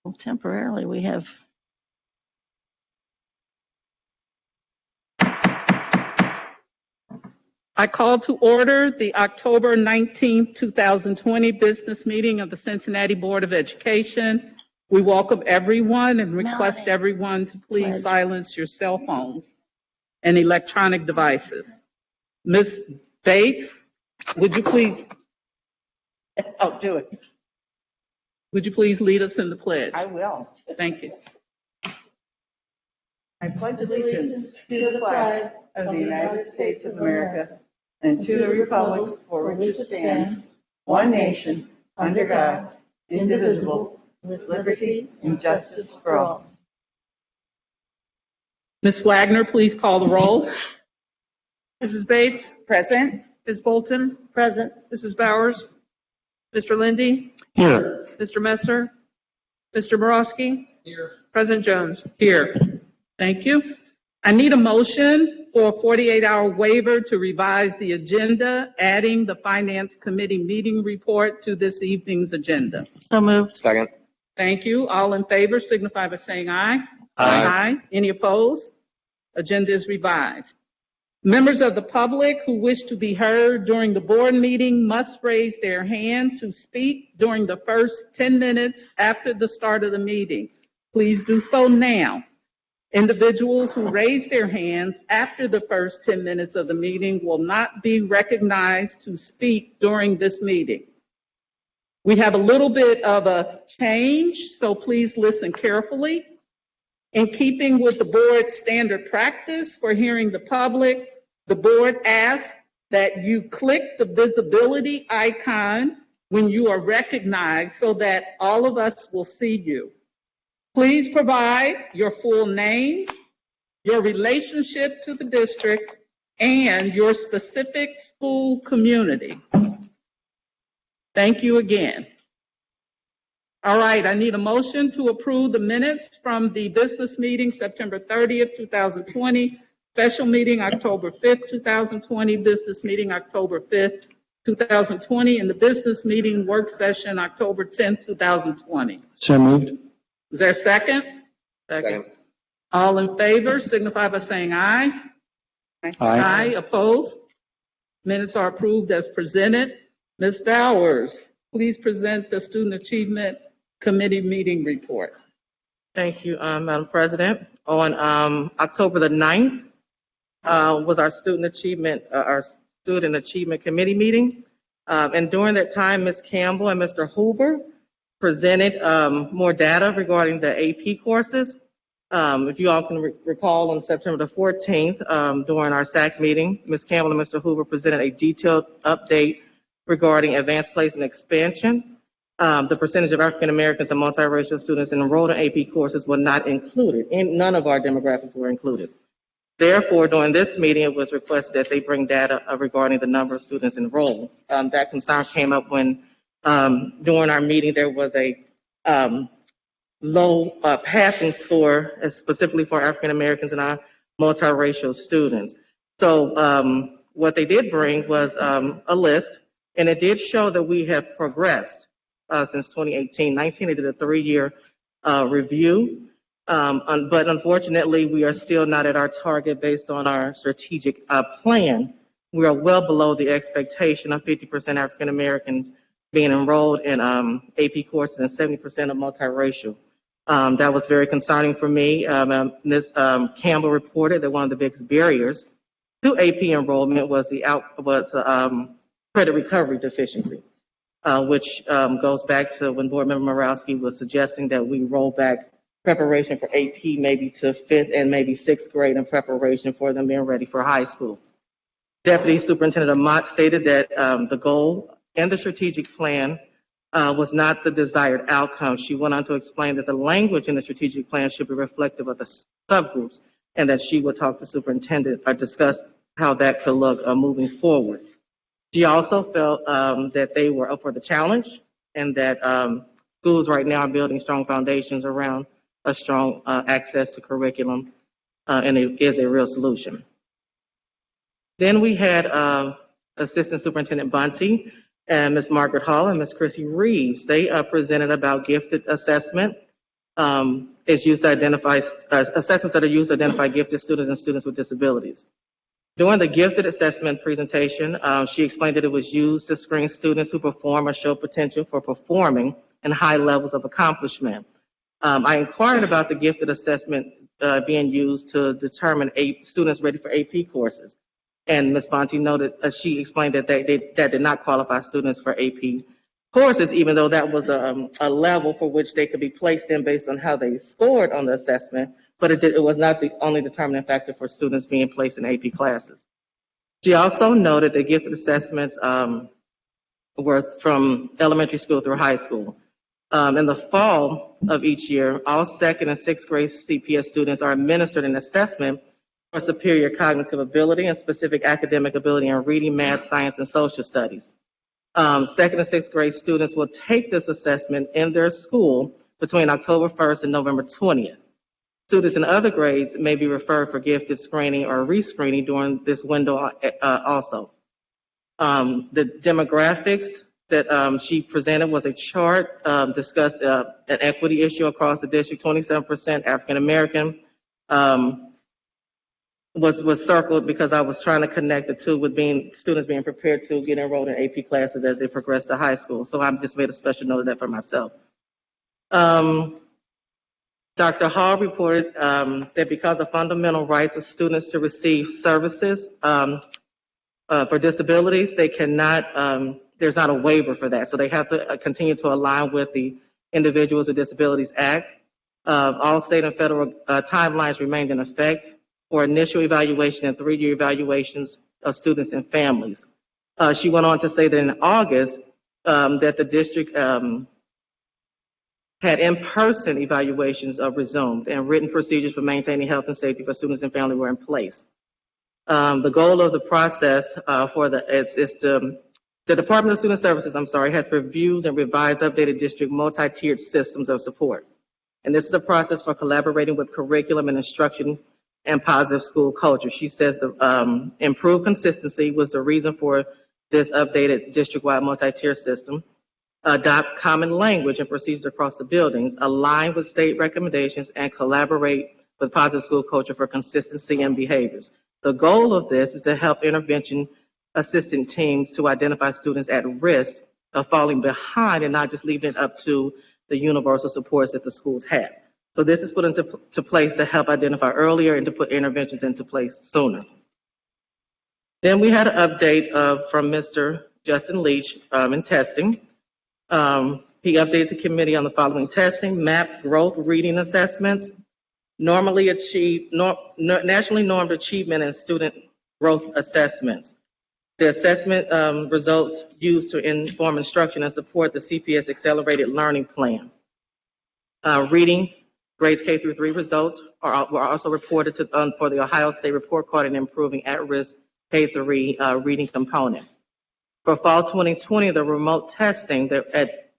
Well, temporarily, we have. I call to order the October 19th, 2020 business meeting of the Cincinnati Board of Education. We welcome everyone and request everyone to please silence your cell phones and electronic devices. Ms. Bates, would you please? I'll do it. Would you please lead us in the pledge? I will. Thank you. I pledge allegiance to the flag of the United States of America and to the republic for which it stands, one nation, under God, indivisible, with liberty and justice for all. Ms. Wagner, please call the roll. Mrs. Bates? Present. Ms. Bolton? Present. Mrs. Bowers? Mr. Lindy? Here. Mr. Messer? Mr. Borowski? Here. President Jones? Here. Thank you. I need a motion for a 48-hour waiver to revise the agenda, adding the Finance Committee meeting report to this evening's agenda. So moved. Second. Thank you. All in favor signify by saying aye. Aye. Any opposed? Agenda is revised. Members of the public who wish to be heard during the board meeting must raise their hand to speak during the first 10 minutes after the start of the meeting. Please do so now. Individuals who raise their hands after the first 10 minutes of the meeting will not be recognized to speak during this meeting. We have a little bit of a change, so please listen carefully. In keeping with the board's standard practice for hearing the public, the board asks that you click the visibility icon when you are recognized so that all of us will see you. Please provide your full name, your relationship to the district, and your specific school community. Thank you again. All right, I need a motion to approve the minutes from the business meeting September 30th, 2020, special meeting October 5th, 2020, business meeting October 5th, 2020, and the business meeting work session October 10th, 2020. So moved. Is there a second? Second. All in favor signify by saying aye. Aye. Opposed? Minutes are approved as presented. Ms. Bowers, please present the Student Achievement Committee meeting report. Thank you, Madam President. On October the 9th was our Student Achievement Committee meeting. And during that time, Ms. Campbell and Mr. Hoover presented more data regarding the AP courses. If you all can recall, on September the 14th, during our SAC meeting, Ms. Campbell and Mr. Hoover presented a detailed update regarding advanced placement expansion. The percentage of African Americans and multiracial students enrolled in AP courses were not included, and none of our demographics were included. Therefore, during this meeting, it was requested that they bring data regarding the number of students enrolled. That concern came up when during our meeting there was a low passing score, specifically for African Americans and our multiracial students. So what they did bring was a list, and it did show that we have progressed since 2018. 19, they did a 3-year review, but unfortunately, we are still not at our target based on our strategic plan. We are well below the expectation of 50% African Americans being enrolled in AP courses and 70% of multiracial. That was very concerning for me. Ms. Campbell reported that one of the biggest barriers to AP enrollment was credit recovery deficiency, which goes back to when Board Member Morowski was suggesting that we roll back preparation for AP maybe to 5th and maybe 6th grade in preparation for them being ready for high school. Deputy Superintendent Amott stated that the goal and the strategic plan was not the desired outcome. She went on to explain that the language in the strategic plan should be reflective of the subgroups, and that she would talk to superintendent or discuss how that could look moving forward. She also felt that they were up for the challenge, and that schools right now are building strong foundations around a strong access to curriculum, and it is a real solution. Then we had Assistant Superintendent Bunty and Ms. Margaret Hall and Ms. Chrissy Reeves. They presented about gifted assessment is used to identify assessments that are used to identify gifted students and students with disabilities. During the gifted assessment presentation, she explained that it was used to screen students who perform or show potential for performing in high levels of accomplishment. I inquired about the gifted assessment being used to determine students ready for AP courses. And Ms. Bonte noted, she explained that that did not qualify students for AP courses, even though that was a level for which they could be placed in based on how they scored on the assessment, but it was not the only determining factor for students being placed in AP classes. She also noted that gifted assessments were from elementary school through high school. In the fall of each year, all second and sixth grade CPS students are administered an assessment for superior cognitive ability and specific academic ability in reading, math, science, and social studies. Second and sixth grade students will take this assessment in their school between October 1st and November 20th. Students in other grades may be referred for gifted screening or rescreening during this window also. The demographics that she presented was a chart, discussed an equity issue across the district. 27% African American was circled because I was trying to connect the two with students being prepared to get enrolled in AP classes as they progress to high school. So I just made a special note of that for myself. Dr. Hall reported that because of fundamental rights of students to receive services for disabilities, they cannot, there's not a waiver for that. So they have to continue to align with the Individuals with Disabilities Act. All state and federal timelines remained in effect for initial evaluation and 3-year evaluations of students and families. She went on to say that in August, that the district had in-person evaluations resumed and written procedures for maintaining health and safety for students and family were in place. The goal of the process the Department of Student Services, has reviews and revised updated district multi-tiered systems of support. And this is the process for collaborating with curriculum and instruction and positive school culture. She says the improved consistency was the reason for this updated district-wide multi-tier system. Adopt common language and procedures across the buildings, align with state recommendations, and collaborate with positive school culture for consistency and behaviors. The goal of this is to help intervention assistant teams to identify students at risk of falling behind and not just leaving it up to the universal supports that the schools have. So this is put into place to help identify earlier and to put interventions into place sooner. Then we had an update from Mr. Justin Leach in testing. He updated the committee on the following testing: MAP growth reading assessments, nationally normed achievement and student growth assessments. The assessment results used to inform instruction and support the CPS Accelerated Learning Plan. Reading grades K through 3 results were also reported for the Ohio State Report Card and Improving At-Risk K3 reading component. For fall 2020, the remote testing at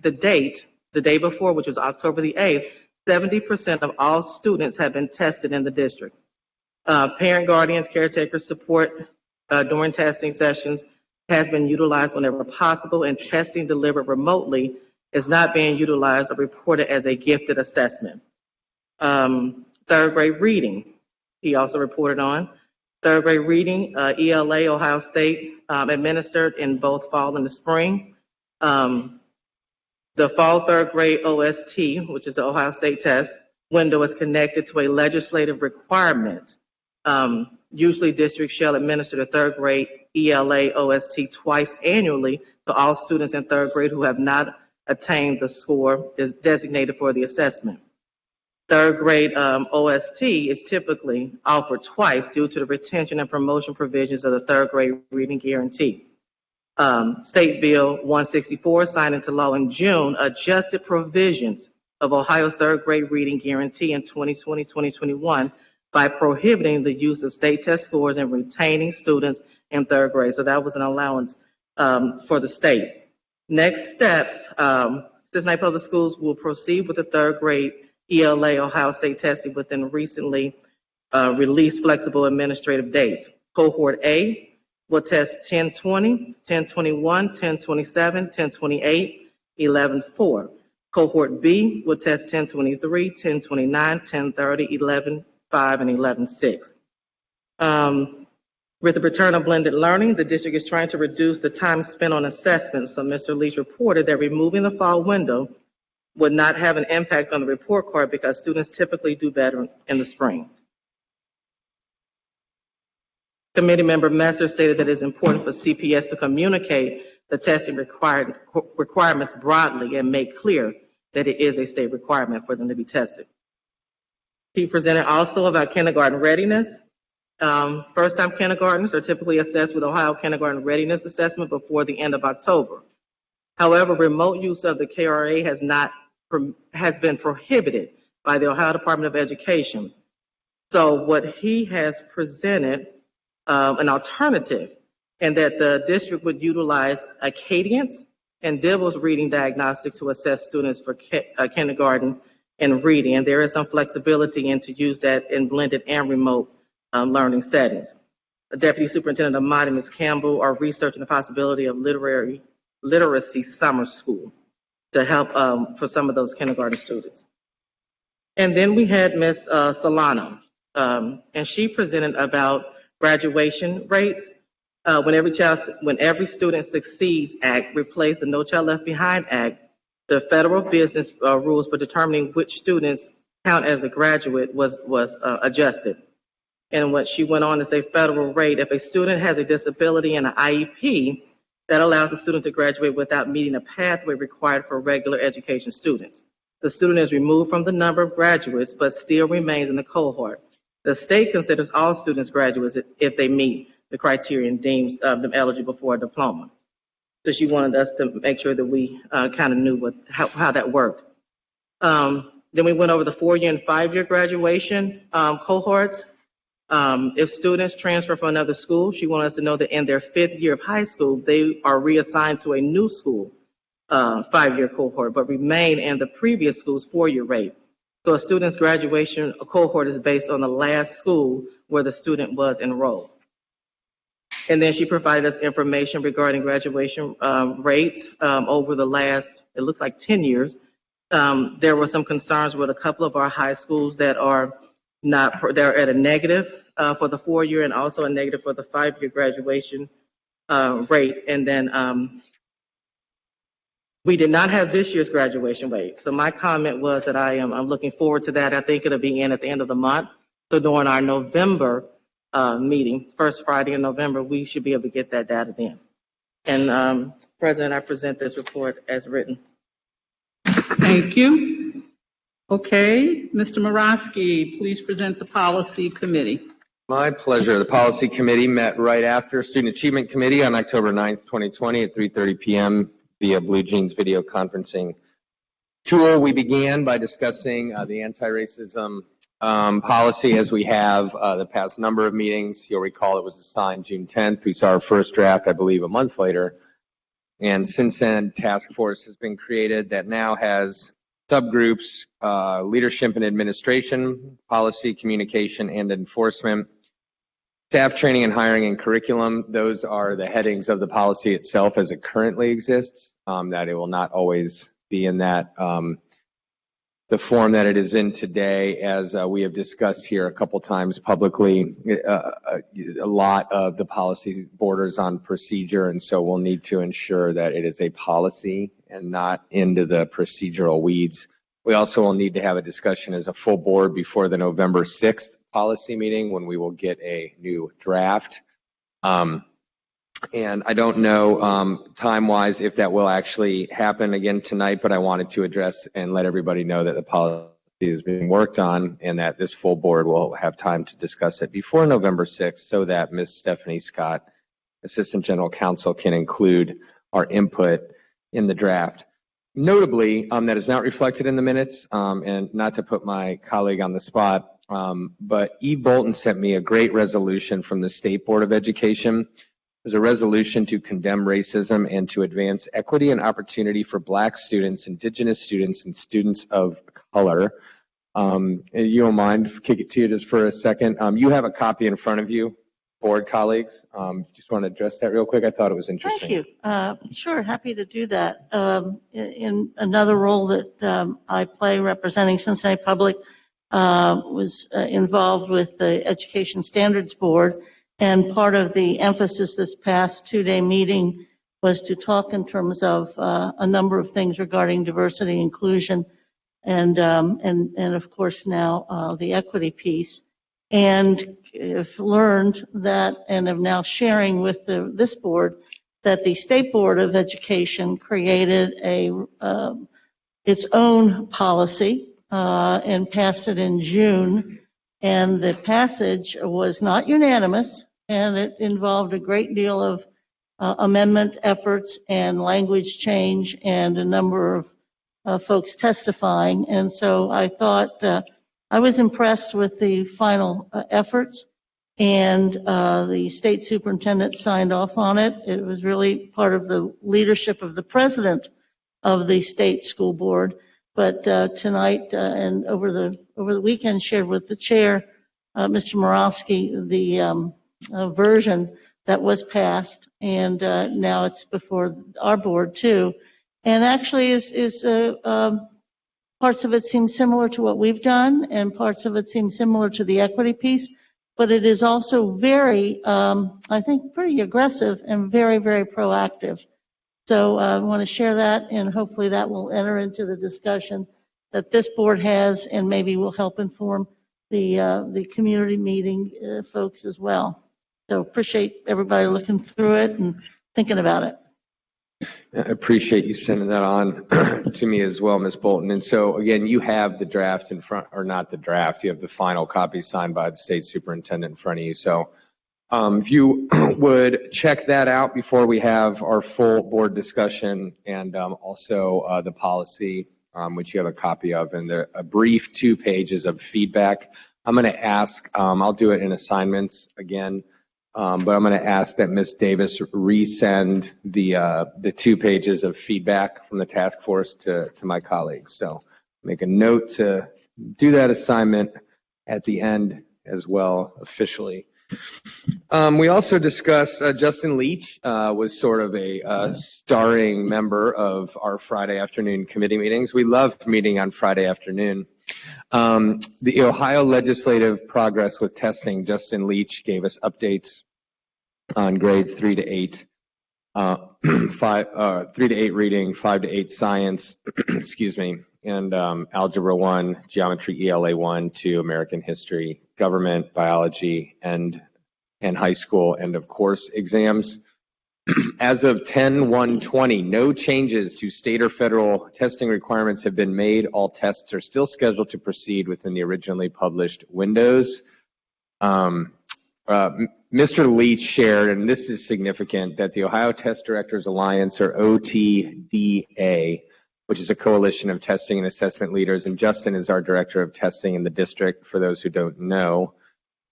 the day before, which was October the 8th, 70% of all students have been tested in the district. Parent, guardians, caretakers support during testing sessions has been utilized whenever possible, and testing delivered remotely is not being utilized or reported as a gifted assessment. Third grade reading, he also reported on. Third grade reading, ELA, Ohio State, administered in both fall and the spring. The fall third grade OST, which is the Ohio State test window, is connected to a legislative requirement. Usually districts shall administer the third grade ELA OST twice annually to all students in third grade who have not attained the score is designated for the assessment. Third grade OST is typically offered twice due to the retention and promotion provisions of the third grade reading guarantee. State Bill 164, signed into law in June, adjusted provisions of Ohio's third grade reading guarantee in 2020-2021 by prohibiting the use of state test scores and retaining students in third grade. So that was an allowance for the state. Next steps, Cincinnati Public Schools will proceed with the third grade ELA Ohio State testing within recently released flexible administrative dates. Cohort A will test 1020, 1021, 1027, 1028, 11-4. Cohort B will test 1023, 1029, 1030, 11.5, and 11.6. With the return of blended learning, the district is trying to reduce the time spent on assessments. So Mr. Leach reported that removing the fall window would not have an impact on the report card because students typically do better in the spring. Committee member Messer stated that it is important for CPS to communicate the testing requirements broadly and make clear that it is a state requirement for them to be tested. He presented also about kindergarten readiness. First-time kindergartners are typically assessed with Ohio Kindergarten Readiness Assessment before the end of October. However, remote use of the KRA has been prohibited by the Ohio Department of Education. So what he has presented an alternative, and that the district would utilize Acadience and Dibble's reading diagnostic to assess students for kindergarten and reading. And there is some flexibility in to use that in blended and remote learning settings. The Deputy Superintendent of Mott and Ms. Campbell are researching the possibility of literacy summer school to help for some of those kindergarten students. And then we had Ms. Solano, and she presented about graduation rates. When every student succeeds Act replaced the No Child Left Behind Act, the federal business rules for determining which students count as a graduate was adjusted. And what she went on to say, federal rate, if a student has a disability and an IEP, that allows the student to graduate without meeting a pathway required for regular education students. The student is removed from the number of graduates, but still remains in the cohort. The state considers all students graduates if they meet the criteria and deems them eligible for a diploma. So she wanted us to make sure that we kind of knew how that worked. Then we went over the 4-year and 5-year graduation cohorts. If students transfer from another school, she wanted us to know that in their 5th year of high school, they are reassigned to a new school 5-year cohort, but remain in the previous school's 4-year rate. So a student's graduation cohort is based on the last school where the student was enrolled. And then she provided us information regarding graduation rates over the last, it looks like 10 years. There were some concerns with a couple of our high schools that are they're at a negative for the 4-year and also a negative for the 5-year graduation rate. And then we did not have this year's graduation rate. So my comment was that I'm looking forward to that. I think it'll be in at the end of the month. So during our November meeting, first Friday in November, we should be able to get that data in. And President, I present this report as written. Thank you. Okay, Mr. Morosky, please present the policy committee. My pleasure. The policy committee met right after Student Achievement Committee on October 9th, 2020 at 3:30 p.m. via Blue Jeans video conferencing tool. We began by discussing the anti-racism policy as we have the past number of meetings. You'll recall it was assigned June 10th. We saw our first draft, I believe, a month later. And since then, task force has been created that now has subgroups, leadership and administration, policy, communication, and enforcement, staff training and hiring and curriculum. Those are the headings of the policy itself as it currently exists, that it will not always be in that the form that it is in today. As we have discussed here a couple times publicly, a lot of the policy borders on procedure, and so we'll need to ensure that it is a policy and not into the procedural weeds. We also will need to have a discussion as a full board before the November 6th policy meeting when we will get a new draft. And I don't know time-wise if that will actually happen again tonight, but I wanted to address and let everybody know that the policy is being worked on and that this full board will have time to discuss it before November 6th so that Ms. Stephanie Scott, Assistant General Counsel, can include our input in the draft. Notably, that is not reflected in the minutes, and not to put my colleague on the spot, but Eve Bolton sent me a great resolution from the State Board of Education. There's a resolution to condemn racism and to advance equity and opportunity for Black students, Indigenous students, and students of color. You don't mind, kick it to you just for a second. You have a copy in front of you board colleagues. Just want to address that real quick. I thought it was Thank interesting. you. Sure, happy to do that. In another role that I play representing Cincinnati Public, was involved with the Education Standards Board, and part of the emphasis this past two-day meeting was to talk in terms of a number of things regarding diversity, inclusion, and of course now the equity piece. And have learned that, and am now sharing with this board, that the State Board of Education created its own policy and passed it in June. And the passage was not unanimous, and it involved a great deal of amendment efforts and language change and a number of folks testifying. And so I thought I was impressed with the final efforts, and the state superintendent signed off on it. It was really part of the leadership of the president of the state school board. But tonight and over the weekend, shared with the chair, Mr. Morosky, the version that was passed, and now it's before our board too. And actually, parts of it seem similar to what we've done, and parts of it seem similar to the equity piece. But it is also very, I think, pretty aggressive and very, very proactive. So I want to share that, and hopefully that will enter into the discussion that this board has, and maybe will help inform the community meeting folks as well. So appreciate everybody looking through it and thinking about it. I appreciate you sending that on to me as well, Ms. Bolton. And so, again, you have the draft in front, or not the draft, you have the final copy signed by the state superintendent in front of you. So if you would check that out before we have our full board discussion, and also the policy, which you have a copy of, and a brief 2 pages of feedback. I'm going to ask, I'll do it in assignments again, but I'm going to ask that Ms. Davis resend the 2 pages of feedback from the task force to my colleagues. So make a note to do that assignment at the end as well, officially. We also discussed Justin Leach was sort of a starring member of our Friday afternoon committee meetings. We love meeting on Friday afternoon. The Ohio legislative progress with testing, Justin Leach gave us updates on grades 3 to 8, 3 to 8 reading, 5 to 8 science, excuse me, and Algebra 1, Geometry ELA 1, 2, American History, Government, Biology, and high school end of course exams. As of 10/1/20, no changes to state or federal testing requirements have been made. All tests are still scheduled to proceed within the originally published windows. Mr. Leach shared, and this is significant, that the Ohio Test Directors Alliance, or OTDA, which is a coalition of testing and assessment leaders, and Justin is our director of testing in the district, for those who don't know,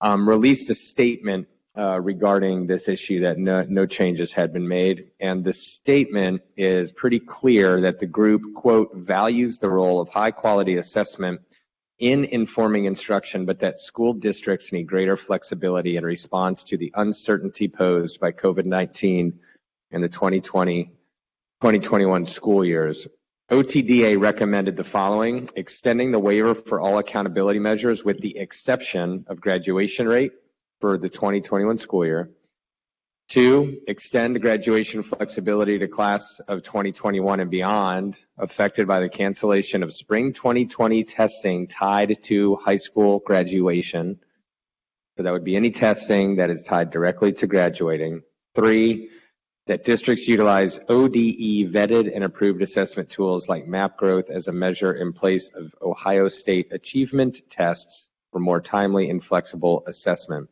released a statement regarding this issue that no changes had been made. And the statement is pretty clear that the group, quote, values the role of high quality assessment in informing instruction, but that school districts need greater flexibility in response to the uncertainty posed by COVID-19 in the 2020-2021 school years. OTDA recommended the following: extending the waiver for all accountability measures with the exception of graduation rate for the 2021 school year. 2, extend graduation flexibility to class of 2021 and beyond, affected by the cancellation of spring 2020 testing tied to high school graduation. So that would be any testing that is tied directly to graduating. 3, that districts utilize ODE vetted and approved assessment tools like map growth as a measure in place of Ohio State achievement tests for more timely and flexible assessment.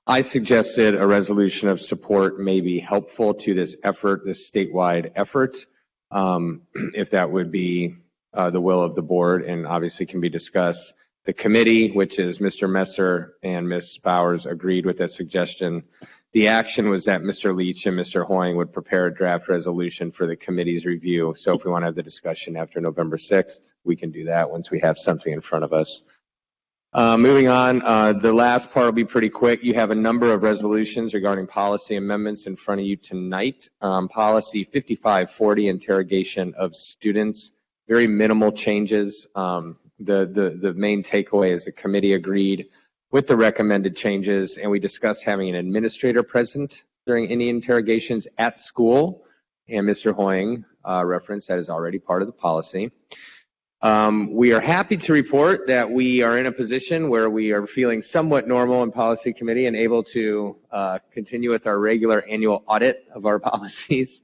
I suggested a resolution of support may be helpful to this effort, this statewide effort, if that would be the will of the board, and obviously can be discussed. The committee, which is Mr. Messer and Ms. Bowers, agreed with that suggestion. The action was that Mr. Leach and Mr. Hoying would prepare a draft resolution for the committee's review. So if we want to have the discussion after November 6th, we can do that once we have something in front of us. Moving on, the last part will be pretty quick. You have a number of resolutions regarding policy amendments in front of you tonight. Policy 5540, interrogation of students, very minimal changes. The main takeaway is the committee agreed with the recommended changes, and we discussed having an administrator present during any interrogations at school, and Mr. Hoying referenced that is already part of the policy. We are happy to report that we are in a position where we are feeling somewhat normal in policy committee and able to continue with our regular annual audit of our policies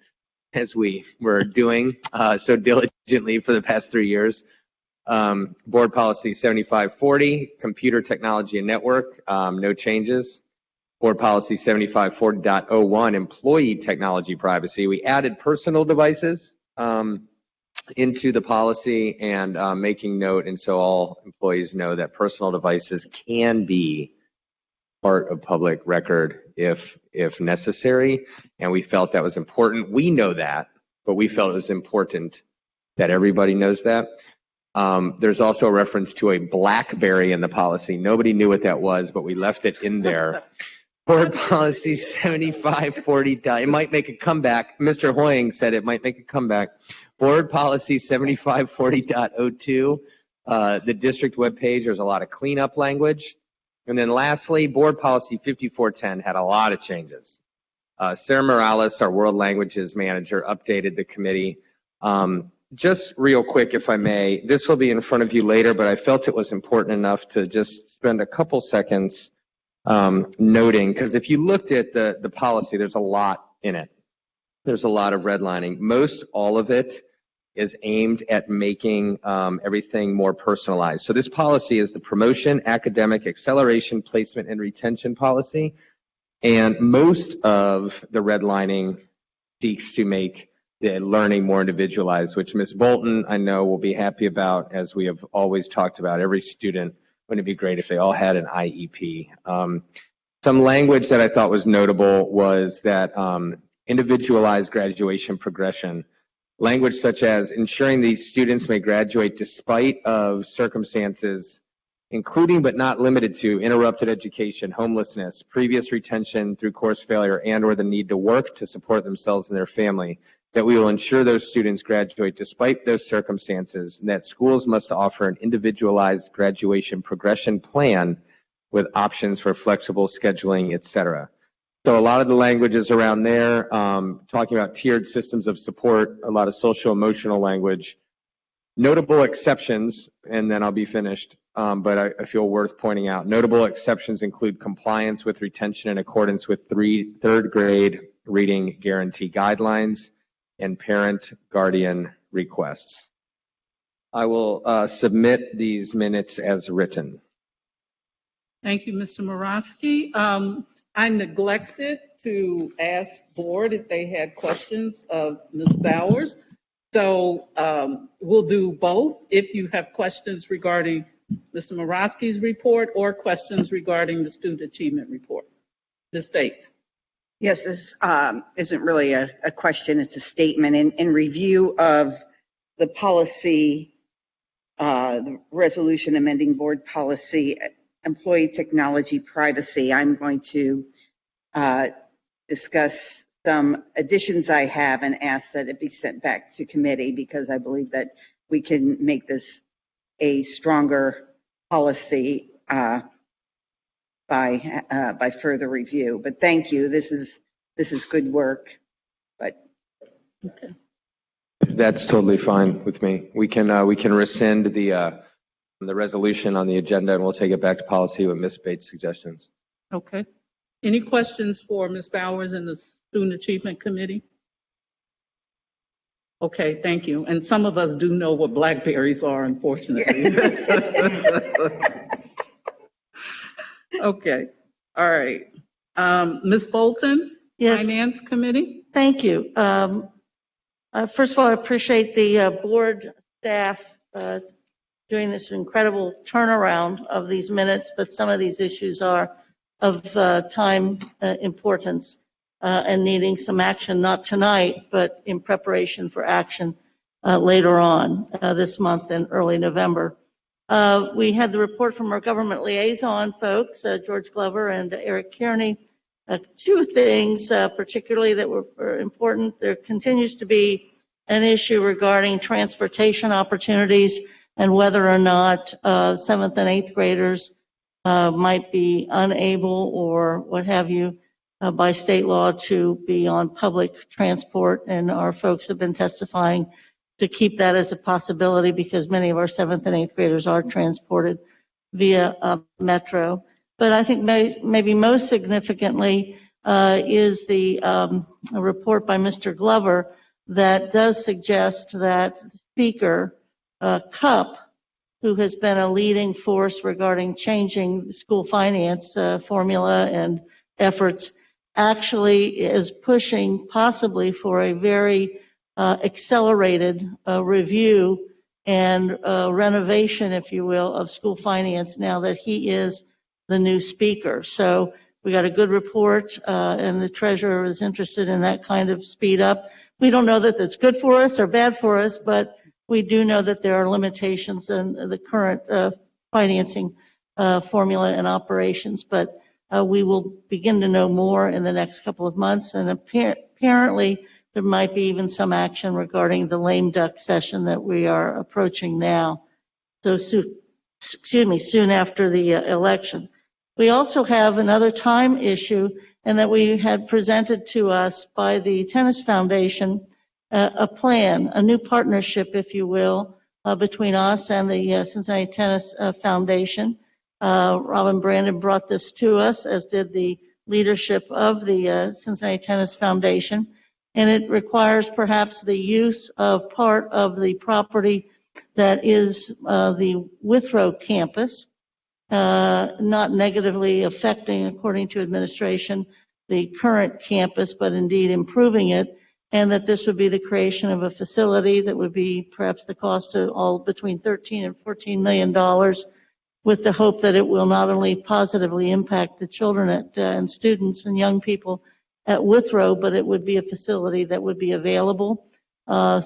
as we were doing so diligently for the past 3 years. Board policy 7540, computer technology and network, no changes. Board policy 7540.01, employee technology privacy. We added personal devices into the policy and making note, and so all employees know that personal devices can be part of public record if necessary, and we felt that was important. We know that, but we felt it was important that everybody knows that. There's also a reference to a BlackBerry in the policy. Nobody knew what that was, but we left it in there. Board policy 7540. It might make a comeback. Mr. Hoying said it might make a comeback. Board policy 7540.02. The district webpage, there's a lot of cleanup language. And then lastly, board policy 5410 had a lot of changes. Sarah Morales, our world languages manager, updated the committee. Just real quick, if I may, this will be in front of you later, but I felt it was important enough to just spend a couple seconds noting, because if you looked at the policy, there's a lot in it. There's a lot of redlining. Most all of it is aimed at making everything more personalized. So this policy is the promotion, academic, acceleration, placement, and retention policy. And most of the redlining seeks to make the learning more individualized, which Ms. Bolton, I know, will be happy about, as we have always talked about. Every student, wouldn't it be great if they all had an IEP? Some language that I thought was notable was that individualized graduation progression. Language such as ensuring these students may graduate despite of circumstances, including but not limited to interrupted education, homelessness, previous retention through course failure, and or the need to work to support themselves and their family, that we will ensure those students graduate despite those circumstances, and that schools must offer an individualized graduation progression plan with options for flexible scheduling, etc. So a lot of the language is around there, talking about tiered systems of support, a lot of social emotional language. Notable exceptions, and then I'll be finished, but I feel worth pointing out. Notable exceptions include compliance with retention in accordance with third grade reading guarantee guidelines and parent guardian requests. I will submit these minutes as written. Thank you, Mr. Morosky. I neglected to ask board if they had questions of Ms. Bowers. So we'll do both. If you have questions regarding Mr. Morosky's report or questions regarding the student achievement report. Ms. Bates. Yes, this isn't really a question, it's a statement. In review of the policy, the resolution amending board policy, employee technology privacy, I'm going to discuss some additions I have and ask that it be sent back to committee, because I believe that we can make this a stronger policy by further review. But thank you. This is good work. But Okay. That's totally fine with me. We can rescind the resolution on the agenda, and we'll take it back to policy with Ms. Bates' suggestions. Okay. Any questions for Ms. Bowers and the Student Achievement Committee? Okay, thank you. And some of us do know what blackberries are, unfortunately. Okay, all right. Ms. Bolton, Yes. Finance Committee? Thank you. First of all, I appreciate the board staff doing this incredible turnaround of these minutes, but some of these issues are of time importance and needing some action, not tonight, but in preparation for action later on this month and early November. We had the report from our government liaison folks, George Glover and Eric Kearney. Two things particularly that were important. There continues to be an issue regarding transportation opportunities and whether or not 7th and 8th graders might be unable or what have you by state law to be on public transport. And our folks have been testifying to keep that as a possibility because many of our 7th and 8th graders are transported via metro. But I think maybe most significantly is the a report by Mr. Glover that does suggest that Speaker Cupp, who has been a leading force regarding changing the school finance formula and efforts, actually is pushing possibly for a very accelerated review and renovation, if you will, of school finance now that he is the new speaker. So we got a good report, and the treasurer is interested in that kind of speed up. We don't know that that's good for us or bad for us, but we do know that there are limitations in the current financing formula and operations. But we will begin to know more in the next couple of months, and apparently there might be even some action regarding the lame duck session that we are approaching now. So soon after the election. We also have another time issue, and that we had presented to us by the Tennis Foundation a plan, a new partnership, if you will, between us and the Cincinnati Tennis Foundation. Robin Brandon brought this to us, as did the leadership of the Cincinnati Tennis Foundation, and it requires perhaps the use of part of the property that is the Withrow campus, not negatively affecting, according to administration, the current campus, but indeed improving it, and that this would be the creation of a facility that would be perhaps the cost of all between $13 and $14 million, with the hope that it will not only positively impact the children and students and young people at Withrow, but it would be a facility that would be available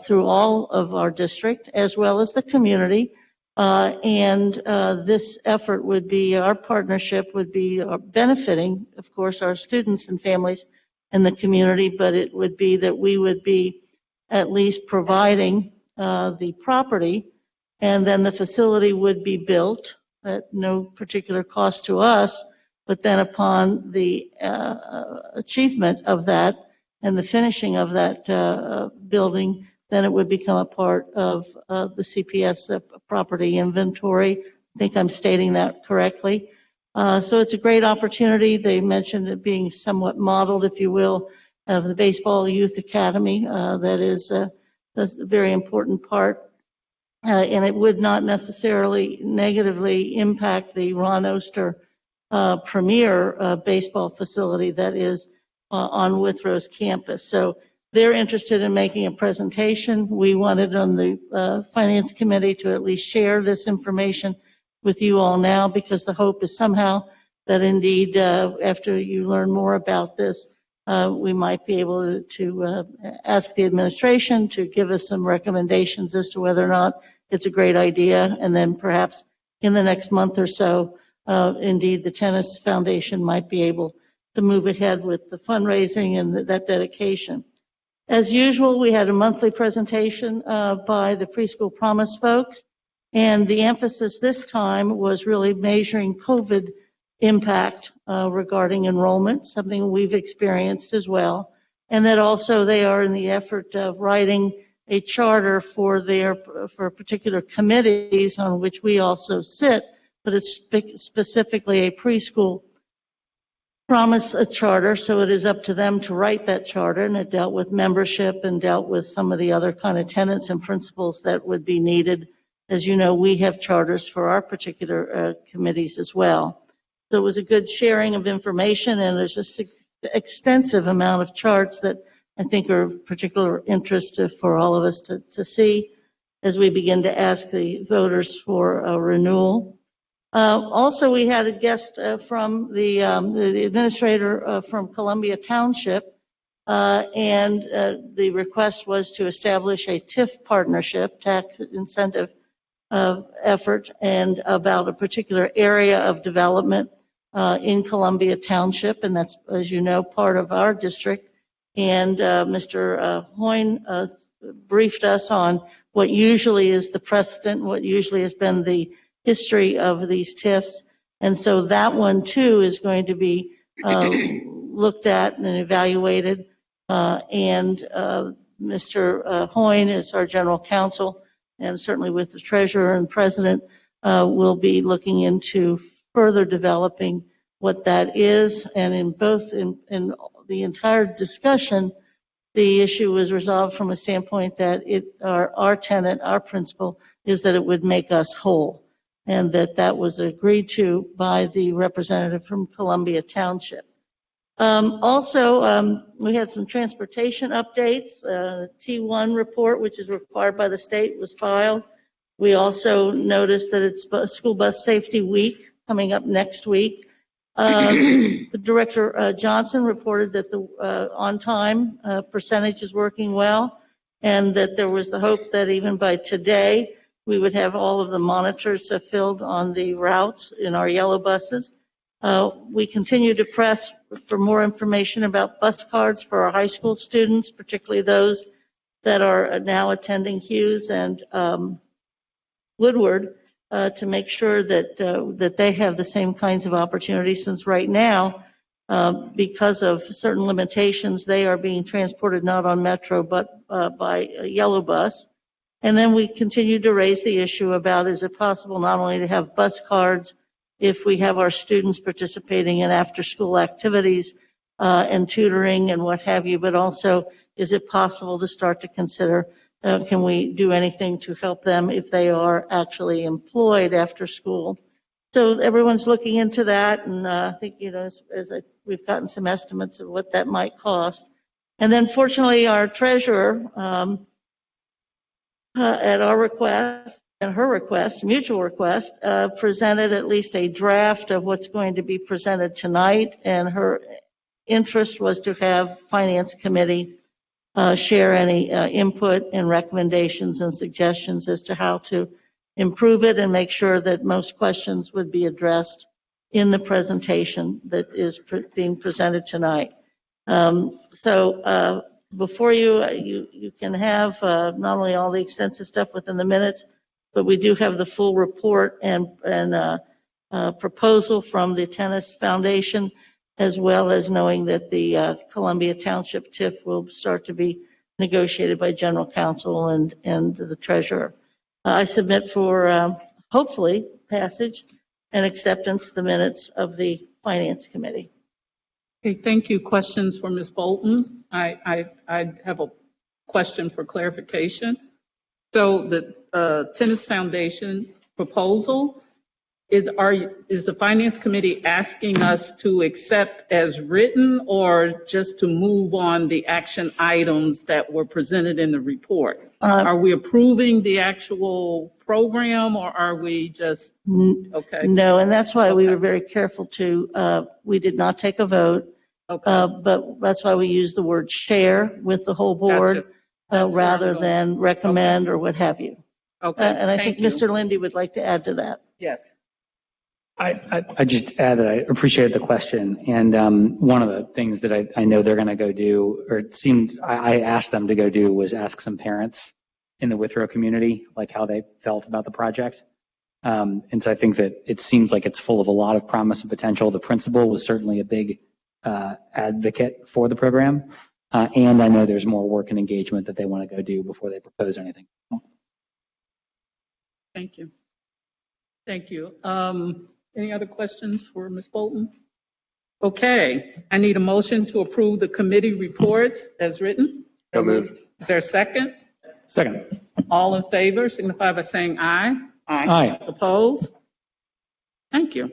through all of our district as well as the community. This effort would be, our partnership would be benefiting, of course, our students and families in the community, but it would be that we would be at least providing the property, and then the facility would be built at no particular cost to us, but then upon the achievement of that and the finishing of that building, then it would become a part of the CPS property inventory. I think I'm stating that correctly. So it's a great opportunity. They mentioned it being somewhat modeled, if you will, of the Baseball Youth Academy. That is that's a very important part. And it would not necessarily negatively impact the Ron Oster premier baseball facility that is on Withrow's campus. So they're interested in making a presentation. We wanted on the Finance Committee to at least share this information with you all now, because the hope is somehow that indeed after you learn more about this, we might be able to ask the administration to give us some recommendations as to whether or not it's a great idea, and then perhaps in the next month or so, indeed the Tennis Foundation might be able to move ahead with the fundraising and that dedication. As usual, we had a monthly presentation by the Preschool Promise folks, and the emphasis this time was really measuring COVID impact regarding enrollment, something we've experienced as well, and that also they are in the effort of writing a charter for particular committees on which we also sit, but it's specifically a preschool promise a charter, so it is up to them to write that charter, and it dealt with membership and dealt with some of the other kind of tenets and principles that would be needed. As you know, we have charters for our particular committees as well. So it was a good sharing of information, and there's an extensive amount of charts that I think are of particular interest for all of us to see as we begin to ask the voters for a renewal. Also, we had a guest from the administrator from Columbia Township, and the request was to establish a TIF partnership, tax incentive effort and about a particular area of development in Columbia Township, and that's, as you know, part of our district. And Mr. Hoyne briefed us on what usually is the precedent, what usually has been the history of these TIFs. And so that one, too, is going to be looked at and evaluated. Mr. Hoyne is our general counsel, and certainly with the treasurer and president, will be looking into further developing what that is. And in the entire discussion, the issue was resolved from a standpoint that our tenet, our principle, is that it would make us whole, and that was agreed to by the representative from Columbia Township. Also, we had some transportation updates. T1 report, which is required by the state, was filed. We also noticed that it's School Bus Safety Week coming up next week. The Director Johnson reported that the on-time percentage is working well, and that there was the hope that even by today we would have all of the monitors filled on the routes in our yellow buses. We continue to press for more information about bus cards for our high school students, particularly those that are now attending Hughes and Woodward, to make sure that they have the same kinds of opportunities, since right now, because of certain limitations, they are being transported not on Metro but by a yellow bus. And then we continue to raise the issue about, is it possible not only to have bus cards if we have our students participating in after-school activities and tutoring and what have you, but also is it possible to start to consider, can we do anything to help them if they are actually employed after school? So everyone's looking into that, and I think, we've gotten some estimates of what that might cost. And then fortunately, our treasurer, at our request, and her request, mutual request, presented at least a draft of what's going to be presented tonight, and her interest was to have Finance Committee share any input and recommendations and suggestions as to how to improve it and make sure that most questions would be addressed in the presentation that is being presented tonight. So before you can have not only all the extensive stuff within the minutes, but we do have the full report and proposal from the Tennis Foundation, as well as knowing that the Columbia Township TIF will start to be negotiated by General Counsel and the Treasurer. I submit for hopefully passage and acceptance the minutes of the Finance Committee. Okay, thank you. Questions for Ms. Bolton? I have a question for clarification. So the Tennis Foundation proposal, is the Finance Committee asking us to accept as written or just to move on the action items that were presented in the report? Are we approving the actual program, or are we just, okay? No, and that's why we were very careful we did not take a vote, but that's why we use the word share with the whole board rather than recommend or what have you. Okay. And I think Mr. Lindy would like to add to that. Yes. I just add that I appreciate the question. And one of the things that I know they're going to go do, or it seemed I asked them to go do, was ask some parents in the Withrow community, like how they felt about the project. And so I think that it seems like it's full of a lot of promise and potential. The principal was certainly a big advocate for the program. And I know there's more work and engagement that they want to go do before they propose anything. Thank you. Thank you. Any other questions for Ms. Bolton? Okay, I need a motion to approve the committee reports as written. So moved. Is there a second? Second. All in favor signify by saying aye. Aye. Opposed? Thank you.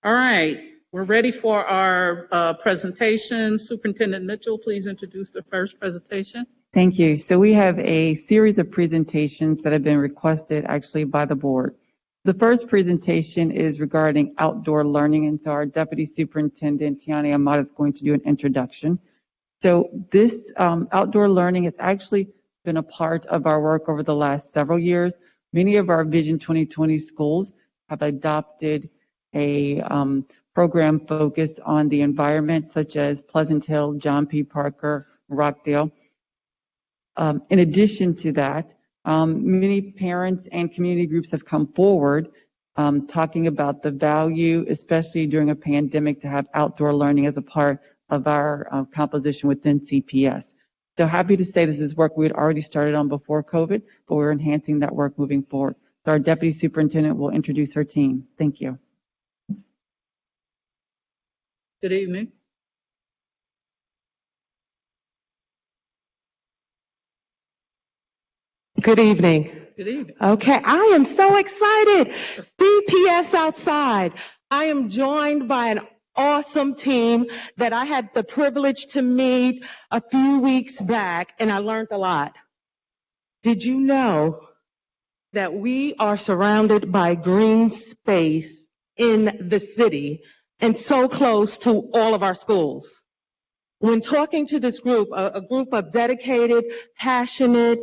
All right, we're ready for our presentation. Superintendent Mitchell, please introduce the first presentation. Thank you. So we have a series of presentations that have been requested actually by the board. The first presentation is regarding outdoor learning, and so our Deputy Superintendent, Tiani Ahmad, is going to do an introduction. So this outdoor learning has actually been a part of our work over the last several years. Many of our Vision 2020 schools have adopted a program focused on the environment, such as Pleasant Hill, John P. Parker, Rockdale. In addition to that, many parents and community groups have come forward talking about the value, especially during a pandemic, to have outdoor learning as a part of our composition within CPS. So happy to say this is work we had already started on before COVID, but we're enhancing that work moving forward. So our Deputy Superintendent will introduce her team. Thank you. Good evening. Good evening. Good evening. Okay, I am so excited. CPS outside. I am joined by an awesome team that I had the privilege to meet a few weeks back, and I learned a lot. Did you know that we are surrounded by green space in the city and so close to all of our schools? When talking to this group, a group of dedicated, passionate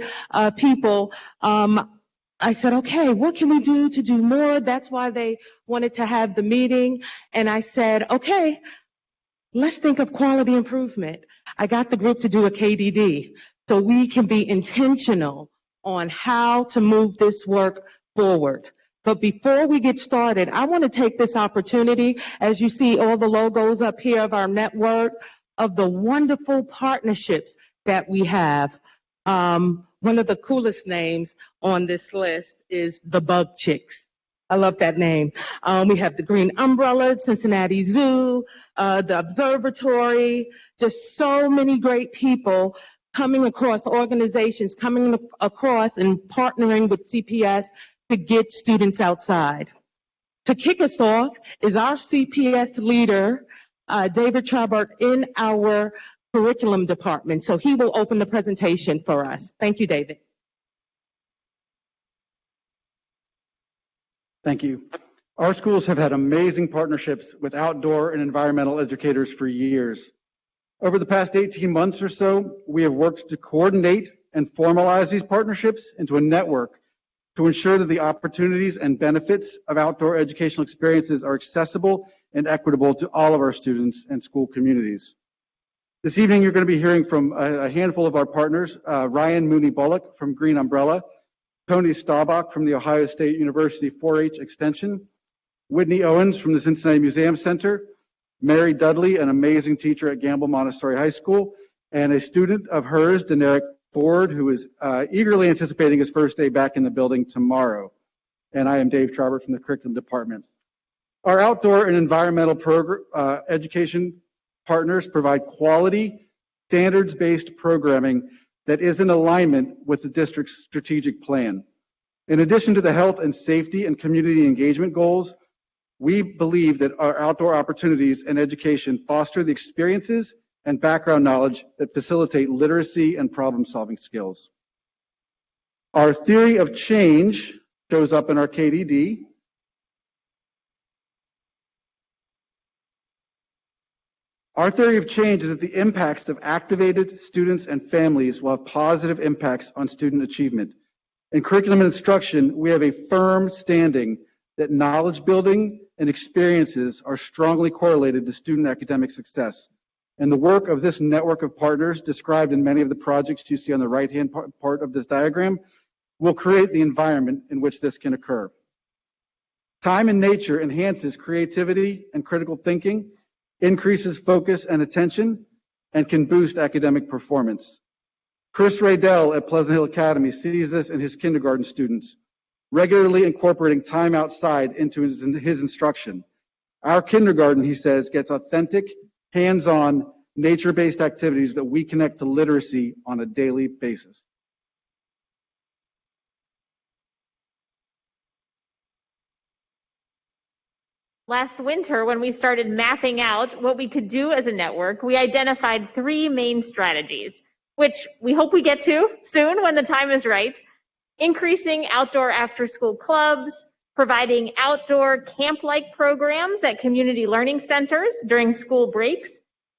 people, I said, okay, what can we do to do more? That's why they wanted to have the meeting. And I said, okay, let's think of quality improvement. I got the group to do a KDD so we can be intentional on how to move this work forward. But before we get started, I want to take this opportunity, as you see all the logos up here of our network, of the wonderful partnerships that we have. One of the coolest names on this list is the Bug Chicks. I love that name. We have the Green Umbrella, Cincinnati Zoo, the Observatory, just so many great people coming across organizations, coming across and partnering with CPS to get students outside. To kick us off is our CPS leader, David Trabert, in our curriculum department. So he will open the presentation for us. Thank you, David. Thank you. Our schools have had amazing partnerships with outdoor and environmental educators for years. Over the past 18 months or so, we have worked to coordinate and formalize these partnerships into a network to ensure that the opportunities and benefits of outdoor educational experiences are accessible and equitable to all of our students and school communities. This evening, you're going to be hearing from a handful of our partners, Ryan Mooney Bullock from Green Umbrella, Tony Staubach from the Ohio State University 4-H Extension, Whitney Owens from the Cincinnati Museum Center, Mary Dudley, an amazing teacher at Gamble Montessori High School, and a student of hers, Deneric Ford, who is eagerly anticipating his first day back in the building tomorrow. And I am Dave Trabert from the Curriculum Department. Our outdoor and environmental education partners provide quality, standards-based programming that is in alignment with the district's strategic plan. In addition to the health and safety and community engagement goals, we believe that our outdoor opportunities and education foster the experiences and background knowledge that facilitate literacy and problem-solving skills. Our theory of change shows up in our KDD. Our theory of change is that the impacts of activated students and families will have positive impacts on student achievement. In curriculum and instruction, we have a firm standing that knowledge building and experiences are strongly correlated to student academic success. And the work of this network of partners, described in many of the projects you see on the right-hand part of this diagram, will create the environment in which this can occur. Time in nature enhances creativity and critical thinking, increases focus and attention, and can boost academic performance. Chris Raydell at Pleasant Hill Academy sees this in his kindergarten students, regularly incorporating time outside into his instruction. Our kindergarten, he says, gets authentic, hands-on, nature-based activities that we connect to literacy on a daily basis. Last winter, when we started mapping out what we could do as a network, we identified 3 main strategies, which we hope we get to soon when the time is right. Increasing outdoor after-school clubs, providing outdoor camp-like programs at community learning centers during school breaks,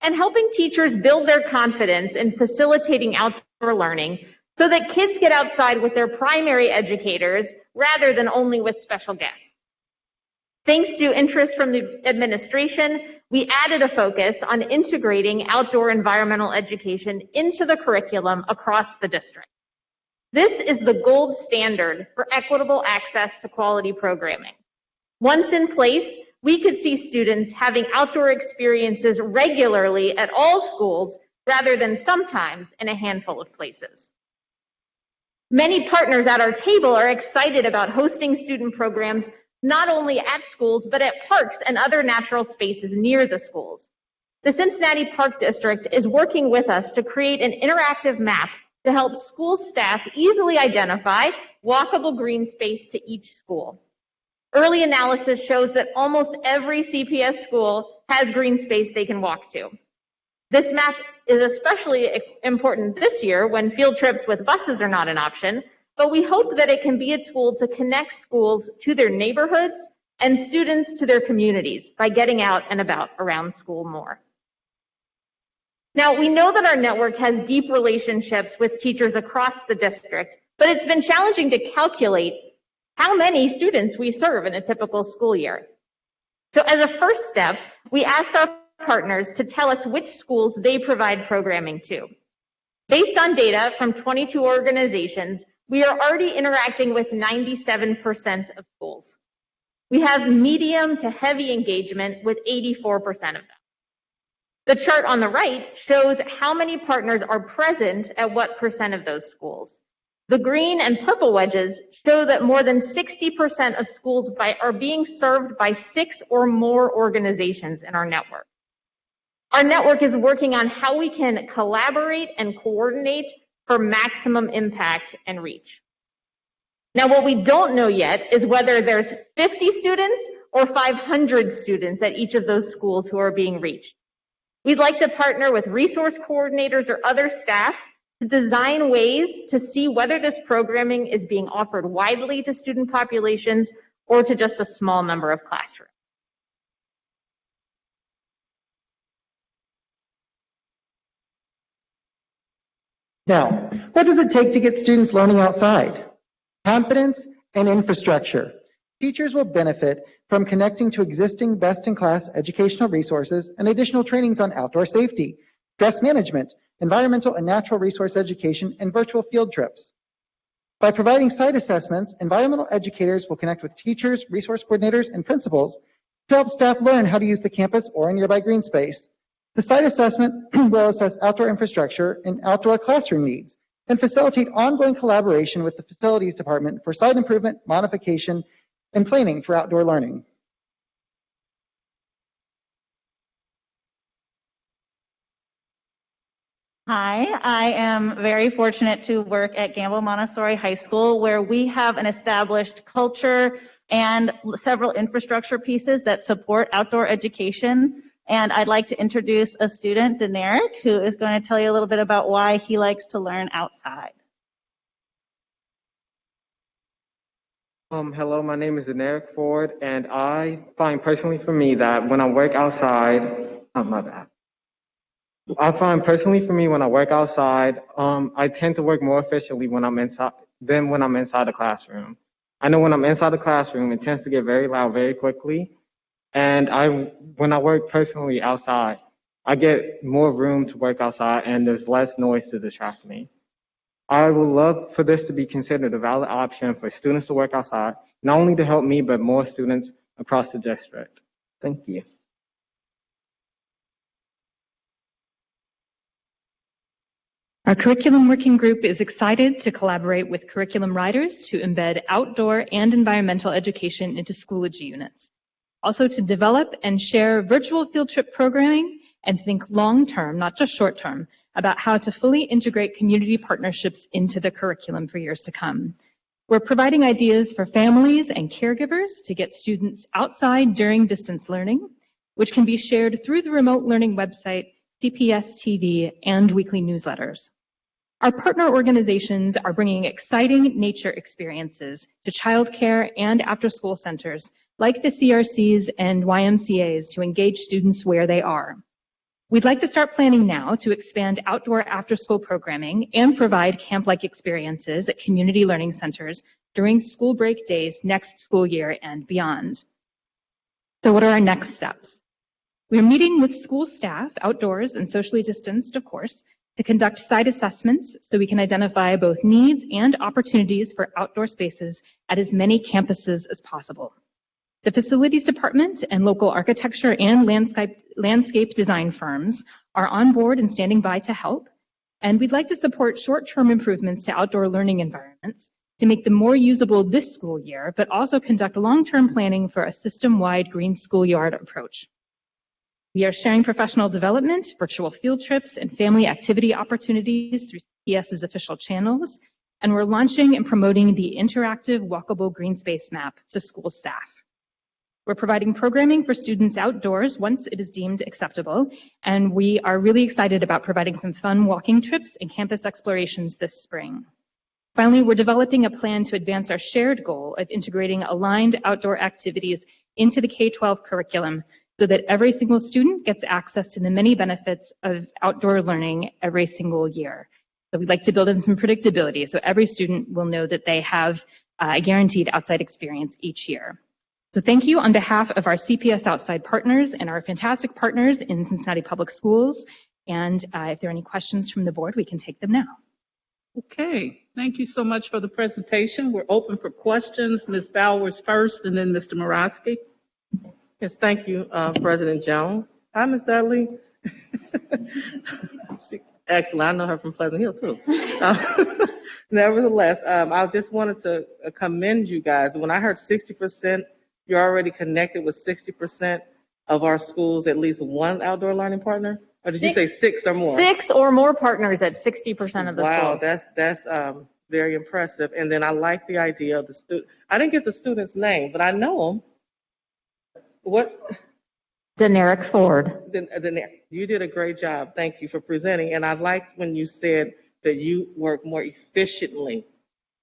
and helping teachers build their confidence in facilitating outdoor learning so that kids get outside with their primary educators rather than only with special guests. Thanks to interest from the administration, we added a focus on integrating outdoor environmental education into the curriculum across the district. This is the gold standard for equitable access to quality programming. Once in place, we could see students having outdoor experiences regularly at all schools rather than sometimes in a handful of places. Many partners at our table are excited about hosting student programs not only at schools, but at parks and other natural spaces near the schools. The Cincinnati Park District is working with us to create an interactive map to help school staff easily identify walkable green space to each school. Early analysis shows that almost every CPS school has green space they can walk to. This map is especially important this year when field trips with buses are not an option, but we hope that it can be a tool to connect schools to their neighborhoods and students to their communities by getting out and about around school more. Now, we know that our network has deep relationships with teachers across the district, but it's been challenging to calculate how many students we serve in a typical school year. So as a first step, we asked our partners to tell us which schools they provide programming to. Based on data from 22 organizations, we are already interacting with 97% of schools. We have medium to heavy engagement with 84% of them. The chart on the right shows how many partners are present at what percent of those schools. The green and purple wedges show that more than 60% of schools are being served by 6 or more organizations in our network. Our network is working on how we can collaborate and coordinate for maximum impact and reach. Now, what we don't know yet is whether there's 50 students or 500 students at each of those schools who are being reached. We'd like to partner with resource coordinators or other staff to design ways to see whether this programming is being offered widely to student populations or to just a small number of classrooms. Now, what does it take to get students learning outside? Competence and infrastructure. Teachers will benefit from connecting to existing best-in-class educational resources and additional trainings on outdoor safety, stress management, environmental and natural resource education, and virtual field trips. By providing site assessments, environmental educators will connect with teachers, resource coordinators, and principals to help staff learn how to use the campus or a nearby green space. The site assessment will assess outdoor infrastructure and outdoor classroom needs and facilitate ongoing collaboration with the facilities department for site improvement, modification, and planning for outdoor learning. Hi, I am very fortunate to work at Gamble Montessori High School, where we have an established culture and several infrastructure pieces that support outdoor education. And I'd like to introduce a student, Deneric, who is going to tell you a little bit about why he likes to learn outside. Hello, my name is Deneric Ford, and I find personally for me that when I work outside, I find personally for me when I work outside, I tend to work more efficiently when I'm inside than when I'm inside the classroom. I know when I'm inside the classroom, it tends to get very loud very quickly. And when I work personally outside, I get more room to work outside and there's less noise to distract me. I would love for this to be considered a valid option for students to work outside, not only to help me, but more students across the district. Thank you. Our curriculum working group is excited to collaborate with curriculum writers to embed outdoor and environmental education into Schoology units. Also to develop and share virtual field trip programming and think long-term, not just short-term, about how to fully integrate community partnerships into the curriculum for years to come. We're providing ideas for families and caregivers to get students outside during distance learning, which can be shared through the remote learning website, CPS TV, and weekly newsletters. Our partner organizations are bringing exciting nature experiences to childcare and after-school centers like the CRCs and YMCAs to engage students where they are. We'd like to start planning now to expand outdoor after-school programming and provide camp-like experiences at community learning centers during school break days next school year and beyond. So what are our next steps? We're meeting with school staff outdoors and socially distanced, of course, to conduct site assessments so we can identify both needs and opportunities for outdoor spaces at as many campuses as possible. The facilities department and local architecture and landscape design firms are on board and standing by to help, and we'd like to support short-term improvements to outdoor learning environments to make them more usable this school year, but also conduct long-term planning for a system-wide green schoolyard approach. We are sharing professional development, virtual field trips, and family activity opportunities through CPS's official channels, and we're launching and promoting the interactive walkable green space map to school staff. We're providing programming for students outdoors once it is deemed acceptable, and we are really excited about providing some fun walking trips and campus explorations this spring. Finally, we're developing a plan to advance our shared goal of integrating aligned outdoor activities into the K-12 curriculum so that every single student gets access to the many benefits of outdoor learning every single year. So we'd like to build in some predictability so every student will know that they have a guaranteed outside experience each year. So thank you on behalf of our CPS outside partners and our fantastic partners in Cincinnati Public Schools. And if there are any questions from the board, we can take them now. Okay, thank you so much for the presentation. We're open for questions. Ms. Bowers first, and then Mr. Morosky. Yes, thank you, President Jones. Hi, Ms. Dudley. Excellent. I know her from Pleasant Hill, too. Nevertheless, I just wanted to commend you guys. When I heard 60%, you're already connected with 60% of our schools, at least one outdoor learning partner? Or did you say 6 or more? 6 or more partners at 60% of the wow, schools. that's very impressive. And then I like the idea of the student. I didn't get the student's name, but I know him. What? Deneric Ford. You did a great job. Thank you for presenting. And I liked when you said that you work more efficiently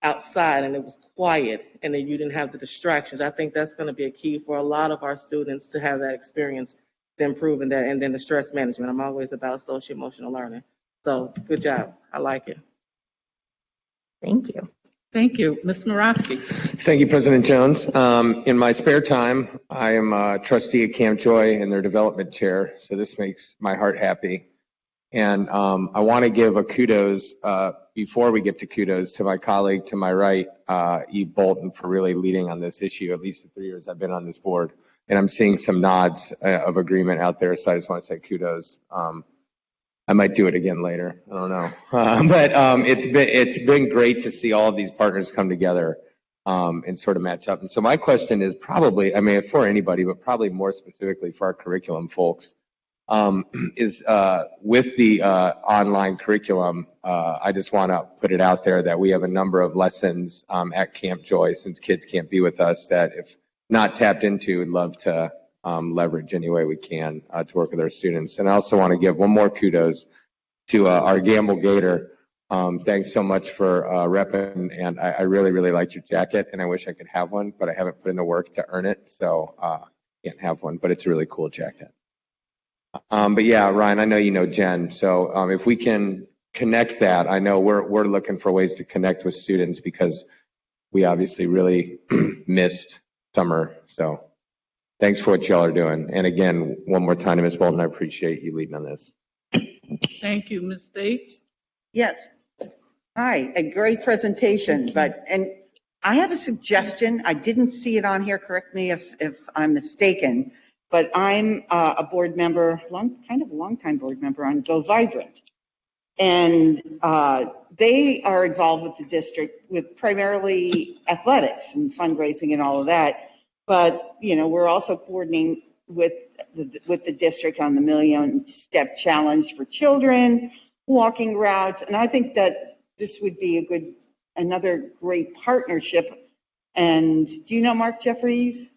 outside and it was quiet and that you didn't have the distractions. I think that's going to be a key for a lot of our students to have that experience to improve in that. And then the stress management. I'm always about social emotional learning. So good job. I like it. Thank you. Thank you. Mr. Morosky. Thank you, President Jones. In my spare time, I am a trustee at Camp Joy and their development chair, so this makes my heart happy. And I want to give a kudos, before we get to kudos, to my colleague to my right, Eve Bolton, for really leading on this issue, at least the 3 years I've been on this board. And I'm seeing some nods of agreement out there, so I just want to say kudos. I might do it again later. I don't know. But it's been great to see all of these partners come together and sort of match up. And so my question is probably, I mean, for anybody, but probably more specifically for our curriculum folks, is with the online curriculum, I just want to put it out there that we have a number of lessons at Camp Joy, since kids can't be with us, that if not tapped into, would love to leverage any way we can to work with our students. And I also want to give one more kudos to our Gamble Gator. Thanks so much for repping, and I really, really liked your jacket, and I wish I could have one, but I haven't put in the work to earn it, so can't have one, but it's a really cool jacket. But yeah, Ryan, I know you know Jen, so if we can connect that, I know we're looking for ways to connect with students because we obviously really missed summer, so thanks for what y'all are doing. And again, one more time to Ms. Bolton, I appreciate you leading on this. Thank you. Ms. Bates? Yes. Hi, a great presentation, and I have a suggestion. I didn't see it on here, correct me if I'm mistaken, but I'm a board member, kind of a long-time board member on Go Vibrant. And they are involved with the district with primarily athletics and fundraising and all of that. But, you know, we're also coordinating with the district on the Million Step Challenge for children, walking routes. And I think that this would be another great partnership. And do you know Mark Jeffries?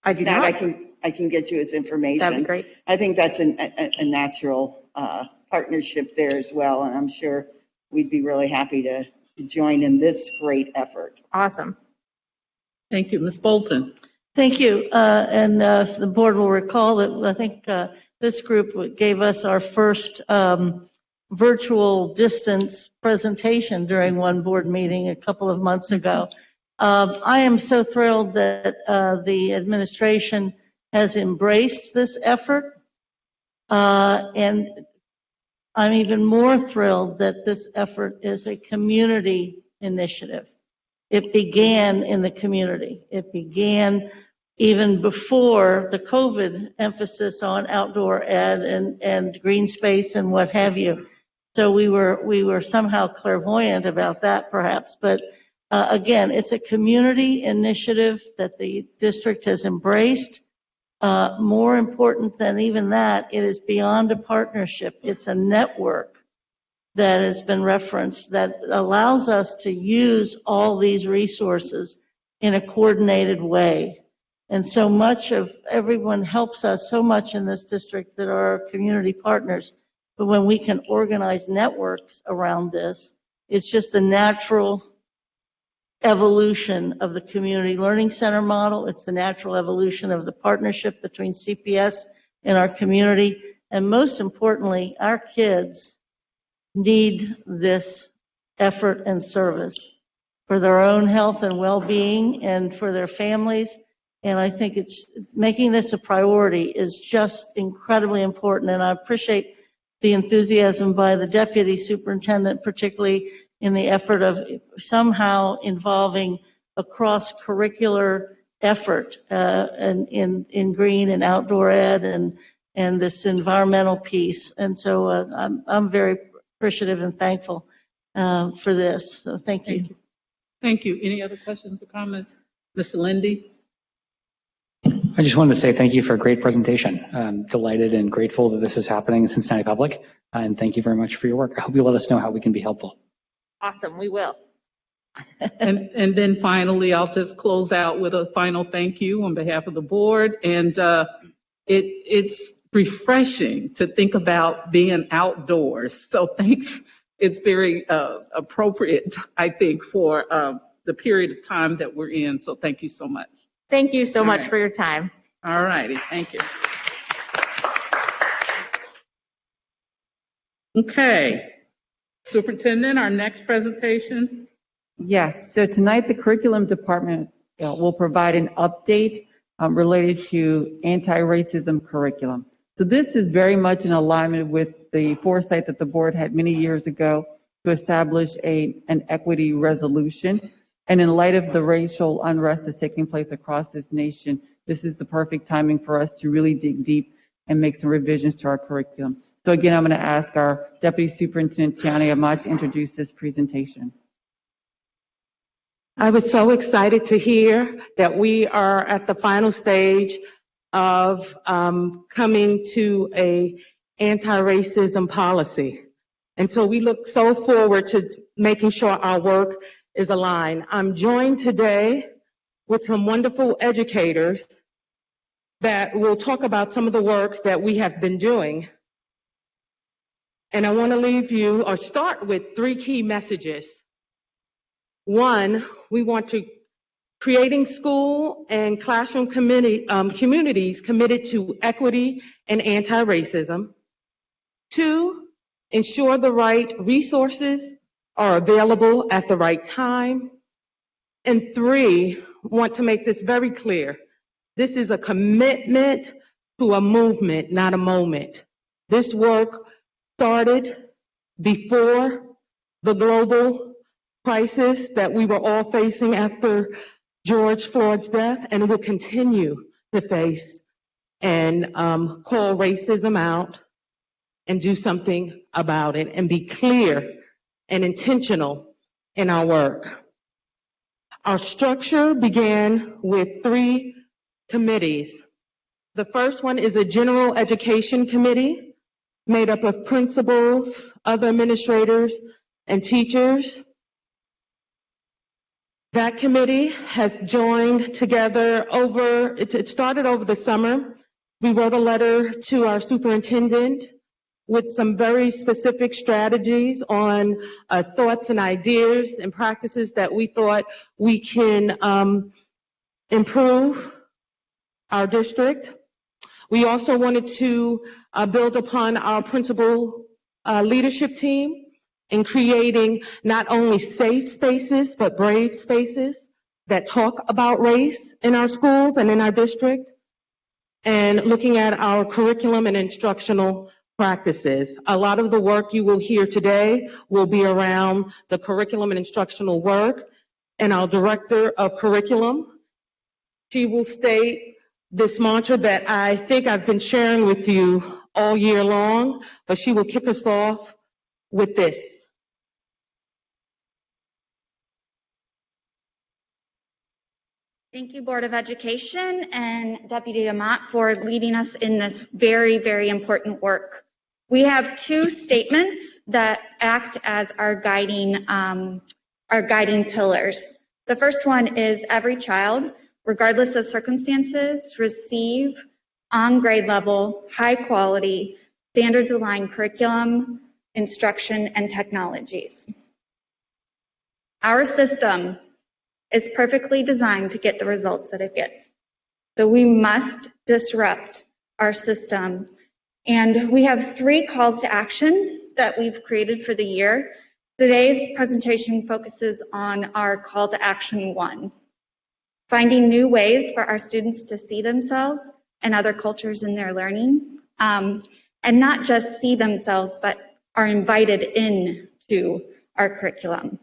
I do not. I can get you his information. That'd be great. I think that's a natural partnership there as well. And I'm sure we'd be really happy to join in this great effort. Awesome. Thank you. Ms. Bolton? Thank you. And the board will recall that I think this group gave us our first virtual distance presentation during one board meeting a couple of months ago. I am so thrilled that the administration has embraced this effort, and I'm even more thrilled that this effort is a community initiative. It began in the community. It began even before the COVID emphasis on outdoor ed and green space and what have you. So we were somehow clairvoyant about that perhaps, but again, it's a community initiative that the district has embraced. More important than even that, it is beyond a partnership. It's a network that has been referenced that allows us to use all these resources in a coordinated way. And so much of everyone helps us so much in this district that are our community partners. But when we can organize networks around this, it's just the natural evolution of the community learning center model. It's the natural evolution of the partnership between CPS and our community. And most importantly, our kids need this effort and service for their own health and well-being and for their families. And I think it's making this a priority is just incredibly important. And I appreciate the enthusiasm by the deputy superintendent, particularly in the effort of somehow involving a cross-curricular effort in green and outdoor ed and this environmental piece. And so I'm very appreciative and thankful for this. So thank you. Thank you. Any other questions or comments? Mr. Lindy? I just wanted to say thank you for a great presentation. I'm delighted and grateful that this is happening in Cincinnati Public, and thank you very much for your work. I hope you let us know how we can be helpful. Awesome, we will. And then finally, I'll just close out with a final thank you on behalf of the board. And it's refreshing to think about being outdoors. So thanks. It's very appropriate, I think, for the period of time that we're in. So thank you so much. Thank you so All much right. for your time. All righty, thank you. Okay, Superintendent, our next presentation. Yes, so tonight the curriculum department will provide an update related to anti-racism curriculum. So this is very much in alignment with the foresight that the board had many years ago to establish an equity resolution. And in light of the racial unrest that's taking place across this nation, this is the perfect timing for us to really dig deep and make some revisions to our curriculum. So again, I'm going to ask our Deputy Superintendent Tiani Ahmad to introduce this presentation. I was so excited to hear that we are at the final stage of coming to a anti-racism policy. And so we look so forward to making sure our work is aligned. I'm joined today with some wonderful educators that will talk about some of the work that we have been doing. And I want to leave you or start with 3 key messages. One, we want to creating school and classroom communities committed to equity and anti-racism. 2, ensure the right resources are available at the right time. And 3, want to make this very clear. This is a commitment to a movement, not a moment. This work started before the global crisis that we were all facing after George Floyd's death, and will continue to face and call racism out and do something about it and be clear and intentional in our work. Our structure began with 3 committees. The first one is a general education committee made up of principals, other administrators, and teachers. That committee has joined together it started over the summer. We wrote a letter to our superintendent with some very specific strategies on thoughts and ideas and practices that we thought we can improve our district. We also wanted to build upon our principal leadership team in creating not only safe spaces, but brave spaces that talk about race in our schools and in our district, and looking at our curriculum and instructional practices. A lot of the work you will hear today will be around the curriculum and instructional work, and our director of curriculum, she will state this mantra that I think I've been sharing with you all year long, but she will kick us off with this. Thank you, Board of Education and Deputy Amat, for leading us in this very, very important work. We have two statements that act as our guiding pillars. The first one is every child, regardless of circumstances, receive on grade level, high quality, standards aligned curriculum, instruction, and technologies. Our system is perfectly designed to get the results that it gets. So we must disrupt our system. And we have 3 calls to action that we've created for the year. Today's presentation focuses on our call to action 1, finding new ways for our students to see themselves and other cultures in their learning, and not just see themselves, but are invited into our curriculum.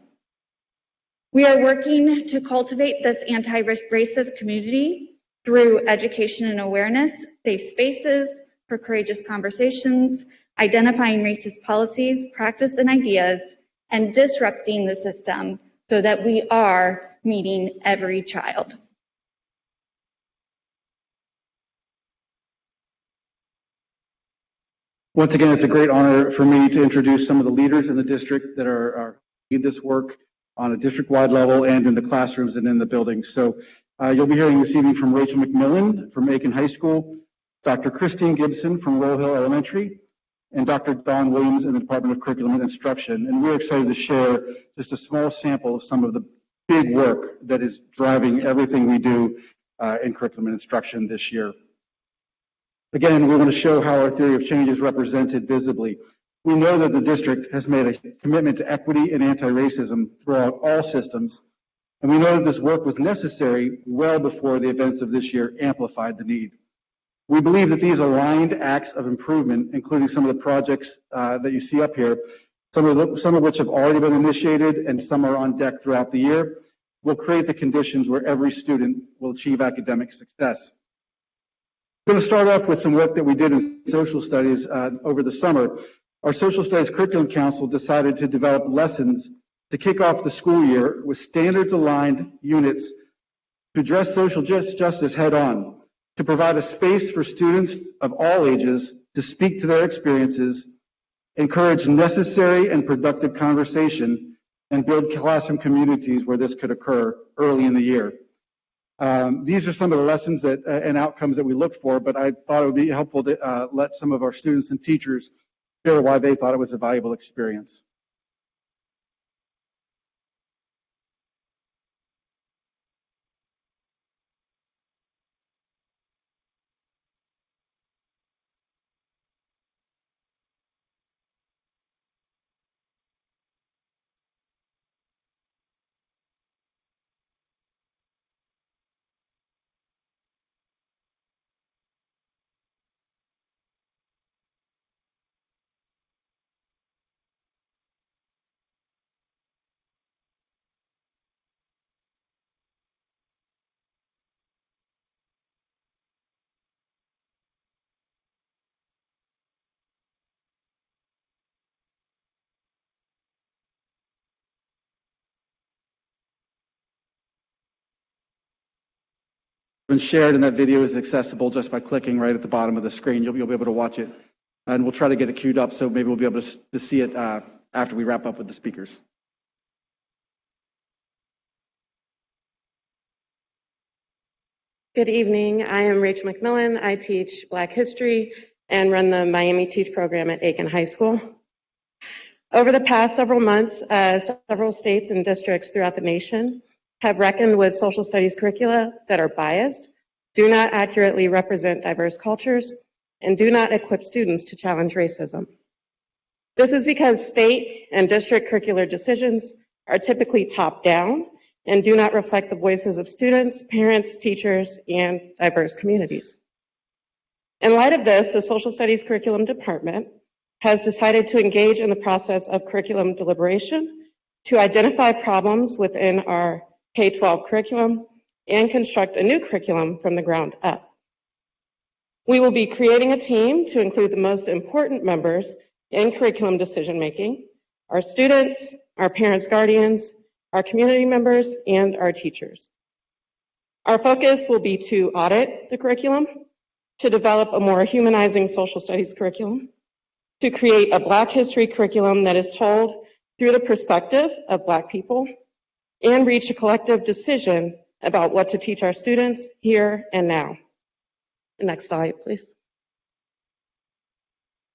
We are working to cultivate this anti-racist community through education and awareness, safe spaces for courageous conversations, identifying racist policies, practice, and ideas, and disrupting the system so that we are meeting every child. Once again, it's a great honor for me to introduce some of the leaders in the district that are lead this work on a district-wide level and in the classrooms and in the buildings. So you'll be hearing this evening from Rachel McMillan from Aiken High School, Dr. Christine Gibson from Roll Hill Elementary, and Dr. Don Williams in the Department of Curriculum and Instruction. And we're excited to share just a small sample of some of the big work that is driving everything we do in curriculum and instruction this year. Again, we want to show how our theory of change is represented visibly. We know that the district has made a commitment to equity and anti-racism throughout all systems, and we know that this work was necessary well before the events of this year amplified the need. We believe that these aligned acts of improvement, including some of the projects that you see up here, some of which have already been initiated and some are on deck throughout the year, will create the conditions where every student will achieve academic success. I'm going to start off with some work that we did in social studies over the summer. Our Social Studies Curriculum Council decided to develop lessons to kick off the school year with standards-aligned units to address social justice head-on, to provide a space for students of all ages to speak to their experiences, encourage necessary and productive conversation, and build classroom communities where this could occur early in the year. These are some of the lessons that and outcomes that we look for, but I thought it would be helpful to let some of our students and teachers share why they thought it was a valuable experience. Been shared, and that video is accessible just by clicking right at the bottom of the screen. You'll be able to watch it, and we'll try to get it queued up so maybe we'll be able to see it after we wrap up with the speakers. Good evening. I am Rachel McMillan. I teach Black History and run the Miami Teach program at Aiken High School. Over the past several months, several states and districts throughout the nation have reckoned with social studies curricula that are biased, do not accurately represent diverse cultures, and do not equip students to challenge racism. This is because state and district curricular decisions are typically top-down and do not reflect the voices of students, parents, teachers, and diverse communities. In light of this, the Social Studies Curriculum Department has decided to engage in the process of curriculum deliberation to identify problems within our K-12 curriculum and construct a new curriculum from the ground up. We will be creating a team to include the most important members in curriculum decision-making, our students, our parents, guardians, our community members, and our teachers. Our focus will be to audit the curriculum, to develop a more humanizing social studies curriculum, to create a Black history curriculum that is told through the perspective of Black people, and reach a collective decision about what to teach our students here and now. Next slide, please.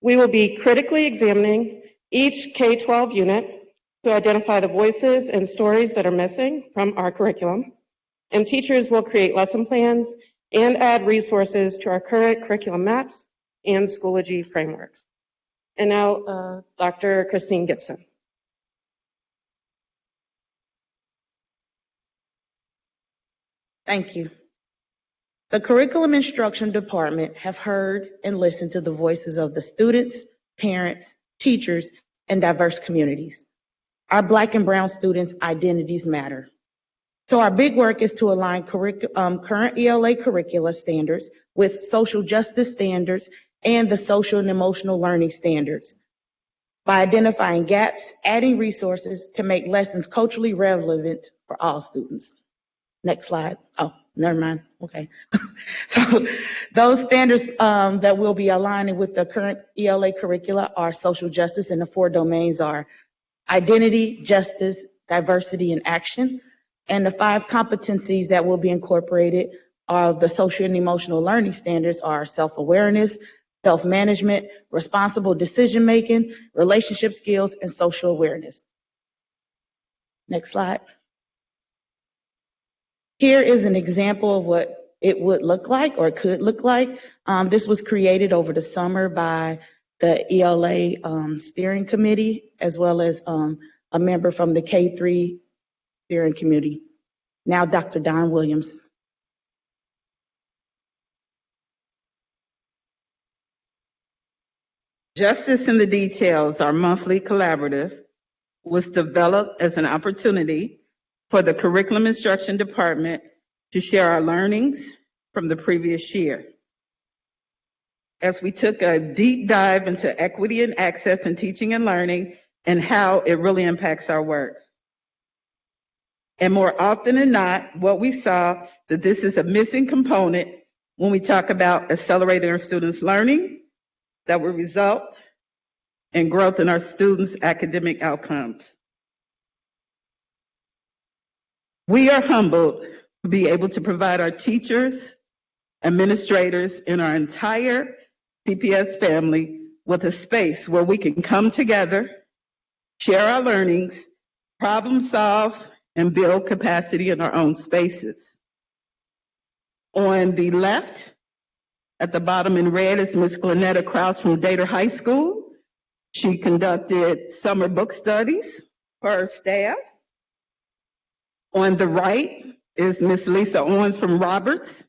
We will be critically examining each K-12 unit to identify the voices and stories that are missing from our curriculum, and teachers will create lesson plans and add resources to our current curriculum maps and Schoology frameworks. And now, Dr. Christine Gibson. Thank you. The Curriculum Instruction Department have heard and listened to the voices of the students, parents, teachers, and diverse communities. Our Black and Brown students' identities matter. So our big work is to align current ELA curricula standards with social justice standards and the social and emotional learning standards by identifying gaps, adding resources to make lessons culturally relevant for all students. Next slide. Oh, never mind. Okay. So those standards that we'll be aligning with the current ELA curricula are social justice, and the 4 domains are identity, justice, diversity, and action. And the 5 competencies that will be incorporated are the social and emotional learning standards are self-awareness, self-management, responsible decision-making, relationship skills, and social awareness. Next slide. Here is an example of what it would look like or could look like. This was created over the summer by the ELA steering committee, as well as a member from the K-3 steering committee. Now, Dr. Don Williams. Justice in the Details, our monthly collaborative, was developed as an opportunity for the Curriculum Instruction Department to share our learnings from the previous year. As we took a deep dive into equity and access in teaching and learning and how it really impacts our work. And more often than not, what we saw that this is a missing component when we talk about accelerating our students' learning that will result in growth in our students' academic outcomes. We are humbled to be able to provide our teachers, administrators, and our entire CPS family with a space where we can come together, share our learnings, problem solve, and build capacity in our own spaces. On the left, at the bottom in red, is Ms. Glenetta Krause from Dater High School. She conducted summer book studies for her staff. On the right is Ms. Lisa Owens from Roberts,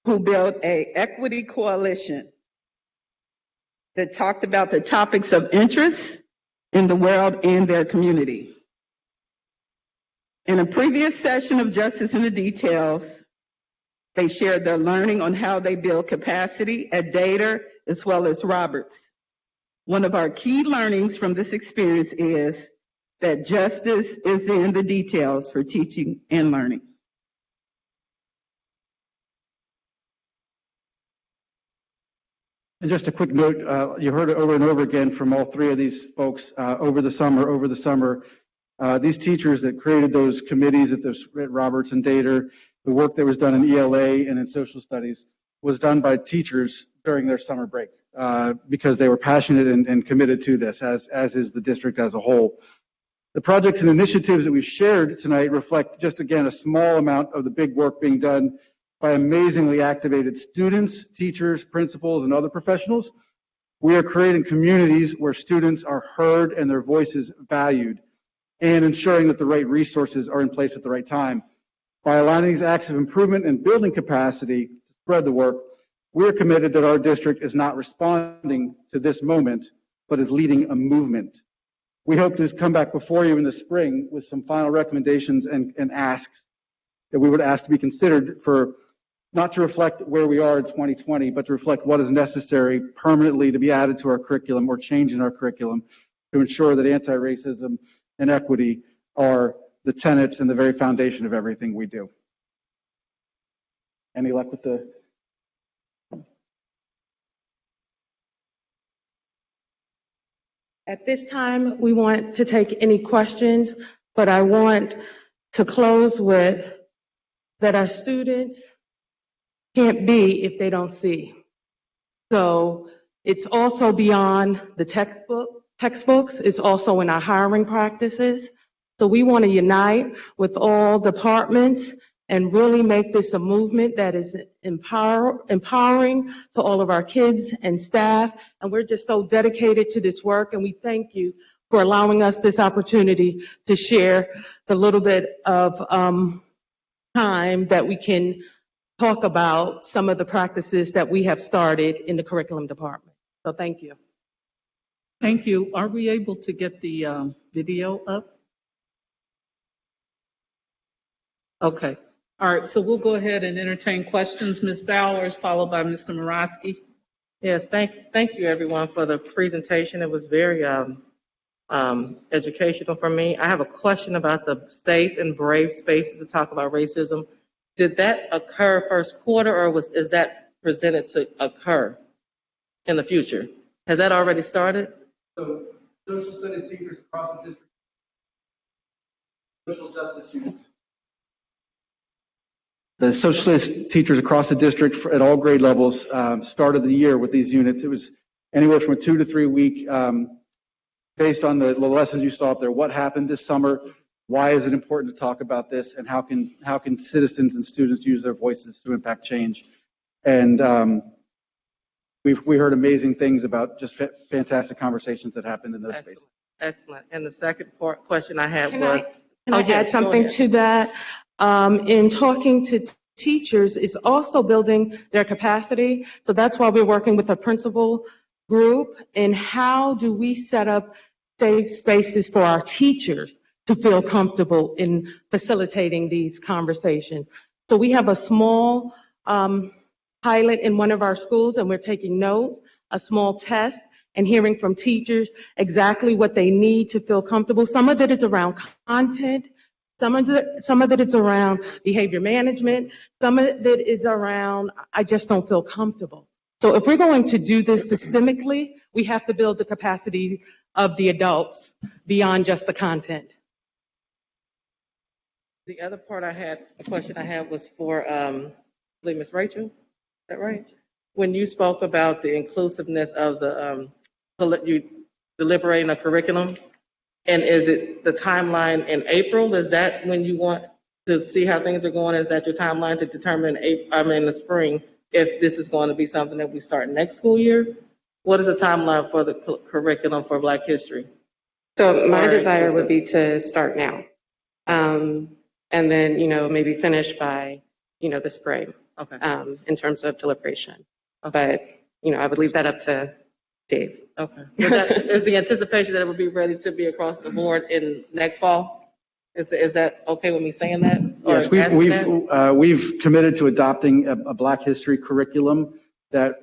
who built an equity coalition that talked about the topics of interest in the world and their community. In a previous session of Justice in the Details, they shared their learning on how they build capacity at Dater as well as Roberts. One of our key learnings from this experience is that justice is in the details for teaching and learning. And just a quick note, you heard it over and over again from all 3 of these folks over the summer. These teachers that created those committees at Roberts and Dater, the work that was done in ELA and in social studies was done by teachers during their summer break because they were passionate and committed to this, as is the district as a whole. The projects and initiatives that we've shared tonight reflect just, again, a small amount of the big work being done by amazingly activated students, teachers, principals, and other professionals. We are creating communities where students are heard and their voices valued, and ensuring that the right resources are in place at the right time. By aligning these acts of improvement and building capacity to spread the work, we are committed that our district is not responding to this moment, but is leading a movement. We hope to come back before you in the spring with some final recommendations and asks that we would ask to be considered for, not to reflect where we are in 2020, but to reflect what is necessary permanently to be added to our curriculum or change in our curriculum to ensure that anti-racism and equity are the tenets and the very foundation of everything we do. Any luck with the... At this time, we want to take any questions, but I want to close with that our students can't be if they don't see. So it's also beyond the textbooks. It's also in our hiring practices. So we want to unite with all departments and really make this a movement that is empowering to all of our kids and staff. And we're just so dedicated to this work, and we thank you for allowing us this opportunity to share the little bit of time that we can talk about some of the practices that we have started in the curriculum department. So thank you. Thank you. Are we able to get the video up? Okay. All right, so we'll go ahead and entertain questions. Ms. Bowers, followed by Mr. Morosky. Yes, thank you everyone for the presentation. It was very educational for me. I have a question about the safe and brave spaces to talk about racism. Did that occur first quarter, or is that presented to occur in the future? Has that already started? So, social studies teachers across the district, social justice students. The social studies teachers across the district at all grade levels started the year with these units. It was anywhere from a 2 to 3 week, based on the lessons you saw up there. What happened this summer? Why is it important to talk about this? And how can citizens and students use their voices to impact change? And we heard amazing things about just fantastic conversations that happened in those spaces. Excellent. And the second question I had Can was... I add something to that? In talking to teachers is also building their capacity. So that's why we're working with the principal group. And how do we set up safe spaces for our teachers to feel comfortable in facilitating these conversations? So we have a small pilot in one of our schools, and we're taking notes, a small test, and hearing from teachers exactly what they need to feel comfortable. Some of it is around content. Some of it is around behavior management. Some of it is around, I just don't feel comfortable. So if we're going to do this systemically, we have to build the capacity of the adults beyond just the content. The other part the question I had was for, I believe Ms. Rachel, is that right? When you spoke about the inclusiveness of you deliberating a curriculum, and is it the timeline in April? Is that when you want to see how things are going? Is that your timeline to determine in the spring if this is going to be something that we start next school year? What is the timeline for the curriculum for Black History? So my desire would be to start now, and then maybe finish by the spring. Okay. In terms of deliberation, but I would leave that up to Dave. Okay. Is the anticipation that it would be ready to be across the board in next fall? Is that okay with me saying that? Yes, we've committed to adopting a Black History curriculum that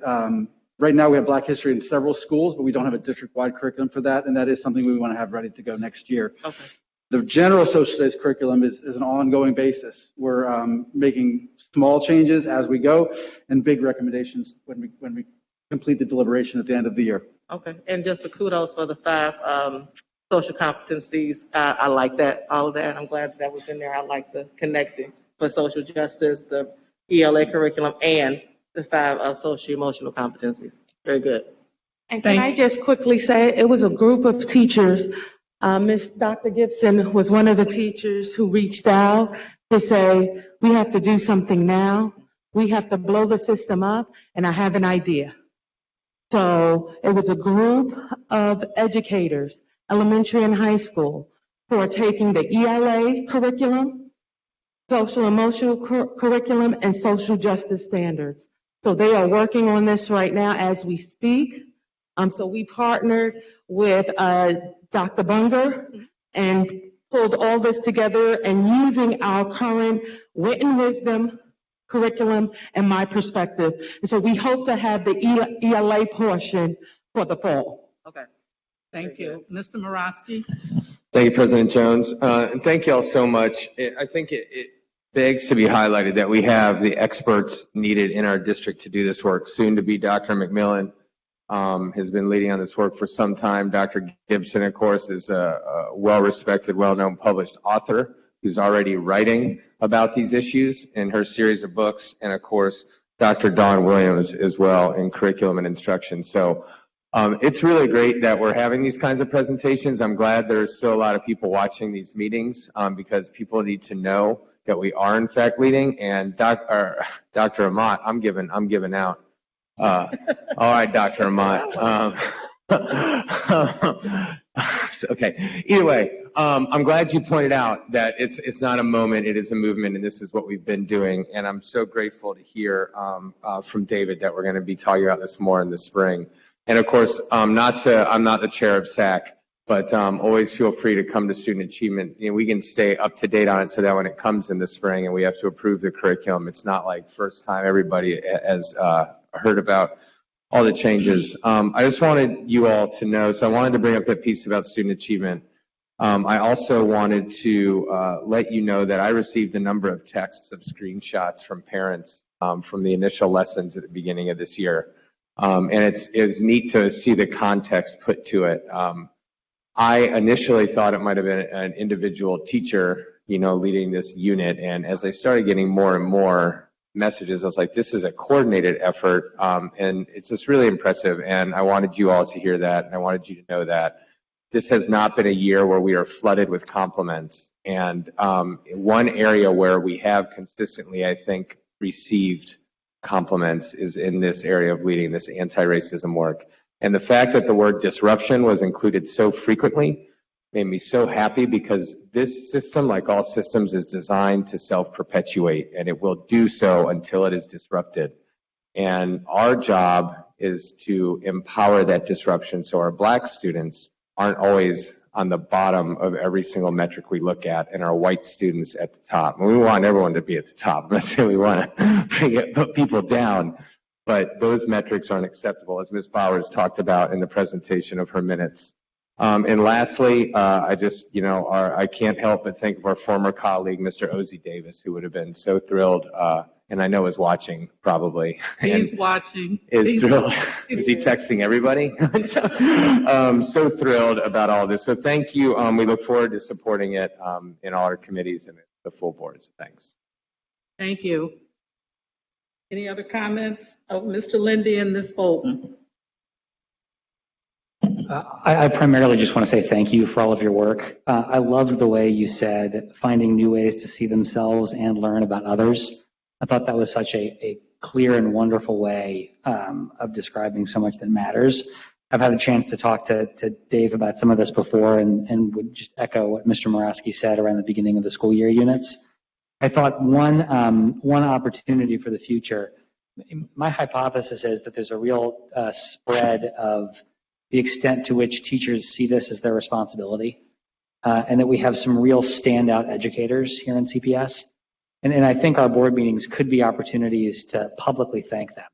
right now we have Black History in several schools, but we don't have a district-wide curriculum for that, and that is something we want to have ready to go next year. Okay. The general social studies curriculum is an ongoing basis. We're making small changes as we go and big recommendations when we complete the deliberation at the end of the year. Okay, and just a kudos for the 5 social competencies. I like that, all of that. I'm glad that was in there. I like the connecting for social justice, the ELA curriculum, and the 5 social emotional competencies. Very good. And can I just quickly say, it was a group of teachers. Dr. Gibson was one of the teachers who reached out to say, we have to do something now. We have to blow the system up, and I have an idea. So it was a group of educators, elementary and high school, who are taking the ELA curriculum, social emotional curriculum, and social justice standards. So they are working on this right now as we speak. So we partnered with Dr. Bunger and pulled all this together and using our current wit and wisdom curriculum and my perspective. And so we hope to have the ELA portion for the fall. Okay. Thank you. Mr. Morosky? Thank you, President Jones. And thank you all so much. I think it begs to be highlighted that we have the experts needed in our district to do this work. Soon to be Dr. McMillan has been leading on this work for some time. Dr. Gibson, of course, is a well-respected, well-known published author who's already writing about these issues in her series of books. And, of course, Dr. Dawn Williams as well in curriculum and instruction. So it's really great that we're having these kinds of presentations. I'm glad there's still a lot of people watching these meetings because people need to know that we are in fact leading. And Dr. Amat, I'm giving out. All right, Dr. Amat. Okay. Either way, I'm glad you pointed out that it's not a moment, it is a movement, and this is what we've been doing. And I'm so grateful to hear from David that we're going to be talking about this more in the spring. And of course, I'm not the chair of SAC, but always feel free to come to Student Achievement. You know, we can stay up to date on it so that when it comes in the spring and we have to approve the curriculum, it's not like first time everybody has heard about all the changes. I just wanted you all to know, so I wanted to bring up that piece about Student Achievement. I also wanted to let you know that I received a number of texts of screenshots from parents from the initial lessons at the beginning of this year. And it's neat to see the context put to it. I initially thought it might have been an individual teacher, leading this unit. And as I started getting more and more messages, I was like, this is a coordinated effort. And it's just really impressive. And I wanted you all to hear that. And I wanted you to know that this has not been a year where we are flooded with compliments. And one area where we have consistently, I think, received compliments is in this area of leading this anti-racism work. And the fact that the word disruption was included so frequently made me so happy, because this system, like all systems, is designed to self-perpetuate, and it will do so until it is disrupted. And our job is to empower that disruption so our Black students aren't always on the bottom of every single metric we look at, and our white students at the top. And we want everyone to be at the top. I'm not saying we want to put people down, but those metrics aren't acceptable, as Ms. Bowers talked about in the presentation of her minutes. And lastly, I just, I can't help but think of our former colleague, Mr. Ozzie Davis, who would have been so thrilled, and I know is watching probably. He's watching. Is thrilled. Is he texting everybody? So thrilled about all this. So thank you. We look forward to supporting it in all our committees and the full board. So thanks. Thank you. Any other comments? Oh, Mr. Lindy and Ms. Bolton. I primarily just want to say thank you for all of your work. I loved the way you said finding new ways to see themselves and learn about others. I thought that was such a clear and wonderful way of describing so much that matters. I've had a chance to talk to Dave about some of this before, and would just echo what Mr. Morosky said around the beginning of the school year units. I thought one opportunity for the future, my hypothesis is that there's a real spread of the extent to which teachers see this as their responsibility, and that we have some real standout educators here in CPS. And I think our board meetings could be opportunities to publicly thank them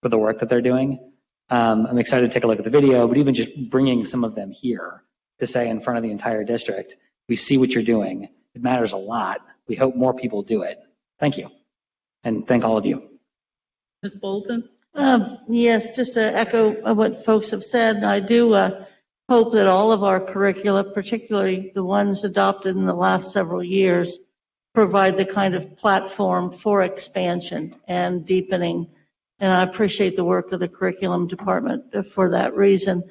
for the work that they're doing. I'm excited to take a look at the video, but even just bringing some of them here to say in front of the entire district, we see what you're doing. It matters a lot. We hope more people do it. Thank you. And thank all of you. Ms. Bolton? Yes, just to echo what folks have said, I do hope that all of our curricula, particularly the ones adopted in the last several years, provide the kind of platform for expansion and deepening. And I appreciate the work of the curriculum department for that reason.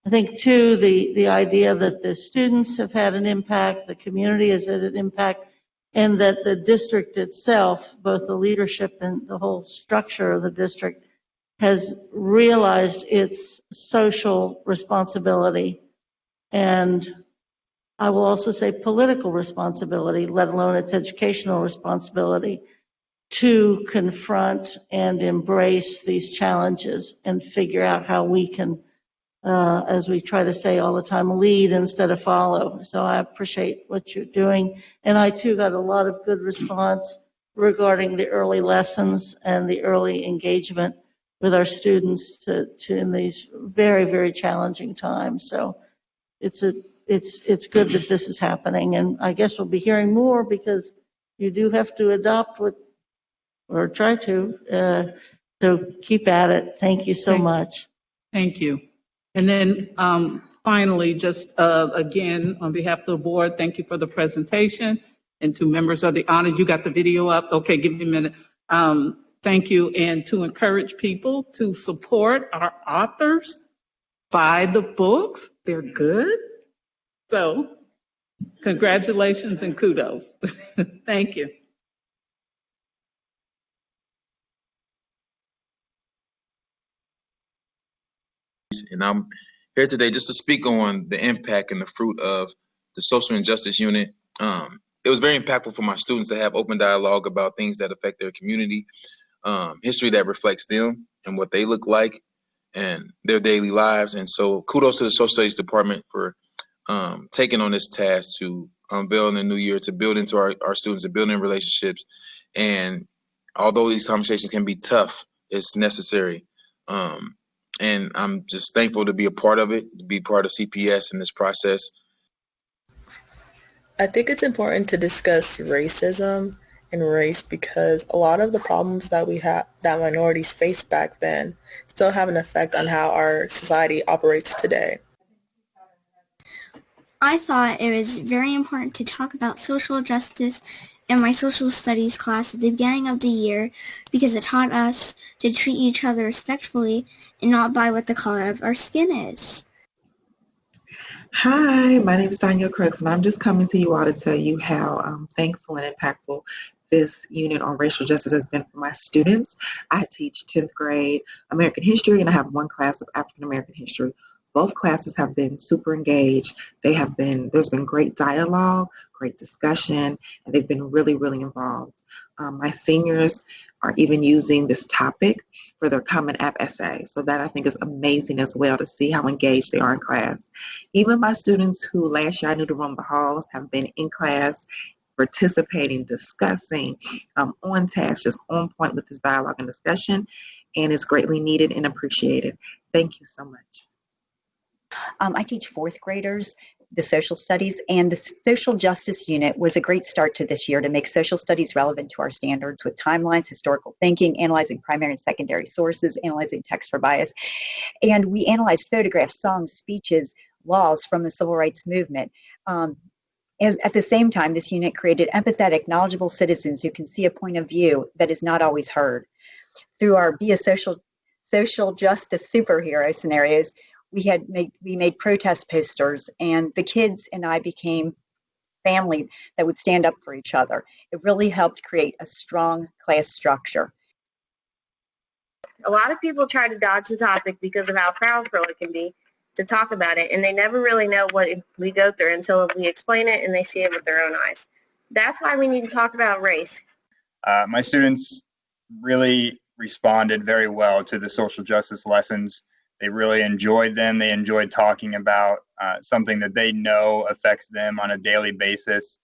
I think, too, the idea that the students have had an impact, the community has had an impact, and that the district itself, both the leadership and the whole structure of the district, has realized its social responsibility, and I will also say political responsibility, let alone its educational responsibility, to confront and embrace these challenges and figure out how we can, as we try to say all the time, lead instead of follow. So I appreciate what you're doing. And I too got a lot of good response regarding the early lessons and the early engagement with our students to in these very, very challenging times. So it's good that this is happening. And I guess we'll be hearing more because you do have to adopt what, or try to. So keep at it. Thank you so much. Thank you. And then finally, just again, on behalf of the board, thank you for the presentation. And to members of the audience, you got the video up? Okay, give me a minute. Thank you. And to encourage people to support our authors, buy the books. They're good. So congratulations and kudos. Thank you. And I'm here today just to speak on the impact and the fruit of the Social Injustice Unit. It was very impactful for my students to have open dialogue about things that affect their community, history that reflects them and what they look like and their daily lives. And so kudos to the Social Studies Department for taking on this task to unveil in the new year, to build into our students, to build in relationships. And although these conversations can be tough, it's necessary. And I'm just thankful to be a part of it, to be part of CPS in this process. I think it's important to discuss racism and race because a lot of the problems that we have, that minorities faced back then, still have an effect on how our society operates today. I thought it was very important to talk about social justice in my social studies class at the beginning of the year because it taught us to treat each other respectfully and not by what the color of our skin is. Hi, my name is Danielle Crooks, and I'm just coming to you all to tell you how thankful and impactful this unit on racial justice has been for my students. I teach 10th grade American history, and I have one class of African American history. Both classes have been super engaged. There's been great dialogue, great discussion, and they've been really, really involved. My seniors are even using this topic for their Common App essay. So that I think is amazing as well to see how engaged they are in class. Even my students who last year I knew to roam the halls have been in class, participating, discussing, on task, just on point with this dialogue and discussion, and it's greatly needed and appreciated. Thank you so much. I teach fourth graders the social studies, and the social justice unit was a great start to this year to make social studies relevant to our standards with timelines, historical thinking, analyzing primary and secondary sources, analyzing text for bias. And we analyzed photographs, songs, speeches, laws from the civil rights movement. At the same time, this unit created empathetic, knowledgeable citizens who can see a point of view that is not always heard. Through our Be a Social Justice Superhero scenarios, we made protest posters, and the kids and I became family that would stand up for each other. It really helped create a strong class structure. A lot of people try to dodge the topic because of how powerful it can be to talk about it, and they never really know what we go through until we explain it and they see it with their own eyes. That's why we need to talk about race. My students really responded very well to the social justice lessons. They really enjoyed them. They enjoyed talking about something that they know affects them on a daily basis.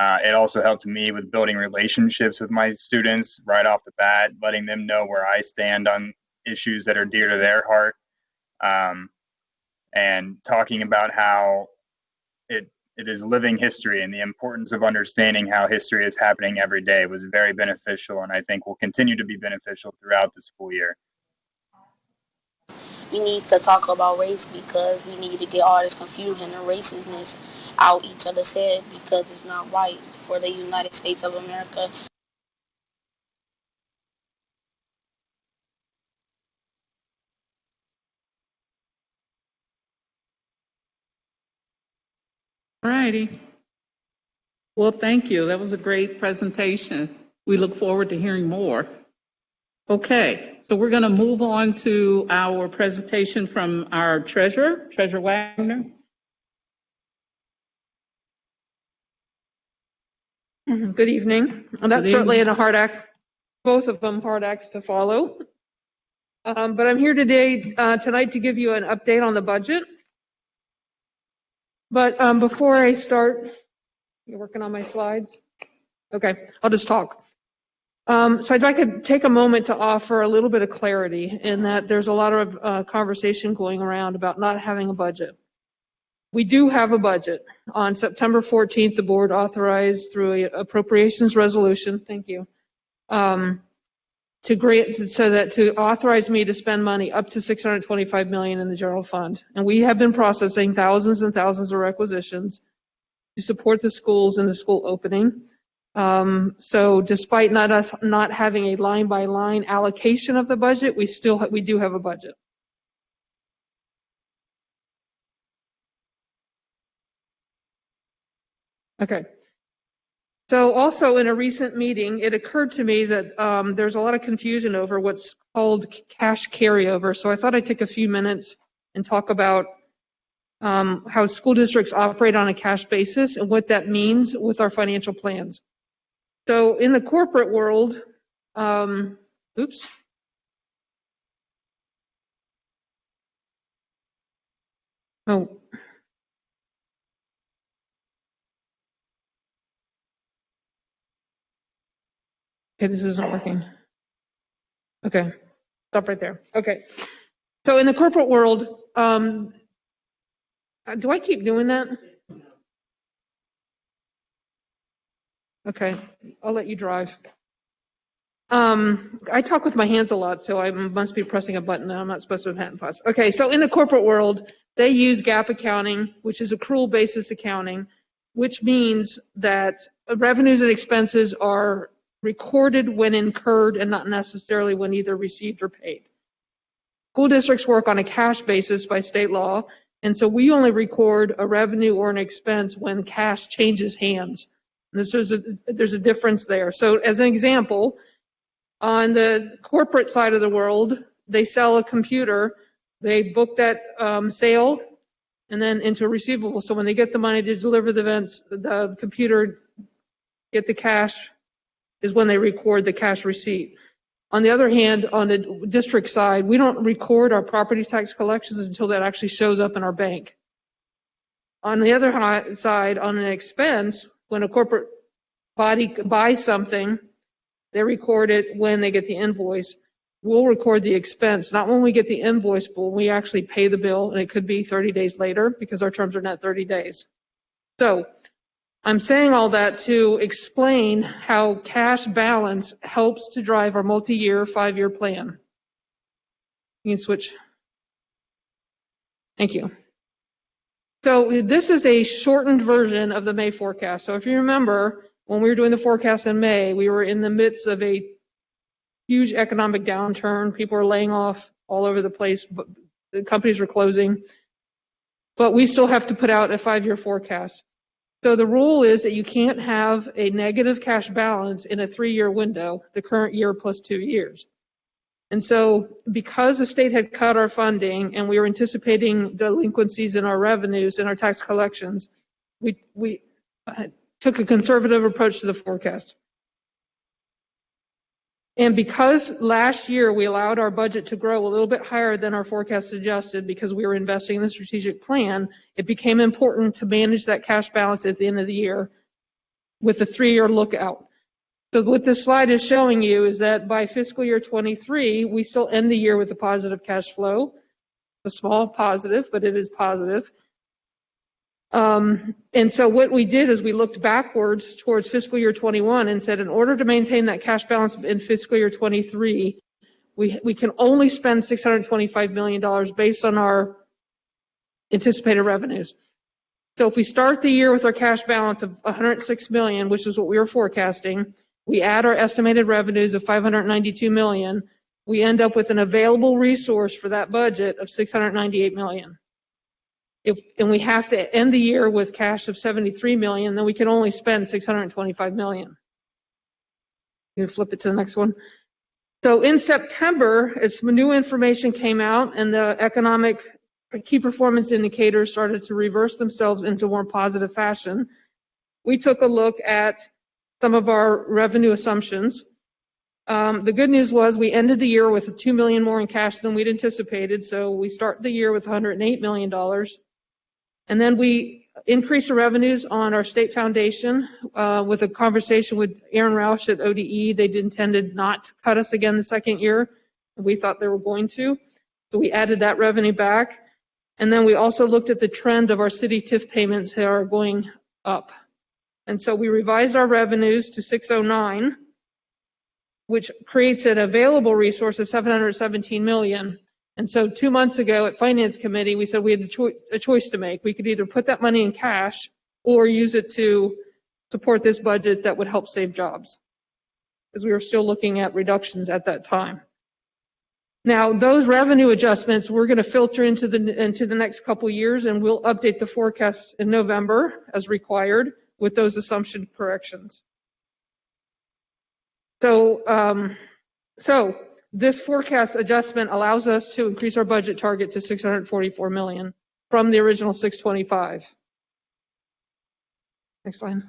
It also helped me with building relationships with my students right off the bat, letting them know where I stand on issues that are dear to their heart, and talking about how it is living history and the importance of understanding how history is happening every day was very beneficial, and I think will continue to be beneficial throughout the school year. We need to talk about race because we need to get all this confusion and racism out each other's head because it's not right for the United States of America. All righty. Well, thank you. That was a great presentation. We look forward to hearing more. Okay, so we're going to move on to our presentation from our treasurer, Treasurer Wagner. Good evening. And that's certainly a hard act, both of them hard acts to follow. But I'm here tonight to give you an update on the budget. But before I start, you're working on my slides? Okay, I'll just talk. So I'd like to take a moment to offer a little bit of clarity in that there's a lot of conversation going around about not having a budget. We do have a budget. On September 14th, the board authorized through an appropriations resolution, thank you, to authorize me to spend money up to $625 million in the general fund. And we have been processing thousands and thousands of requisitions to support the schools in the school opening. So despite not having a line by line allocation of the budget, we do have a budget. Okay. So also in a recent meeting, it occurred to me that there's a lot of confusion over what's called cash carryover. So I thought I'd take a few minutes and talk about how school districts operate on a cash basis and what that means with our financial plans. So in the corporate world, oops. Oh. Okay, this isn't working. Okay, stop right there. Okay, so in the corporate world, do I keep doing that? Okay, I'll let you drive. I talk with my hands a lot, so I must be pressing a button that I'm not supposed to have had in pause. Okay, so in the corporate world, they use GAAP accounting, which is accrual basis accounting, which means that revenues and expenses are recorded when incurred and not necessarily when either received or paid. School districts work on a cash basis by state law, and so we only record a revenue or an expense when cash changes hands. There's a difference there. So as an example, on the corporate side of the world, they sell a computer, they book that sale, and then into a receivable. So when they get the money to deliver the computer, get the cash, is when they record the cash receipt. On the other hand, on the district side, we don't record our property tax collections until that actually shows up in our bank. On the other side, on an expense, when a corporate body buys something, they record it when they get the invoice. We'll record the expense, not when we get the invoice, but when we actually pay the bill, and it could be 30 days later because our terms are net 30 days. So I'm saying all that to explain how cash balance helps to drive our multi-year, 5-year plan. You can switch. Thank you. So this is a shortened version of the May forecast. So if you remember, when we were doing the forecast in May, we were in the midst of a huge economic downturn. People were laying off all over the place. But the companies were closing. But we still have to put out a 5-year forecast. So the rule is that you can't have a negative cash balance in a 3-year window, the current year plus 2 years. And so because the state had cut our funding and we were anticipating delinquencies in our revenues and our tax collections, we took a conservative approach to the forecast. And because last year we allowed our budget to grow a little bit higher than our forecast suggested because we were investing in the strategic plan, it became important to manage that cash balance at the end of the year with a 3-year look out. So what this slide is showing you is that by fiscal year 23, we still end the year with a positive cash flow. A small positive, but it is positive. And so what we did is we looked backwards towards fiscal year 21 and said, in order to maintain that cash balance in fiscal year 23, we can only spend $625 million based on our anticipated revenues. So if we start the year with our cash balance of $106 million, which is what we were forecasting, we add our estimated revenues of $592 million, we end up with an available resource for that budget of $698 million. And we have to end the year with cash of 73 million, then we can only spend 625 million. You can flip it to the next one. So in September, as some new information came out and the economic key performance indicators started to reverse themselves into more positive fashion, we took a look at some of our revenue assumptions. The good news was we ended the year with 2 million more in cash than we'd anticipated. So we start the year with $108 million. And then we increased the revenues on our state foundation with a conversation with Aaron Roush at ODE. They intended not to cut us again the second year. We thought they were going to. So we added that revenue back. And then we also looked at the trend of our city TIF payments that are going up. And so we revised our revenues to 609, which creates an available resource of 717 million. And so 2 months ago at Finance Committee, we said we had a choice to make. We could either put that money in cash or use it to support this budget that would help save jobs, because we were still looking at reductions at that time. Now, those revenue adjustments, we're going to filter into the next couple years, and we'll update the forecast in November as required with those assumption corrections. So this forecast adjustment allows us to increase our budget target to 644 million from the original 625. Next slide.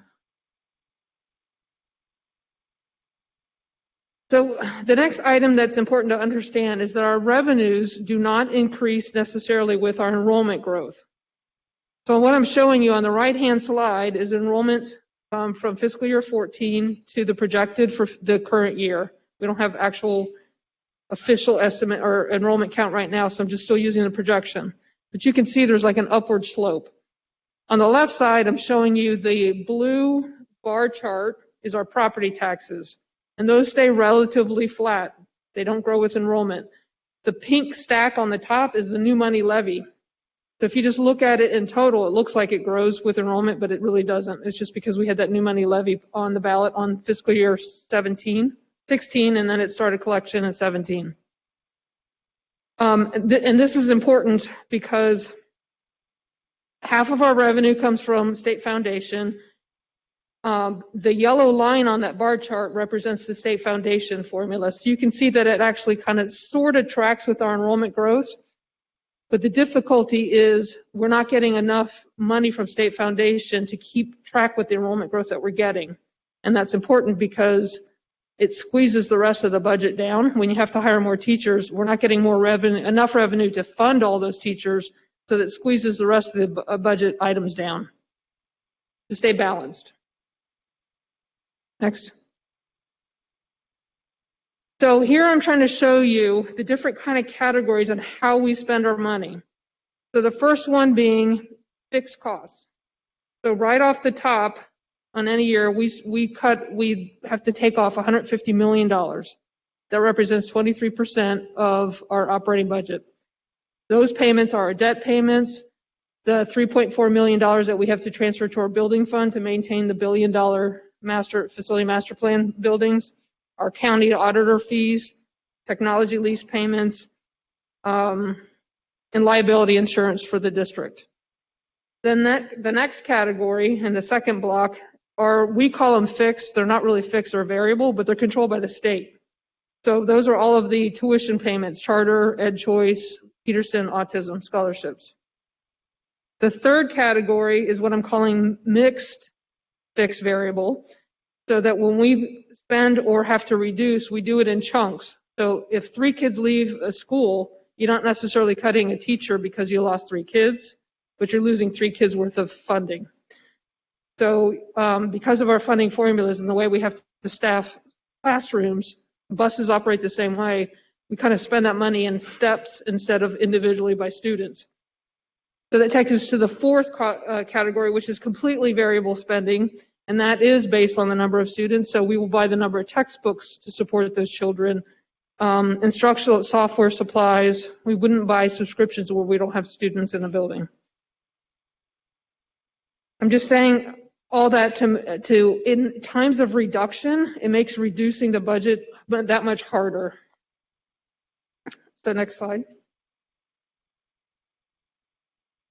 So the next item that's important to understand is that our revenues do not increase necessarily with our enrollment growth. So what I'm showing you on the right-hand slide is enrollment from fiscal year 14 to the projected for the current year. We don't have actual official estimate or enrollment count right now, so I'm just still using the projection. But you can see there's like an upward slope. On the left side, I'm showing you the blue bar chart is our property taxes, and those stay relatively flat. They don't grow with enrollment. The pink stack on the top is the new money levy. So if you just look at it in total, it looks like it grows with enrollment, but it really doesn't. It's just because we had that new money levy on the ballot on fiscal year 16, and then it started collection in 17. And this is important because half of our revenue comes from state foundation. The yellow line on that bar chart represents the state foundation formula. So you can see that it actually kind of sort of tracks with our enrollment growth. But the difficulty is we're not getting enough money from state foundation to keep track with the enrollment growth that we're getting. And that's important because it squeezes the rest of the budget down. When you have to hire more teachers, we're not getting more revenue, enough revenue to fund all those teachers, so that squeezes the rest of the budget items down to stay balanced. Next. So here I'm trying to show you the different kind of categories on how we spend our money. So the first one being fixed costs. So right off the top on any year, we have to take off $150 million. That represents 23% of our operating budget. Those payments are our debt payments, the $3.4 million that we have to transfer to our building fund to maintain the $1 billion facility master plan buildings, our county auditor fees, technology lease payments, and liability insurance for the district. Then the next category in the second block are, we call them fixed. They're not really fixed or variable, but they're controlled by the state. So those are all of the tuition payments, charter, ed choice, Peterson, autism, scholarships. The third category is what I'm calling mixed fixed variable, so that when we spend or have to reduce, we do it in chunks. So if 3 kids leave a school, you're not necessarily cutting a teacher because you lost 3 kids, but you're losing 3 kids worth of funding. So because of our funding formulas and the way we have to staff classrooms, buses operate the same way, we kind of spend that money in steps instead of individually by students. So that takes us to the fourth category, which is completely variable spending. And that is based on the number of students. So we will buy the number of textbooks to support those children. Instructional software supplies. We wouldn't buy subscriptions where we don't have students in the building. I'm just saying all that to in times of reduction, it makes reducing the budget that much harder. So next slide.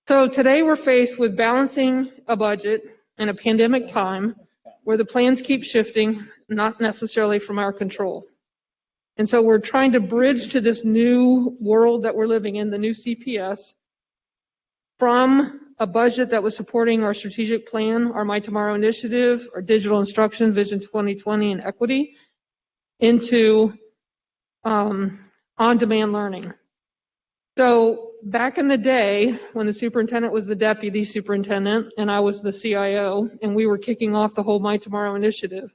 So today we're faced with balancing a budget in a pandemic time where the plans keep shifting, not necessarily from our control. And so we're trying to bridge to this new world that we're living in, the new CPS, from a budget that was supporting our strategic plan, our My Tomorrow initiative, our digital instruction, Vision 2020, and equity, into on-demand learning. So back in the day, when the superintendent was the deputy superintendent and I was the CIO, and we were kicking off the whole My Tomorrow initiative,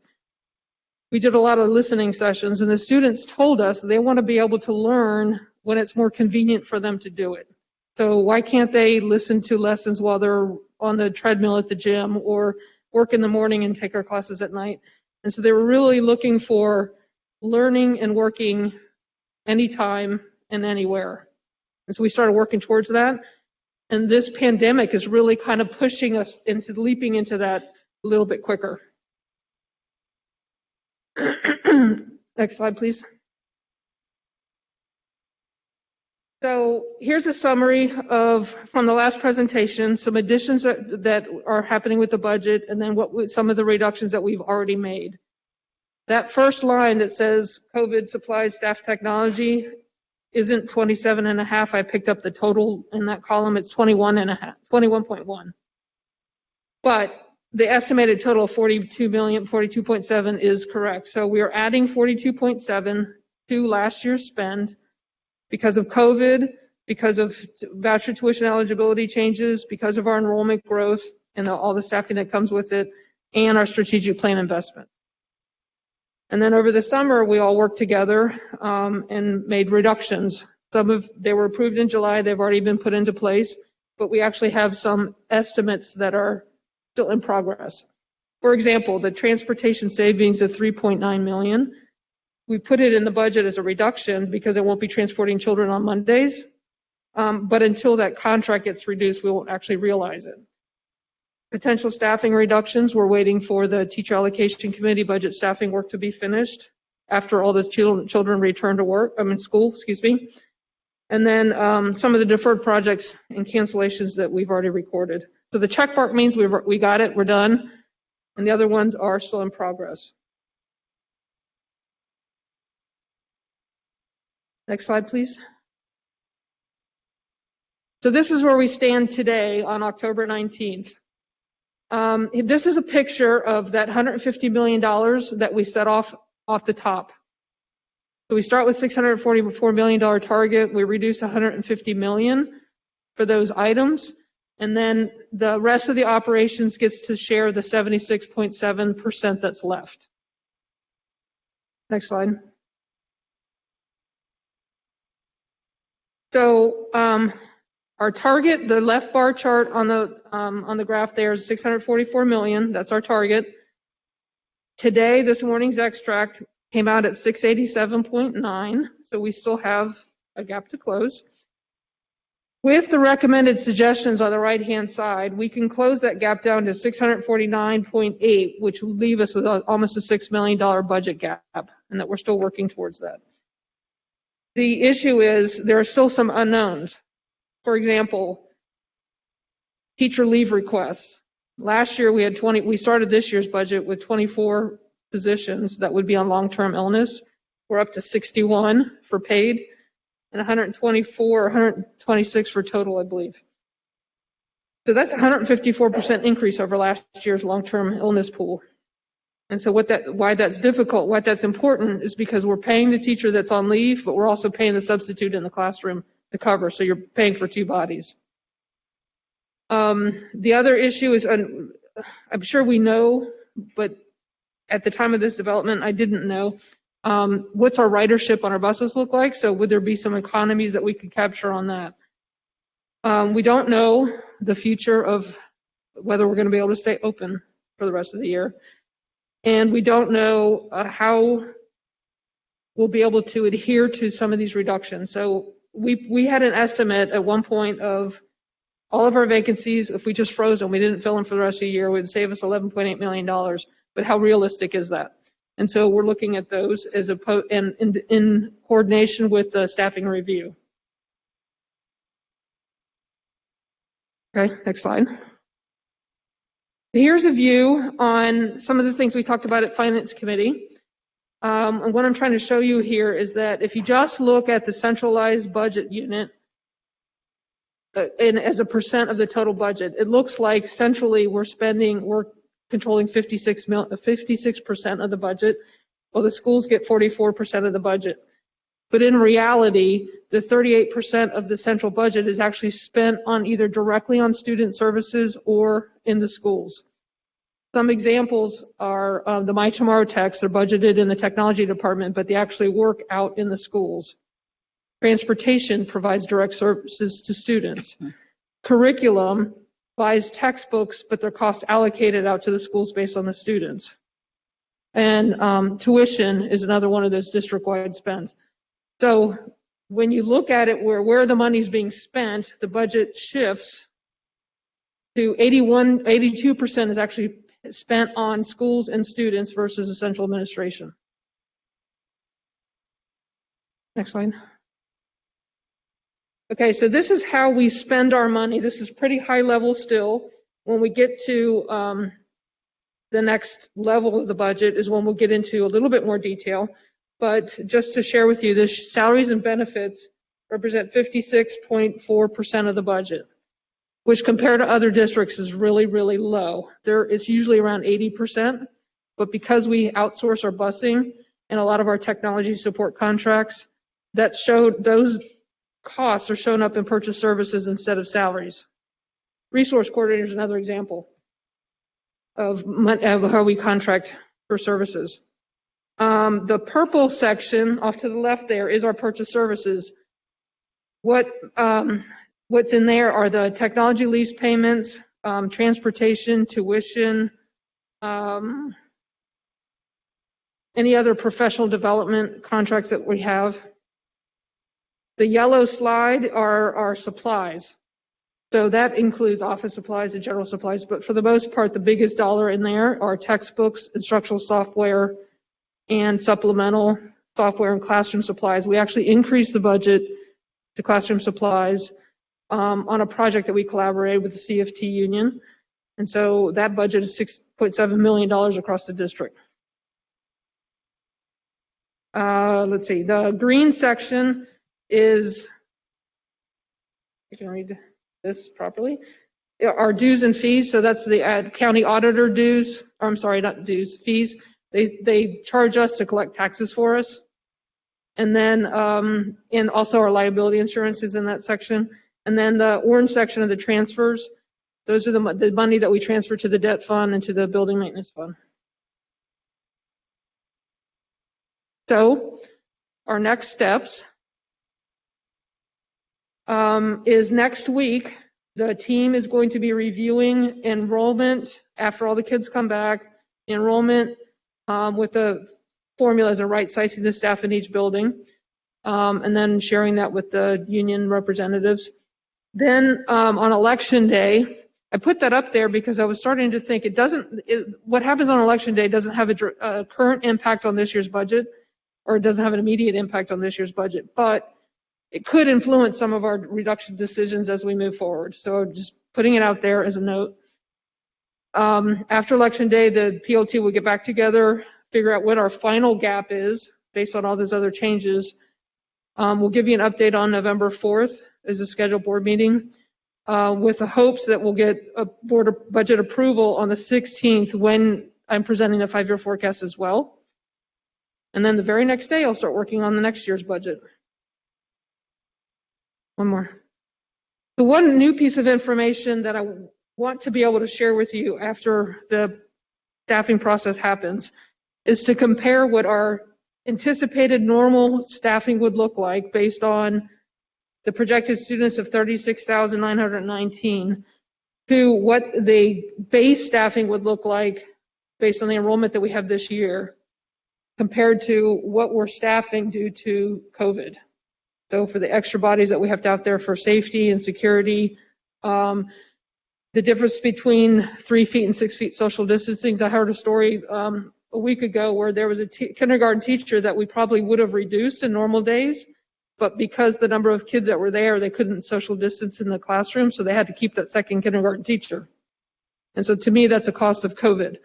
we did a lot of listening sessions, and the students told us they want to be able to learn when it's more convenient for them to do it. So why can't they listen to lessons while they're on the treadmill at the gym, or work in the morning and take our classes at night? And so they were really looking for learning and working anytime and anywhere. And so we started working towards that. And this pandemic is really kind of pushing us into leaping into that a little bit quicker. Next slide, please. So here's a summary of, from the last presentation, some additions that are happening with the budget, and then some of the reductions that we've already made. That first line that says COVID supplies, staff, technology isn't 27.5. I picked up the total in that column. It's 21.1. But the estimated total of 42.7 is correct. So we are adding 42.7 to last year's spend because of COVID, because of voucher tuition eligibility changes, because of our enrollment growth and all the staffing that comes with it, and our strategic plan investment. And then over the summer, we all worked together and made reductions. They were approved in July. They've already been put into place, but we actually have some estimates that are still in progress. For example, the transportation savings of $3.9 million, we put it in the budget as a reduction because it won't be transporting children on Mondays. But until that contract gets reduced, we won't actually realize it. Potential staffing reductions, we're waiting for the teacher allocation committee budget staffing work to be finished after all the children return to school. And then some of the deferred projects and cancellations that we've already recorded. So the check mark means we got it, we're done, and the other ones are still in progress. Next slide, please. So this is where we stand today on October 19th. This is a picture of that $150 million that we set off the top. So we start with $644 million target. We reduce $150 million for those items. And then the rest of the operations gets to share the 76.7% that's left. Next slide. So our target, the left bar chart on the graph there is $644 million. That's our target. Today, this morning's extract came out at 687.9, so we still have a gap to close. With the recommended suggestions on the right-hand side, we can close that gap down to 649.8, which will leave us with almost a $6 million budget gap, and that we're still working towards that. The issue is there are still some unknowns. For example, teacher leave requests. Last year we started this year's budget with 24 positions that would be on long-term illness. We're up to 61 for paid and 124 or 126 for total, I believe. So that's a 154% increase over last year's long-term illness pool. And so why that's difficult, why that's important is because we're paying the teacher that's on leave, but we're also paying the substitute in the classroom to cover, so you're paying for two bodies. The other issue is, I'm sure we know, but at the time of this development, I didn't know, what's our ridership on our buses look like, so would there be some economies that we could capture on that? We don't know the future of whether we're going to be able to stay open for the rest of the year. And we don't know how we'll be able to adhere to some of these reductions. So we had an estimate at one point of all of our vacancies. If we just froze them, we didn't fill them for the rest of the year, it would save us $11.8 million. But how realistic is that? And so we're looking at those as in coordination with the staffing review. Okay, next slide. Here's a view on some of the things we talked about at Finance Committee. And what I'm trying to show you here is that if you just look at the centralized budget unit and as a percent of the total budget, it looks like centrally we're controlling 56% of the budget, while the schools get 44% of the budget. But in reality, the 38% of the central budget is actually spent on either directly on student services or in the schools. Some examples are the My Tomorrow texts are budgeted in the technology department, but they actually work out in the schools. Transportation provides direct services to students. Curriculum buys textbooks, but they're cost allocated out to the schools based on the students. And tuition is another one of those district-wide spends. So when you look at it where the money is being spent, the budget shifts to 82% is actually spent on schools and students versus essential administration. Next slide. Okay, so this is how we spend our money. This is pretty high level still. When we get to the next level of the budget is when we'll get into a little bit more detail. But just to share with you, the salaries and benefits represent 56.4% of the budget, which compared to other districts is really, really low. It's usually around 80%, but because we outsource our busing and a lot of our technology support contracts, those costs are shown up in purchase services instead of salaries. Resource coordinator is another example of how we contract for services. The purple section off to the left there is our purchase services. What's in there are the technology lease payments, transportation, tuition, any other professional development contracts that we have. The yellow slide are our supplies. So that includes office supplies and general supplies, but for the most part, the biggest dollar in there are textbooks, instructional software, and supplemental software and classroom supplies. We actually increased the budget to classroom supplies on a project that we collaborated with the CFT union. And so that budget is $6.7 million across the district. Let's see, the green section is, I can read this properly, our dues and fees. So that's the county auditor dues, or I'm sorry, not dues, fees. They charge us to collect taxes for us. And then, and also our liability insurance is in that section. And then the orange section of the transfers, those are the money that we transfer to the debt fund and to the building maintenance fund. So our next steps is next week, the team is going to be reviewing enrollment after all the kids come back, enrollment with the formulas and right sizing the staff in each building, and then sharing that with the union representatives. Then on election day, I put that up there because I was starting to think what happens on election day doesn't have a current impact on this year's budget, or it doesn't have an immediate impact on this year's budget, but it could influence some of our reduction decisions as we move forward. So just putting it out there as a note. After election day, the PLT will get back together, figure out what our final gap is based on all those other changes. We'll give you an update on November 4th as a scheduled board meeting with the hopes that we'll get a board budget approval on the 16th when I'm presenting the 5-year forecast as well. And then the very next day, I'll start working on the next year's budget. One more. The one new piece of information that I want to be able to share with you after the staffing process happens is to compare what our anticipated normal staffing would look like based on the projected students of 36,919 to what the base staffing would look like based on the enrollment that we have this year compared to what we're staffing due to COVID. So for the extra bodies that we have out there for safety and security, the difference between 3 feet and 6 feet social distancing. I heard a story a week ago where there was a kindergarten teacher that we probably would have reduced in normal days but because the number of kids that were there, they couldn't social distance in the classroom, so they had to keep that second kindergarten teacher. And so to me, that's a cost of COVID.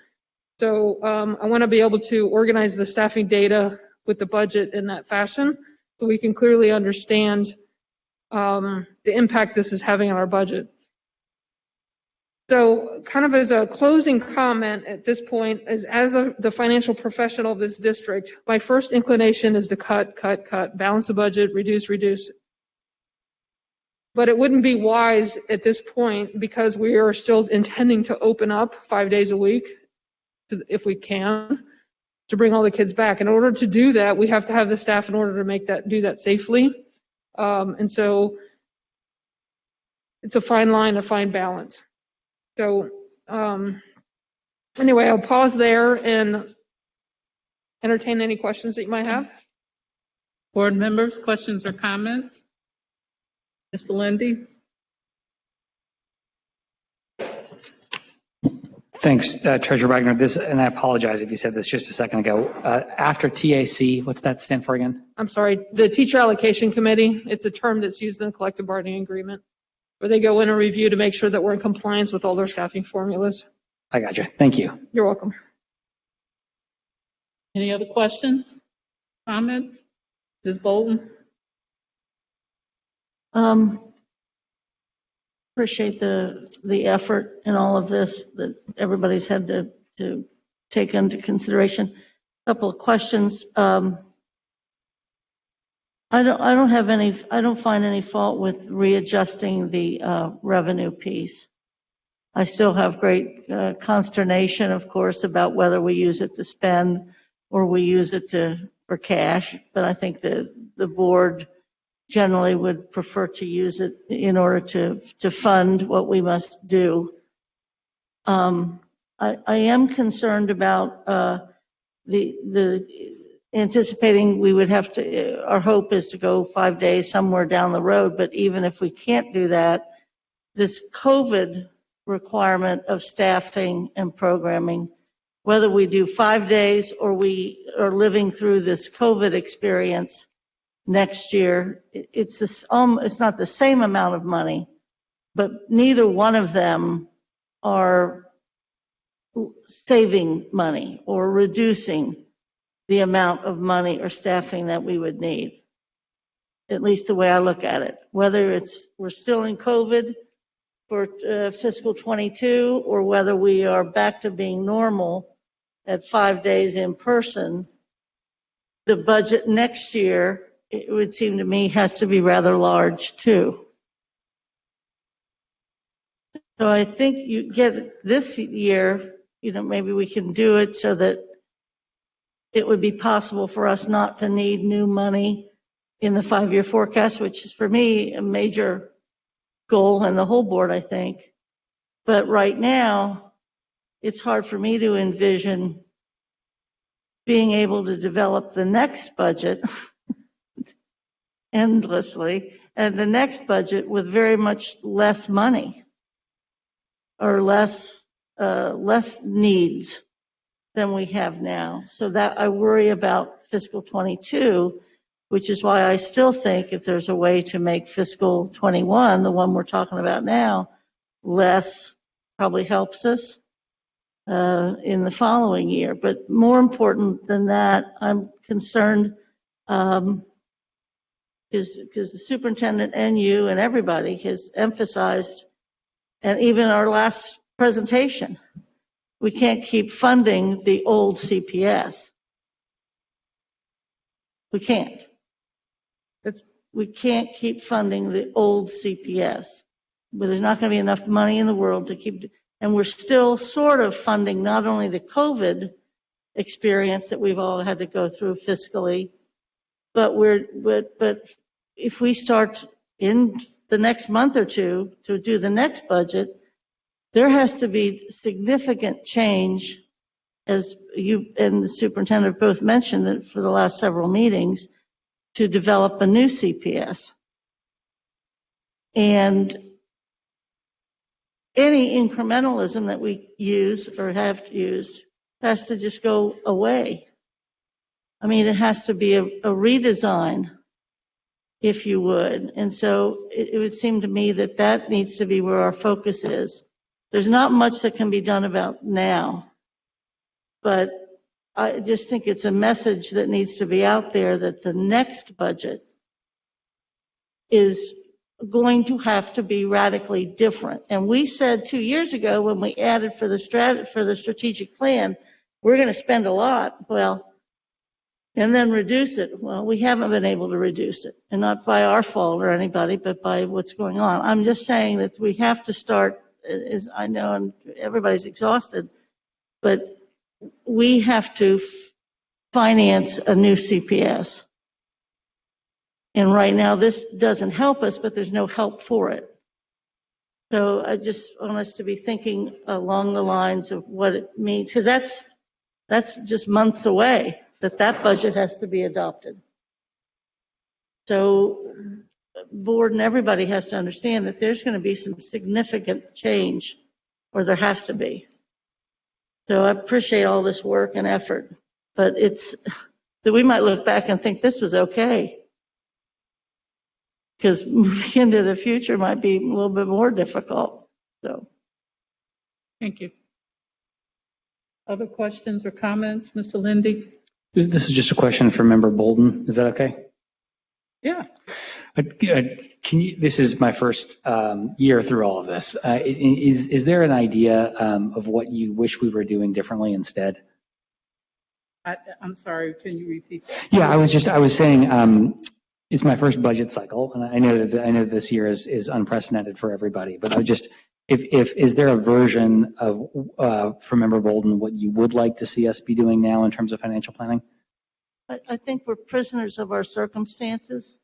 So I want to be able to organize the staffing data with the budget in that fashion so we can clearly understand the impact this is having on our budget. So kind of as a closing comment at this point, as the financial professional of this district, my first inclination is to cut, balance the budget, reduce. But it wouldn't be wise at this point because we are still intending to open up 5 days a week if we can to bring all the kids back. In order to do that, we have to have the staff in order to do that safely. And so it's a fine line, a fine balance. So anyway, I'll pause there and entertain any questions that you might have. Board members, questions or comments? Mr. Lindy? Thanks, Treasurer Wagner. And I apologize if you said this just a second ago. After TAC, what's that stand for again? I'm sorry, the Teacher Allocation Committee. It's a term that's used in the collective bargaining agreement, where they go in and review to make sure that we're in compliance with all their staffing formulas. I got you. Thank you. You're welcome. Any other questions, comments? Ms. Bolton? Appreciate the effort in all of this that everybody's had to take into consideration. A couple of questions. I don't find any fault with readjusting the revenue piece. I still have great consternation, of course, about whether we use it to spend or we use it for cash. But I think the board generally would prefer to use it in order to fund what we must do. I am concerned about the anticipating we would have to, our hope is to go 5 days somewhere down the road, but even if we can't do that, this COVID requirement of staffing and programming, whether we do 5 days or we are living through this COVID experience next year, it's not the same amount of money, but neither one of them are saving money or reducing the amount of money or staffing that we would need, at least the way I look at it. Whether we're still in COVID for fiscal 22 or whether we are back to being normal at 5 days in person, the budget next year, it would seem to me, has to be rather large too. So I think you get this year, maybe we can do it so that it would be possible for us not to need new money in the 5-year forecast, which is for me a major goal and the whole board, I think. But right now, it's hard for me to envision being able to develop the next budget endlessly, and the next budget with very much less money or less needs than we have now. So that I worry about fiscal 22, which is why I still think if there's a way to make fiscal 21, the one we're talking about now, less, probably helps us in the following year. But more important than that, I'm concerned because the superintendent and you and everybody has emphasized, and even our last presentation, we can't keep funding the old CPS. We can't. We can't keep funding the old CPS. But there's not going to be enough money in the world to keep, and we're still sort of funding not only the COVID experience that we've all had to go through fiscally, but if we start in the next month or two to do the next budget, there has to be significant change, as you and the superintendent both mentioned it for the last several meetings, to develop a new CPS. And any incrementalism that we use or have used has to just go away. I mean, it has to be a redesign if you would. And so it would seem to me that that needs to be where our focus is. There's not much that can be done about now, but I just think it's a message that needs to be out there that the next budget is going to have to be radically different. And we said 2 years ago when we added for the strategic plan, we're going to spend a lot. Well, and then reduce it. Well, we haven't been able to reduce it, and not by our fault or anybody, but by what's going on. I'm just saying that we have to start, as I know, and everybody's exhausted, but we have to finance a new CPS. And right now, this doesn't help us, but there's no help for it. So I just want us to be thinking along the lines of what it means, because that's just months away that budget has to be adopted. So board and everybody has to understand that there's going to be some significant change, or there has to be. So I appreciate all this work and effort, but it's that we might look back and think this was okay, because moving into the future might be a little bit more difficult. So, thank you. Other questions or comments, Mr. Lindy? This is just a question for Member Bolden. Is that okay? Yeah. This is my first year through all of this. Is there an idea of what you wish we were doing differently instead? I'm sorry, can you repeat that? Yeah, I was saying it's my first budget cycle, and I know that this year is unprecedented for everybody. But is there a version of from Member Bolden what you would like to see us be doing now in terms of financial planning? I think we're prisoners of our circumstances.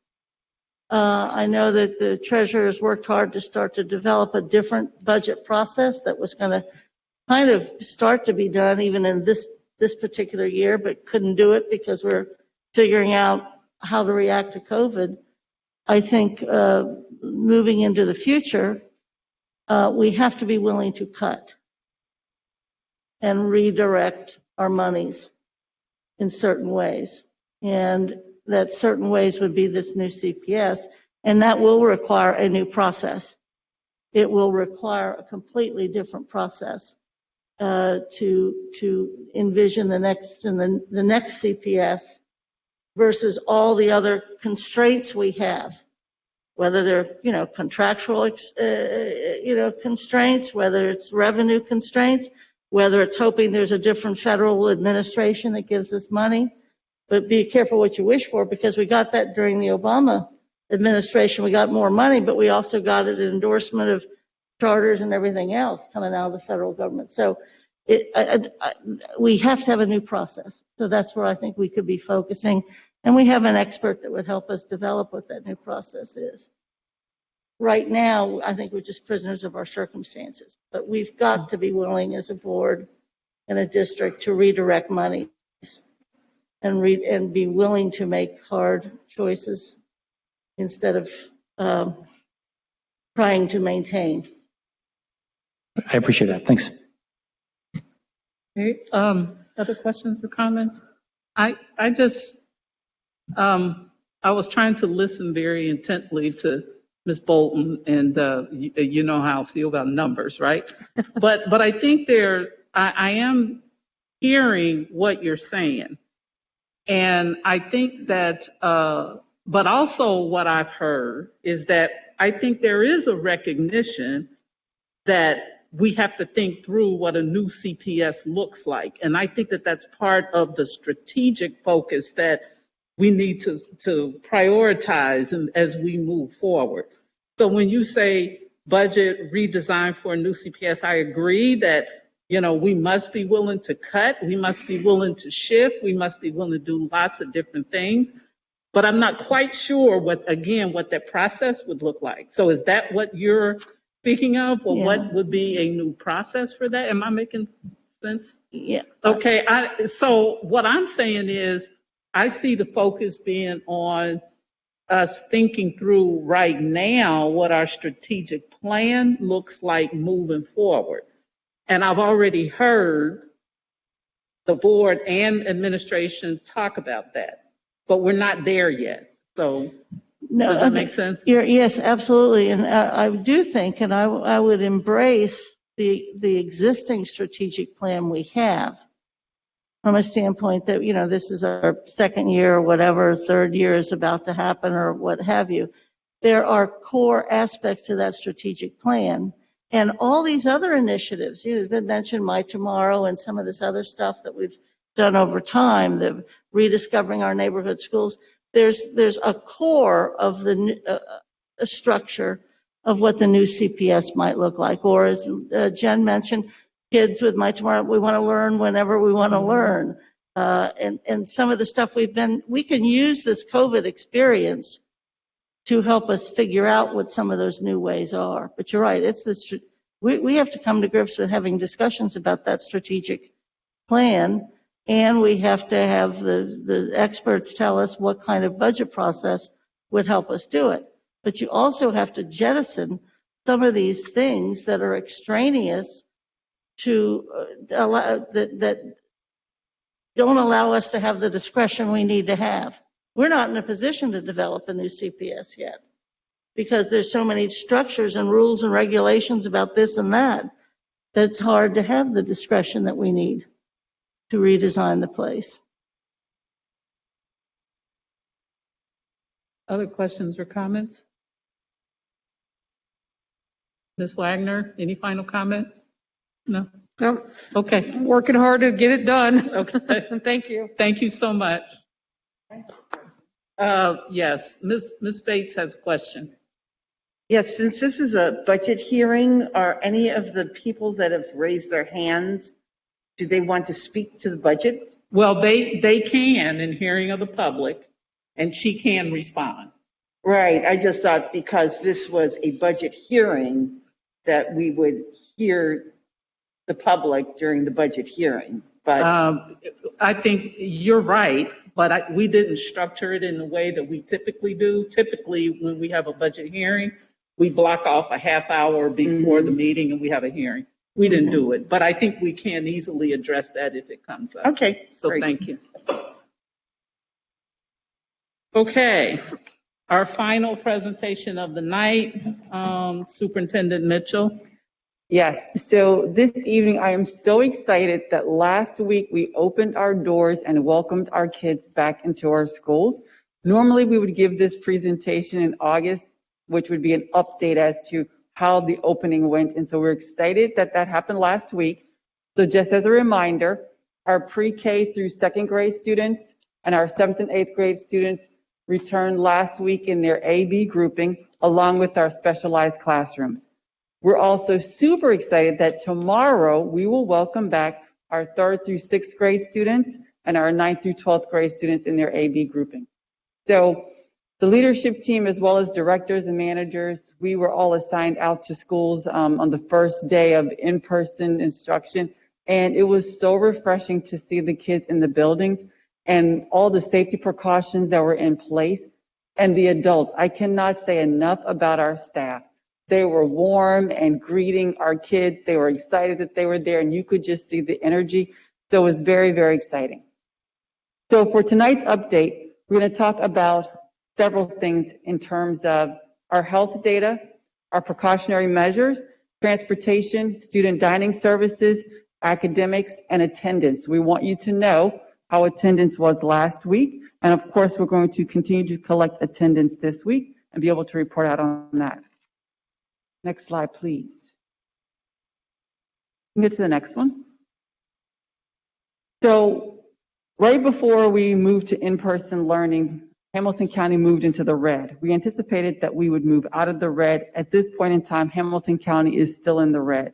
I know that the treasurer has worked hard to start to develop a different budget process that was going to kind of start to be done even in this particular year, but couldn't do it because we're figuring out how to react to COVID. I think moving into the future, we have to be willing to cut and redirect our monies in certain ways. And that certain ways would be this new CPS, and that will require a new process. It will require a completely different process to envision the next CPS versus all the other constraints we have, whether they're contractual constraints, whether it's revenue constraints, whether it's hoping there's a different federal administration that gives us money. But be careful what you wish for, because we got that during the Obama administration. We got more money, but we also got an endorsement of charters and everything else coming out of the federal government. So we have to have a new process. So that's where I think we could be focusing. And we have an expert that would help us develop what that new process is. Right now, I think we're just prisoners of our circumstances. But we've got to be willing as a board and a district to redirect money and be willing to make hard choices instead of trying to maintain. I appreciate that. Thanks. Okay. Other questions or comments? I was trying to listen very intently to Ms. Bolton, and you know how I feel about numbers, right? but I think I am hearing what you're saying. And I think that, but also what I've heard is that I think there is a recognition that we have to think through what a new CPS looks like. And I think that that's part of the strategic focus that we need to prioritize as we move forward. So when you say budget redesign for a new CPS, I agree that we must be willing to cut, we must be willing to shift, we must be willing to do lots of different things. But I'm not quite sure what that process would look like. So is that what you're speaking of? Or what would be a new process for that? Am I making sense? Yeah. Okay. So what I'm saying is I see the focus being on us thinking through right now what our strategic plan looks like moving forward. And I've already heard the board and administration talk about that, but we're not there yet. So No, Does that make sense? Yes, absolutely. And I do think, and I would embrace the existing strategic plan we have from a standpoint that, this is our second year or whatever, third year is about to happen or what have you. There are core aspects to that strategic plan. And all these other initiatives, it's been mentioned, My Tomorrow, and some of this other stuff that we've done over time, the rediscovering our neighborhood schools. There's a core of the structure of what the new CPS might look like. Or as Jen mentioned, kids with My Tomorrow, we want to learn whenever we want to learn. And some of the stuff we can use this COVID experience to help us figure out what some of those new ways are. But you're right, we have to come to grips with having discussions about that strategic plan, and we have to have the experts tell us what kind of budget process would help us do it. But you also have to jettison some of these things that are extraneous to that don't allow us to have the discretion we need to have. We're not in a position to develop a new CPS yet because there's so many structures and rules and regulations about this and that it's hard to have the discretion that we need to redesign the place. Other questions or comments? Ms. Wagner, any final comment? No? No. Okay. I'm working hard to get it done. Okay. Thank you. Thank you so much. Yes, Ms. Bates has a question. Yes, since this is a budget hearing, are any of the people that have raised their hands, do they want to speak to the budget? Well, they can in hearing of the public, and she can respond. Right, I just thought because this was a budget hearing that we would hear the public during the budget hearing. But I think you're right, but we didn't structure it in the way that we typically do. Typically, when we have a budget hearing, we block off a half hour before the meeting and we have a hearing. We didn't do it, but I think we can easily address that if it comes up. Okay. So great. thank you. Okay, our final presentation of the night, Superintendent Mitchell. Yes, so this evening I am so excited that last week we opened our doors and welcomed our kids back into our schools. Normally we would give this presentation in August, which would be an update as to how the opening went. And so we're excited that that happened last week. So just as a reminder, our pre-K through second grade students and our 7th and 8th grade students returned last week in their AB grouping, along with our specialized classrooms. We're also super excited that tomorrow we will welcome back our 3rd through 6th grade students and our 9th through 12th grade students in their AB grouping. So the leadership team, as well as directors and managers, we were all assigned out to schools on the first day of in-person instruction. And it was so refreshing to see the kids in the buildings and all the safety precautions that were in place. And the adults, I cannot say enough about our staff. They were warm and greeting our kids. They were excited that they were there, and you could just see the energy. So it was very, very exciting. So for tonight's update, we're going to talk about several things in terms of our health data, our precautionary measures, transportation, student dining services, academics, and attendance. We want you to know how attendance was last week. And of course, we're going to continue to collect attendance this week and be able to report out on that. Next slide, please. Get to the next one. So right before we moved to in-person learning, Hamilton County moved into the red. We anticipated that we would move out of the red. At this point in time, Hamilton County is still in the red.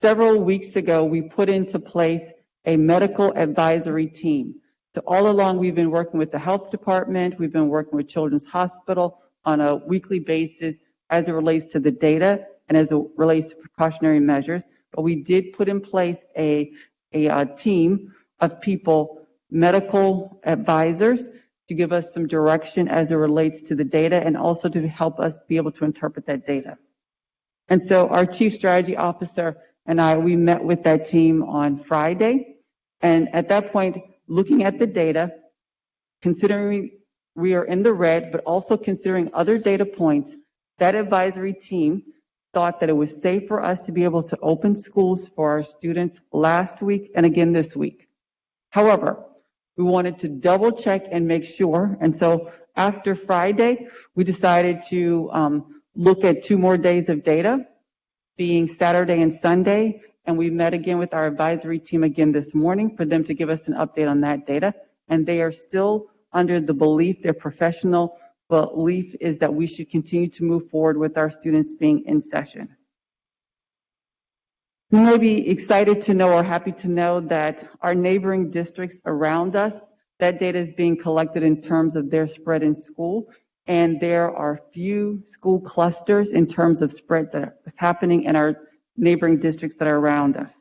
Several weeks ago, we put into place a medical advisory team. So all along, we've been working with the health department. We've been working with Children's Hospital on a weekly basis as it relates to the data and as it relates to precautionary measures. But we did put in place a team of people, medical advisors, to give us some direction as it relates to the data and also to help us be able to interpret that data. And so our Chief Strategy Officer and I, we met with that team on Friday. And at that point, looking at the data, considering we are in the red, but also considering other data points, that advisory team thought that it was safe for us to be able to open schools for our students last week and again this week. However, we wanted to double check and make sure, and so after Friday, we decided to look at 2 more days of data, being Saturday and Sunday, and we met again with our advisory team again this morning for them to give us an update on that data, and they are still under the belief, their professional belief is that we should continue to move forward with our students being in session. You may be excited to know or happy to know that our neighboring districts around us, that data is being collected in terms of their spread in school, and there are few school clusters in terms of spread that is happening in our neighboring districts that are around us.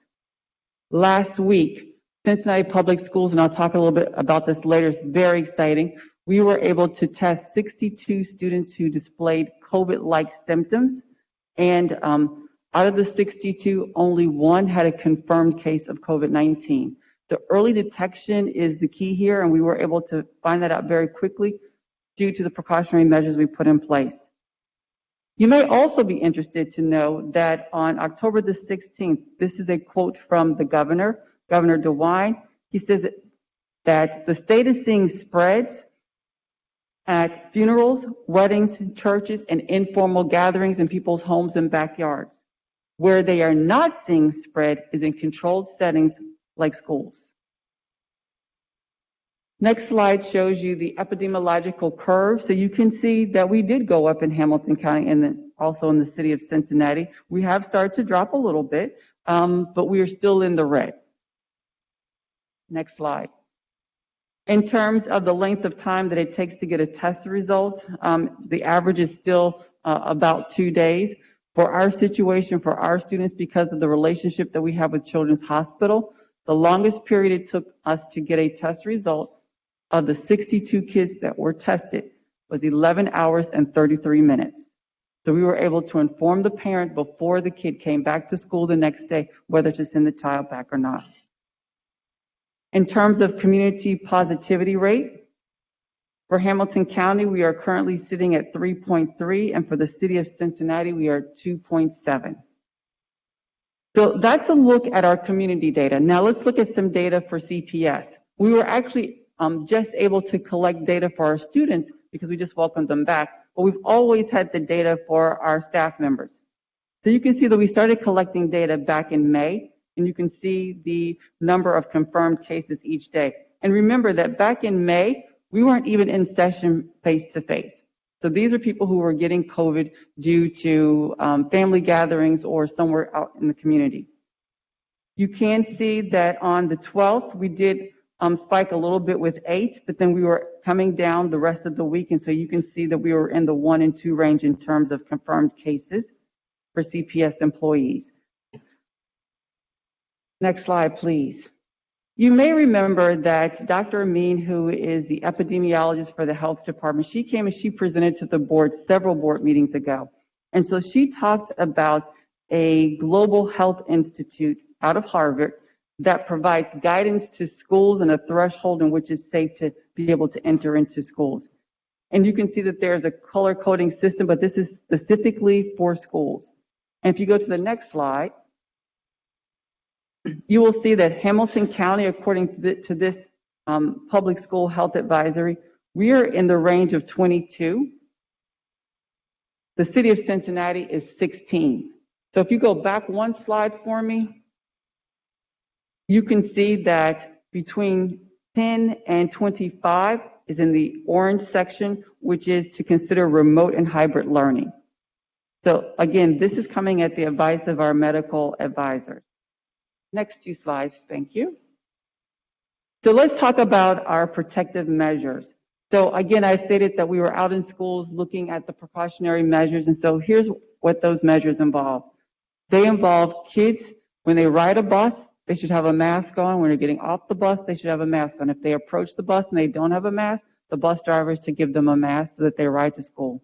Last week, Cincinnati Public Schools, and I'll talk a little bit about this later, it's very exciting. We were able to test 62 students who displayed COVID-like symptoms, and out of the 62, only 1 had a confirmed case of COVID-19. The early detection is the key here, and we were able to find that out very quickly due to the precautionary measures we put in place. You may also be interested to know that on October the 16th, this is a quote from the governor, Governor DeWine. He says that the state is seeing spreads at funerals, weddings, churches, and informal gatherings in people's homes and backyards. Where they are not seeing spread is in controlled settings like schools. Next slide shows you the epidemiological curve. So you can see that we did go up in Hamilton County and also in the city of Cincinnati. We have started to drop a little bit, but we are still in the red. Next slide. In terms of the length of time that it takes to get a test result, the average is still about 2 days. For our situation, for our students, because of the relationship that we have with Children's Hospital, the longest period it took us to get a test result of the 62 kids that were tested was 11 hours and 33 minutes. So we were able to inform the parent before the kid came back to school the next day whether to send the child back or not. In terms of community positivity rate, for Hamilton County, we are currently sitting at 3.3, and for the city of Cincinnati, we are 2.7. So that's a look at our community data. Now let's look at some data for CPS. We were actually just able to collect data for our students because we just welcomed them back, but we've always had the data for our staff members. So you can see that we started collecting data back in May, and you can see the number of confirmed cases each day. And remember that back in May, we weren't even in session face-to-face. So these are people who were getting COVID due to family gatherings or somewhere out in the community. You can see that on the 12th, we did spike a little bit with 8, but then we were coming down the rest of the week. And so you can see that we were in the 1 and 2 range in terms of confirmed cases for CPS employees. Next slide, please. You may remember that Dr. Amin, who is the epidemiologist for the health department, she came and she presented to the board several board meetings ago. And so she talked about a global health institute out of Harvard that provides guidance to schools and a threshold in which it's safe to be able to enter into schools. And you can see that there's a color coding system, but this is specifically for schools. And if you go to the next slide, you will see that Hamilton County, according to this public school health advisory, we are in the range of 22. The city of Cincinnati is 16. So if you go back one slide for me, you can see that between 10 and 25 is in the orange section, which is to consider remote and hybrid learning. So again, this is coming at the advice of our medical advisors. Next 2 slides, thank you. So let's talk about our protective measures. So again, I stated that we were out in schools looking at the precautionary measures, and so here's what those measures involve. They involve kids, when they ride a bus, they should have a mask on. When they're getting off the bus, they should have a mask on. If they approach the bus and they don't have a mask, the bus driver is to give them a mask so that they ride to school.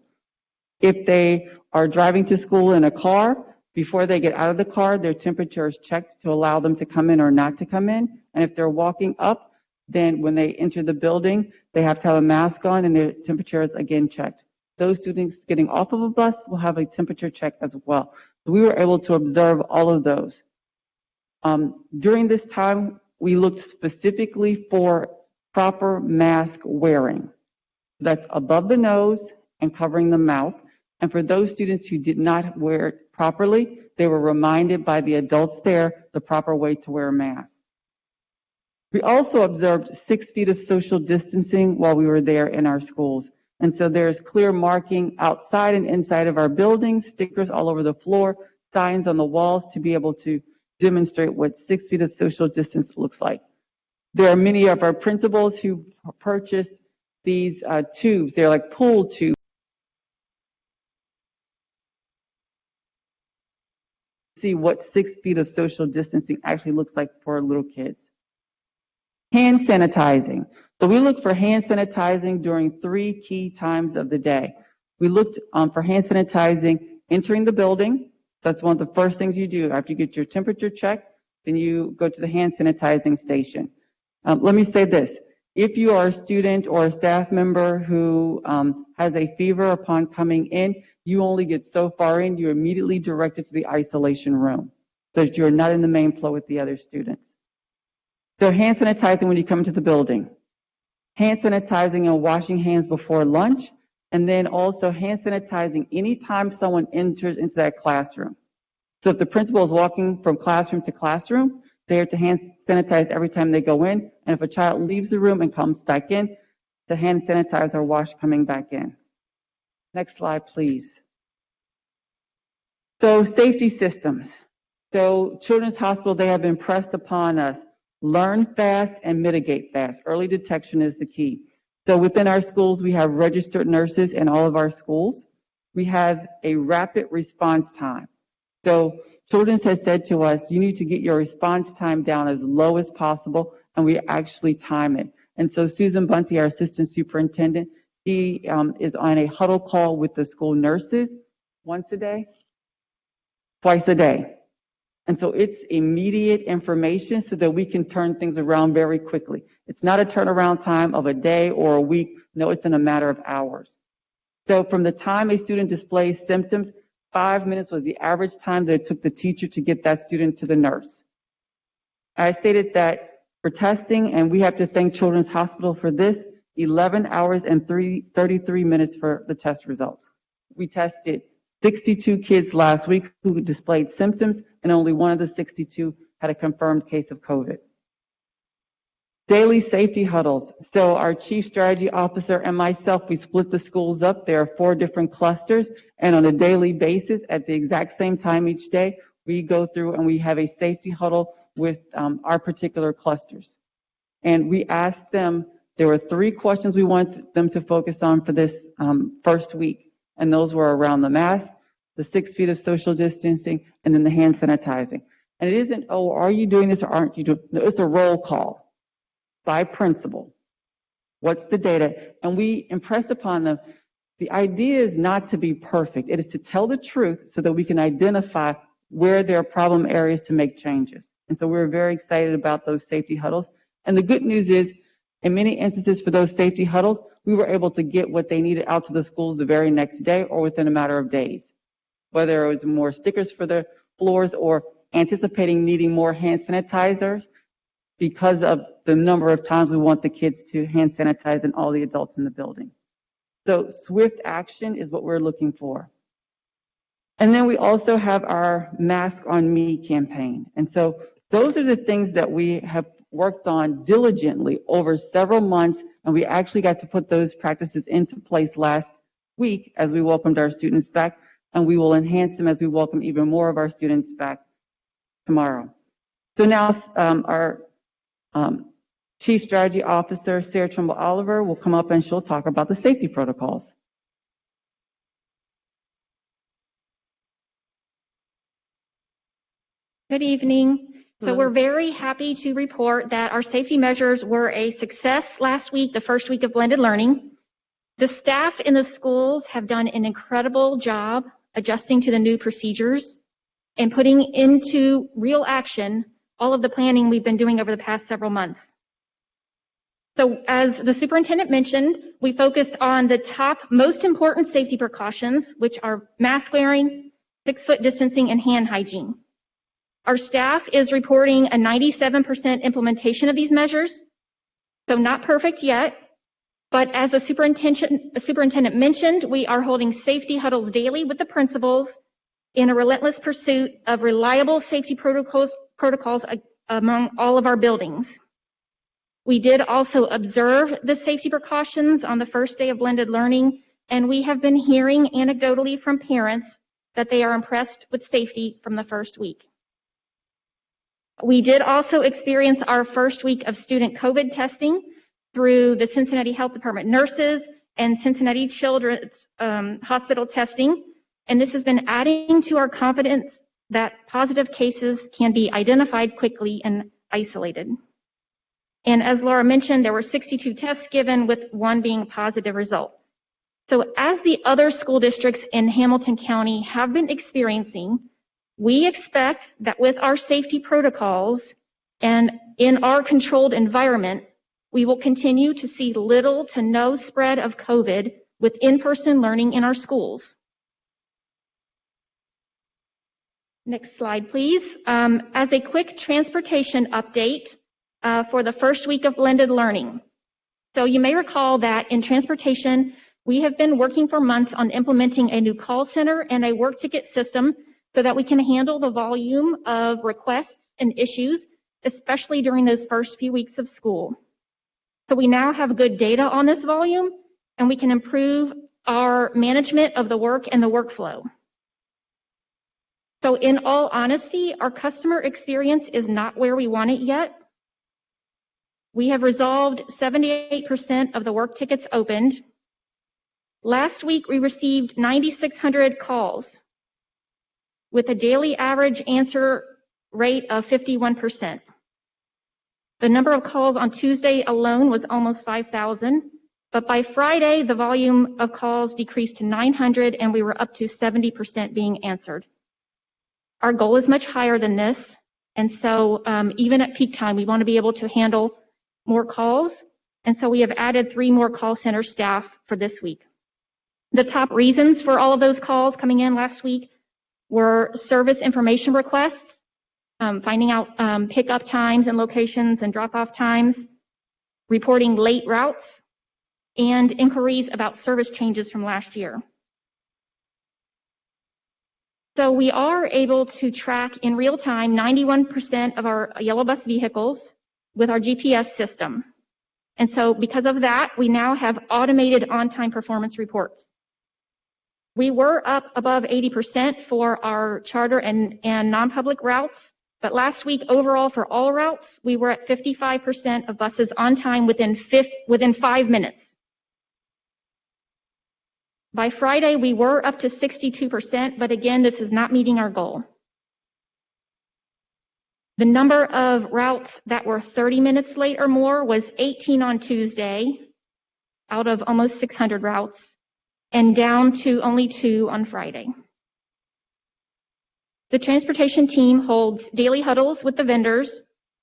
If they are driving to school in a car, before they get out of the car, their temperature is checked to allow them to come in or not to come in. And if they're walking up, then when they enter the building, they have to have a mask on and their temperature is again checked. Those students getting off of a bus will have a temperature check as well. So we were able to observe all of those. During this time, we looked specifically for proper mask wearing. That's above the nose and covering the mouth. And for those students who did not wear it properly, they were reminded by the adults there the proper way to wear a mask. We also observed 6 feet of social distancing while we were there in our schools. And so there's clear marking outside and inside of our buildings, stickers all over the floor, signs on the walls to be able to demonstrate what 6 feet of social distance looks like. There are many of our principals who purchased these tubes. They're like pool tubes. See what 6 feet of social distancing actually looks like for little kids. Hand sanitizing. So we look for hand sanitizing during 3 key times of the day. We looked for hand sanitizing entering the building. That's one of the first things you do. After you get your temperature checked, then you go to the hand sanitizing station. Let me say this. If you are a student or a staff member who has a fever upon coming in, you only get so far in, you're immediately directed to the isolation room so that you're not in the main flow with the other students. So hand sanitizing when you come into the building. Hand sanitizing and washing hands before lunch, and then also hand sanitizing anytime someone enters into that classroom. So if the principal is walking from classroom to classroom, they have to hand sanitize every time they go in, and if a child leaves the room and comes back in, the hand sanitize or wash coming back in. Next slide, please. So safety systems. So Children's Hospital, they have impressed upon us, learn fast and mitigate fast. Early detection is the key. So within our schools, we have registered nurses in all of our schools. We have a rapid response time. So Children's has said to us, you need to get your response time down as low as possible, and we actually time it. And so Susan Bunty, our assistant superintendent, she is on a huddle call with the school nurses once a day, twice a day. And so it's immediate information so that we can turn things around very quickly. It's not a turnaround time of a day or a week. No, it's in a matter of hours. So from the time a student displays symptoms, 5 minutes was the average time that it took the teacher to get that student to the nurse. I stated that for testing, and we have to thank Children's Hospital for this, 11 hours and 33 minutes for the test results. We tested 62 kids last week who displayed symptoms, and only one of the 62 had a confirmed case of COVID. Daily safety huddles. So our chief strategy officer and myself, we split the schools up. There are 4 different clusters, and on a daily basis, at the exact same time each day, we go through and we have a safety huddle with our particular clusters. And we asked them, there were 3 questions we wanted them to focus on for this first week, and those were around the mask, the 6 feet of social distancing, and then the hand sanitizing. And it isn't, oh, are you doing this or aren't you doing it? No, it's a roll call by principal. What's the data? And we impressed upon them, the idea is not to be perfect. It is to tell the truth so that we can identify where there are problem areas to make changes. And so we're very excited about those safety huddles. And the good news is, in many instances for those safety huddles, we were able to get what they needed out to the schools the very next day or within a matter of days. Whether it was more stickers for the floors or anticipating needing more hand sanitizers, because of the number of times we want the kids to hand sanitize and all the adults in the building. So swift action is what we're looking for. And then we also have our Mask on Me campaign. And so those are the things that we have worked on diligently over several months, and we actually got to put those practices into place last week as we welcomed our students back, and we will enhance them as we welcome even more of our students back tomorrow. So now our Chief Strategy Officer, Sarah Trimble Oliver, will come up and she'll talk about the safety protocols. Good evening. So we're very happy to report that our safety measures were a success last week, the first week of blended learning. The staff in the schools have done an incredible job adjusting to the new procedures and putting into real action all of the planning we've been doing over the past several months. So as the superintendent mentioned, we focused on the top most important safety precautions, which are mask wearing, 6-foot distancing, and hand hygiene. Our staff is reporting a 97% implementation of these measures, so not perfect yet, but as the superintendent mentioned, we are holding safety huddles daily with the principals in a relentless pursuit of reliable safety protocols among all of our buildings. We did also observe the safety precautions on the first day of blended learning, and we have been hearing anecdotally from parents that they are impressed with safety from the first week. We did also experience our first week of student COVID testing through the Cincinnati Health Department nurses and Cincinnati Children's Hospital testing, and this has been adding to our confidence that positive cases can be identified quickly and isolated. And as Laura mentioned, there were 62 tests given, with one being a positive result. So as the other school districts in Hamilton County have been experiencing, we expect that with our safety protocols and in our controlled environment, we will continue to see little to no spread of COVID with in-person learning in our schools. Next slide, please. As a quick transportation update for the first week of blended learning. So you may recall that in transportation, we have been working for months on implementing a new call center and a work ticket system so that we can handle the volume of requests and issues, especially during those first few weeks of school. So we now have good data on this volume, and we can improve our management of the work and the workflow. So in all honesty, our customer experience is not where we want it yet. We have resolved 78% of the work tickets opened. Last week, we received 9,600 calls with a daily average answer rate of 51%. The number of calls on Tuesday alone was almost 5,000, but by Friday, the volume of calls decreased to 900, and we were up to 70% being answered. Our goal is much higher than this, and so even at peak time, we want to be able to handle more calls, and so we have added 3 more call center staff for this week. The top reasons for all of those calls coming in last week were service information requests, finding out pickup times and locations and drop-off times, reporting late routes, and inquiries about service changes from last year. So we are able to track in real time 91% of our yellow bus vehicles with our GPS system. And so because of that, we now have automated on-time performance reports. We were up above 80% for our charter and non-public routes, but last week overall for all routes, we were at 55% of buses on time within 5 minutes. By Friday, we were up to 62%, but again, this is not meeting our goal. The number of routes that were 30 minutes late or more was 18 on Tuesday out of almost 600 routes, and down to only 2 on Friday. The transportation team holds daily huddles with the vendors,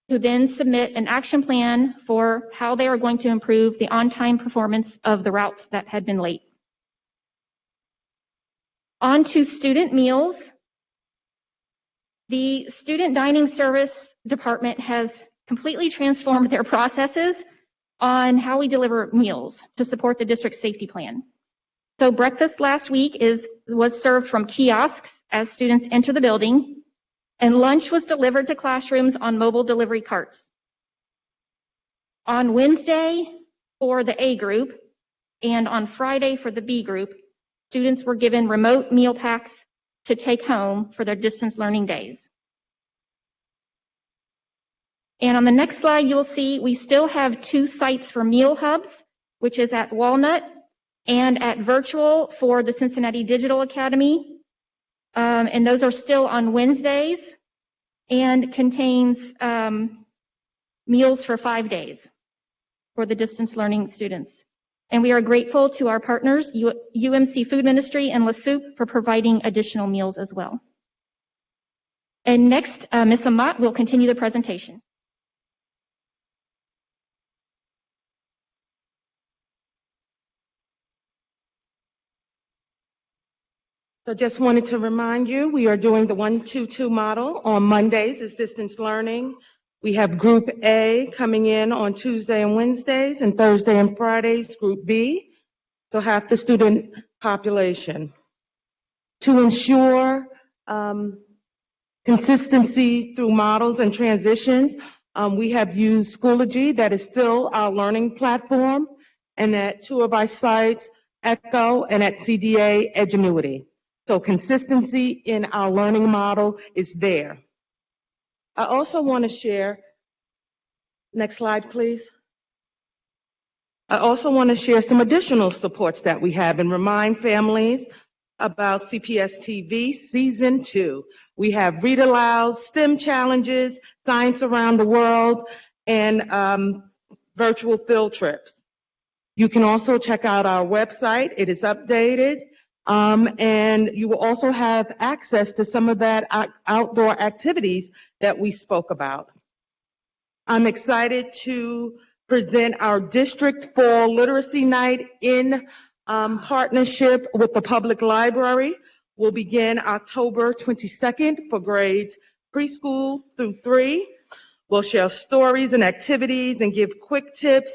who then submit an action plan for how they are going to improve the on-time performance of the routes that had been late. On to student meals. The student dining service department has completely transformed their processes on how we deliver meals to support the district safety plan. So breakfast last week was served from kiosks as students enter the building, and lunch was delivered to classrooms on mobile delivery carts. On Wednesday for the A group and on Friday for the B group, students were given remote meal packs to take home for their distance learning days. And on the next slide, you'll see we still have 2 sites for meal hubs, which is at Walnut and at Virtual for the Cincinnati Digital Academy. And those are still on Wednesdays and contains meals for 5 days for the distance learning students. And we are grateful to our partners, UMC Food Ministry and La Soupe, for providing additional meals as well. And next, Ms. Amat will continue the presentation. So just wanted to remind you, we are doing the 1-2-2 model. On Mondays is distance learning. We have Group A coming in on Tuesday and Wednesdays, and Thursday and Fridays, Group B. So half the student population. To ensure consistency through models and transitions, we have used Schoology, that is still our learning platform, and at 2 of our sites, Echo, and at CDA, Edgenuity. So consistency in our learning model is there. I also want to share, next slide, please. I also want to share some additional supports that we have and remind families about CPS TV Season 2. We have Read Aloud, STEM challenges, Science Around the World, and virtual field trips. You can also check out our website. It is updated. And you will also have access to some of that outdoor activities that we spoke about. I'm excited to present our district fall literacy night in partnership with the public library. We'll begin October 22nd for grades preschool through 3. We'll share stories and activities and give quick tips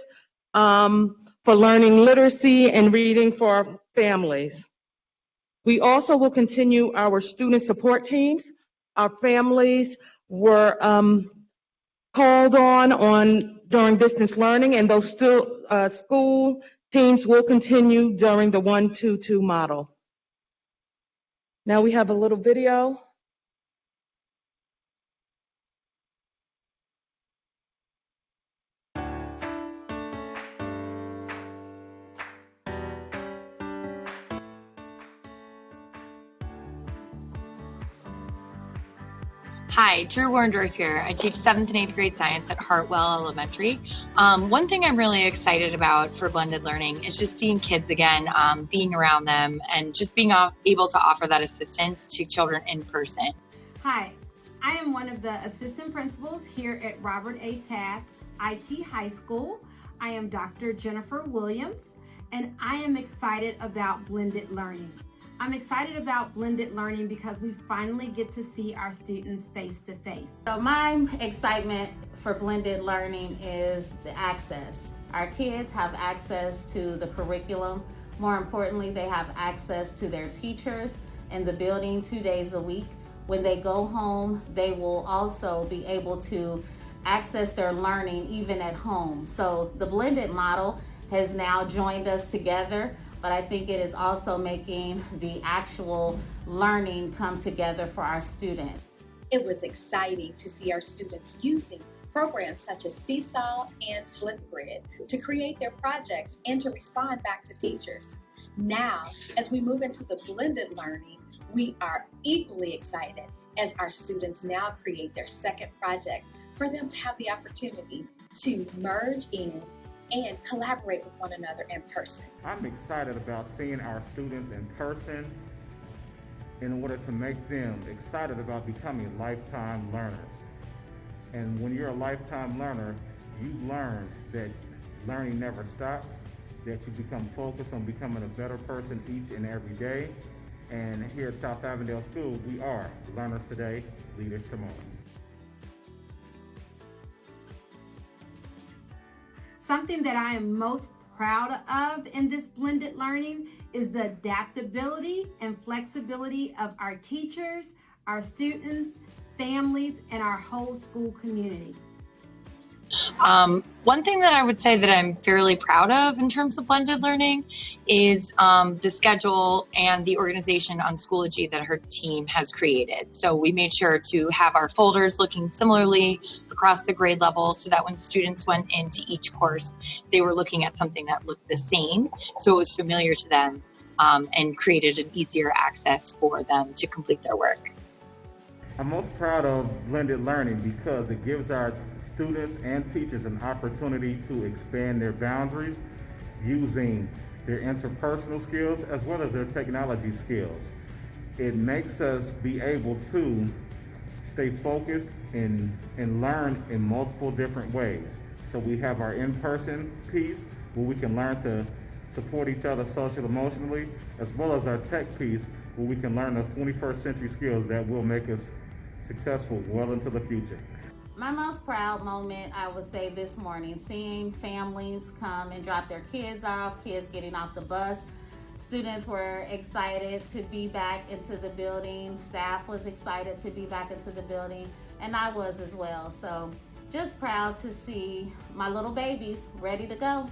for learning literacy and reading for our families. We also will continue our student support teams. Our families were called on during distance learning, and those school teams will continue during the 1-2-2 model. Now we have a little video. Hi, Drew Warndorf here. I teach 7th and 8th grade science at Hartwell Elementary. One thing I'm really excited about for blended learning is just seeing kids again, being around them, and just being able to offer that assistance to children in person. Hi, I am one of the assistant principals here at Robert A. Taft IT High School. I am Dr. Jennifer Williams, and I am excited about blended learning. I'm excited about blended learning because we finally get to see our students face to face. So my excitement for blended learning is the access. Our kids have access to the curriculum. More importantly, they have access to their teachers in the building 2 days a week. When they go home, they will also be able to access their learning even at home. So the blended model has now joined us together, but I think it is also making the actual learning come together for our students. It was exciting to see our students using programs such as Seesaw and Flipgrid to create their projects and to respond back to teachers. Now, as we move into the blended learning, we are equally excited as our students now create their second project for them to have the opportunity to merge in and collaborate with one another in person. I'm excited about seeing our students in person in order to make them excited about becoming lifetime learners. And when you're a lifetime learner, you learn that learning never stops, that you become focused on becoming a better person each and every day. And here at South Avondale School, we are learners today, leaders tomorrow. Something that I am most proud of in this blended learning is the adaptability and flexibility of our teachers, our students, families, and our whole school community. One thing that I would say that I'm fairly proud of in terms of blended learning is the schedule and the organization on Schoology that her team has created. So we made sure to have our folders looking similarly across the grade level so that when students went into each course, they were looking at something that looked the same, so it was familiar to them and created an easier access for them to complete their work. I'm most proud of blended learning because it gives our students and teachers an opportunity to expand their boundaries using their interpersonal skills as well as their technology skills. It makes us be able to stay focused and learn in multiple different ways. So we have our in-person piece where we can learn to support each other social emotionally, as well as our tech piece where we can learn those 21st century skills that will make us successful well into the future. My most proud moment, I would say this morning, seeing families come and drop their kids off, kids getting off the bus. Students were excited to be back into the building. Staff was excited to be back into the building, and I was as well. So just proud to see my little babies ready to go.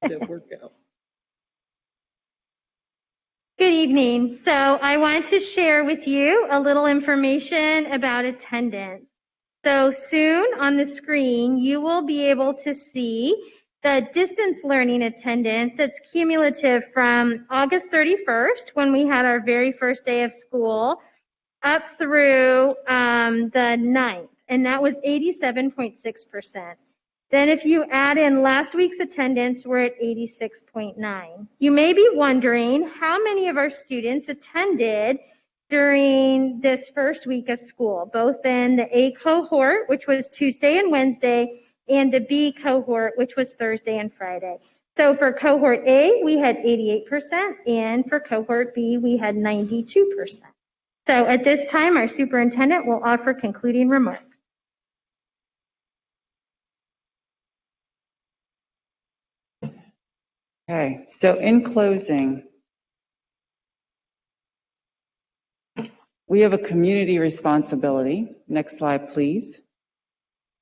That worked out. Good evening. So I want to share with you a little information about attendance. So soon on the screen, you will be able to see the distance learning attendance that's cumulative from August 31st, when we had our very first day of school, up through the 9th, and that was 87.6%. Then if you add in last week's attendance, we're at 86.9. You may be wondering how many of our students attended during this first week of school, both in the A cohort, which was Tuesday and Wednesday, and the B cohort, which was Thursday and Friday. So for cohort A, we had 88%, and for cohort B, we had 92%. So at this time, our superintendent will offer concluding remarks. Okay, so in closing, we have a community responsibility, next slide please,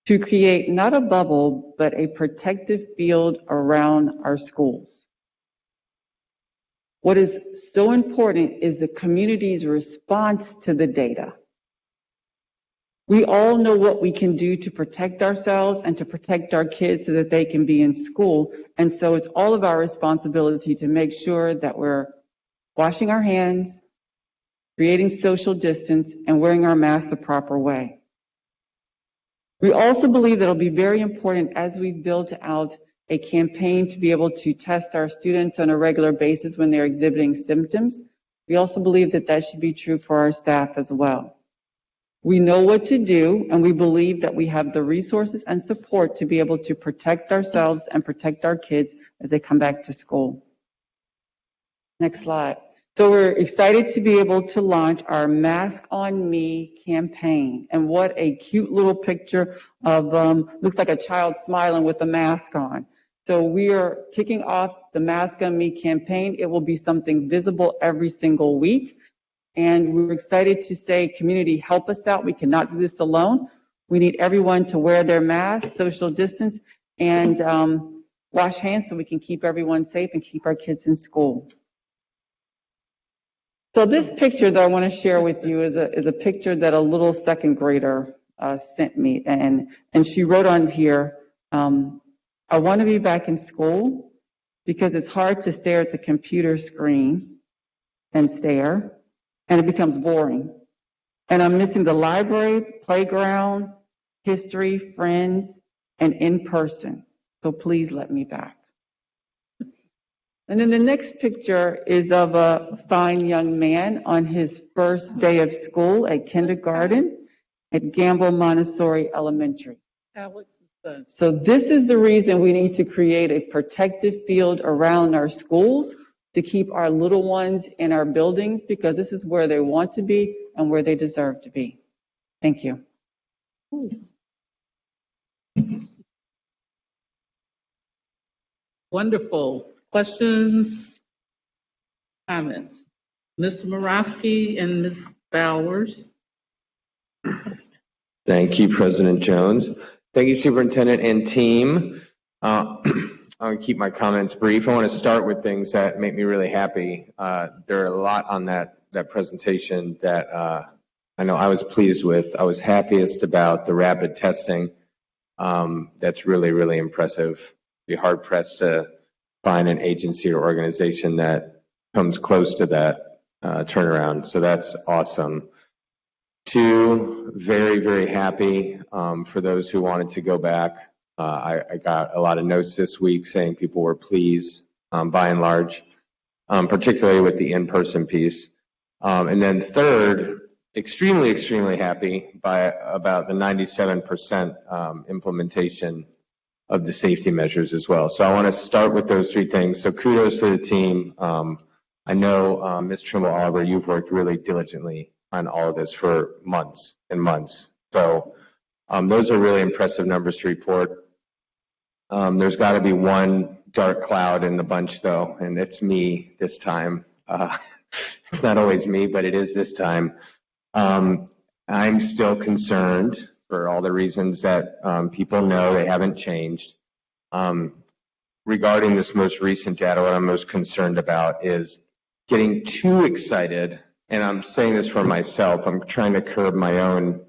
to create not a bubble, but a protective field around our schools. What is so important is the community's response to the data. We all know what we can do to protect ourselves and to protect our kids so that they can be in school. And so it's all of our responsibility to make sure that we're washing our hands, creating social distance, and wearing our masks the proper way. We also believe that it'll be very important as we build out a campaign to be able to test our students on a regular basis when they're exhibiting symptoms. We also believe that that should be true for our staff as well. We know what to do, and we believe that we have the resources and support to be able to protect ourselves and protect our kids as they come back to school. Next slide. So we're excited to be able to launch our Mask on Me campaign. And what a cute little picture of, looks like a child smiling with a mask on. So we are kicking off the Mask on Me campaign. It will be something visible every single week. And we're excited to say, community, help us out. We cannot do this alone. We need everyone to wear their mask, social distance, and wash hands so we can keep everyone safe and keep our kids in school. So this picture that I want to share with you is a picture that a little second grader sent me. And she wrote on here, I want to be back in school. because it's hard to stare at the computer screen and stare, and it becomes boring. And I'm missing the library, playground, history, friends, and in person. So please let me back. And then the next picture is of a fine young man on his first day of school at kindergarten at Gamble Montessori Elementary. Alex is the So this is the reason we need to create a protective field around our schools to keep our little ones in our buildings, because this is where they want to be and where they deserve to be. Thank you. wonderful. Questions, comments? Mr. Morosky and Ms. Bowers. Thank you, President Jones. Thank you, Superintendent and team. I'll keep my comments brief. I want to start with things that make me really happy. There are a lot on that presentation that I know I was pleased with. I was happiest about the rapid testing. That's really, really impressive. Be hard pressed to find an agency or organization that comes close to that turnaround. So that's awesome. Two, very, very happy for those who wanted to go back. I got a lot of notes this week saying people were pleased by and large, particularly with the in-person piece. And then third, extremely, extremely happy about the 97% implementation of the safety measures as well. So I want to start with those three things. So kudos to the team. I know, Ms. Trimble-Oliver, you've worked really diligently on all of this for months and months. So those are really impressive numbers to report. There's got to be one dark cloud in the bunch, though, and it's me this time. It's not always me, but it is this time. I'm still concerned for all the reasons that people know. They haven't changed. Regarding this most recent data, what I'm most concerned about is getting too excited, and I'm saying this for myself. I'm trying to curb my own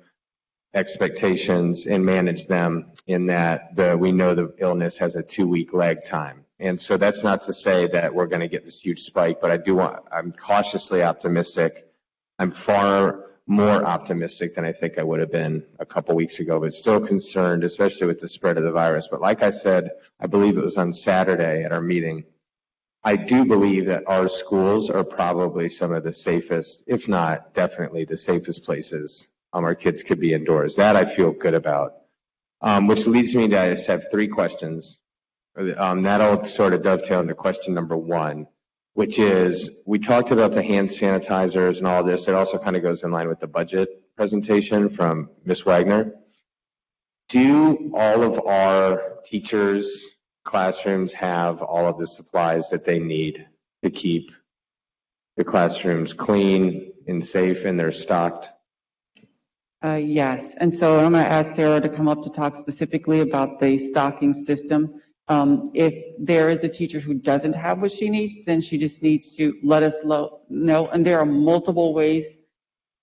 expectations and manage them in that we know the illness has a 2-week lag time. And so that's not to say that we're going to get this huge spike, but I'm cautiously optimistic. I'm far more optimistic than I think I would have been a couple weeks ago, but still concerned, especially with the spread of the virus. But like I said, I believe it was on Saturday at our meeting, I do believe that our schools are probably some of the safest, if not definitely the safest places our kids could be indoors. That I feel good about, which leads me to, I just have 3 questions. That'll sort of dovetail into question number 1, which is, we talked about the hand sanitizers and all this. It also kind of goes in line with the budget presentation from Ms. Wagner. Do all of our teachers' classrooms have all of the supplies that they need to keep the classrooms clean and safe, and they're stocked? Yes, and so I'm going to ask Sarah to come up to talk specifically about the stocking system. If there is a teacher who doesn't have what she needs, then she just needs to let us know. And there are multiple ways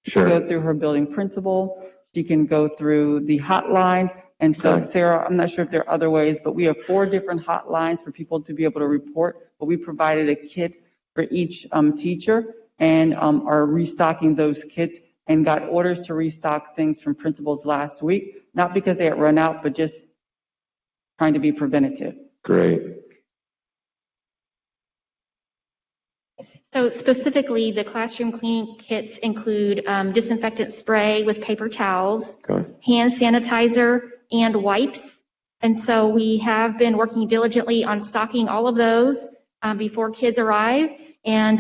to go through her building principal. She can go through the hotline. And so, Sarah, I'm not sure if there are other ways, but we have 4 different hotlines for people to be able to report. But we provided a kit for each teacher and are restocking those kits, and got orders to restock things from principals last week, not because they had run out, but just trying to be preventative. Great. So specifically, the classroom cleaning kits include disinfectant spray with paper towels, hand sanitizer, and wipes. And so we have been working diligently on stocking all of those before kids arrive. And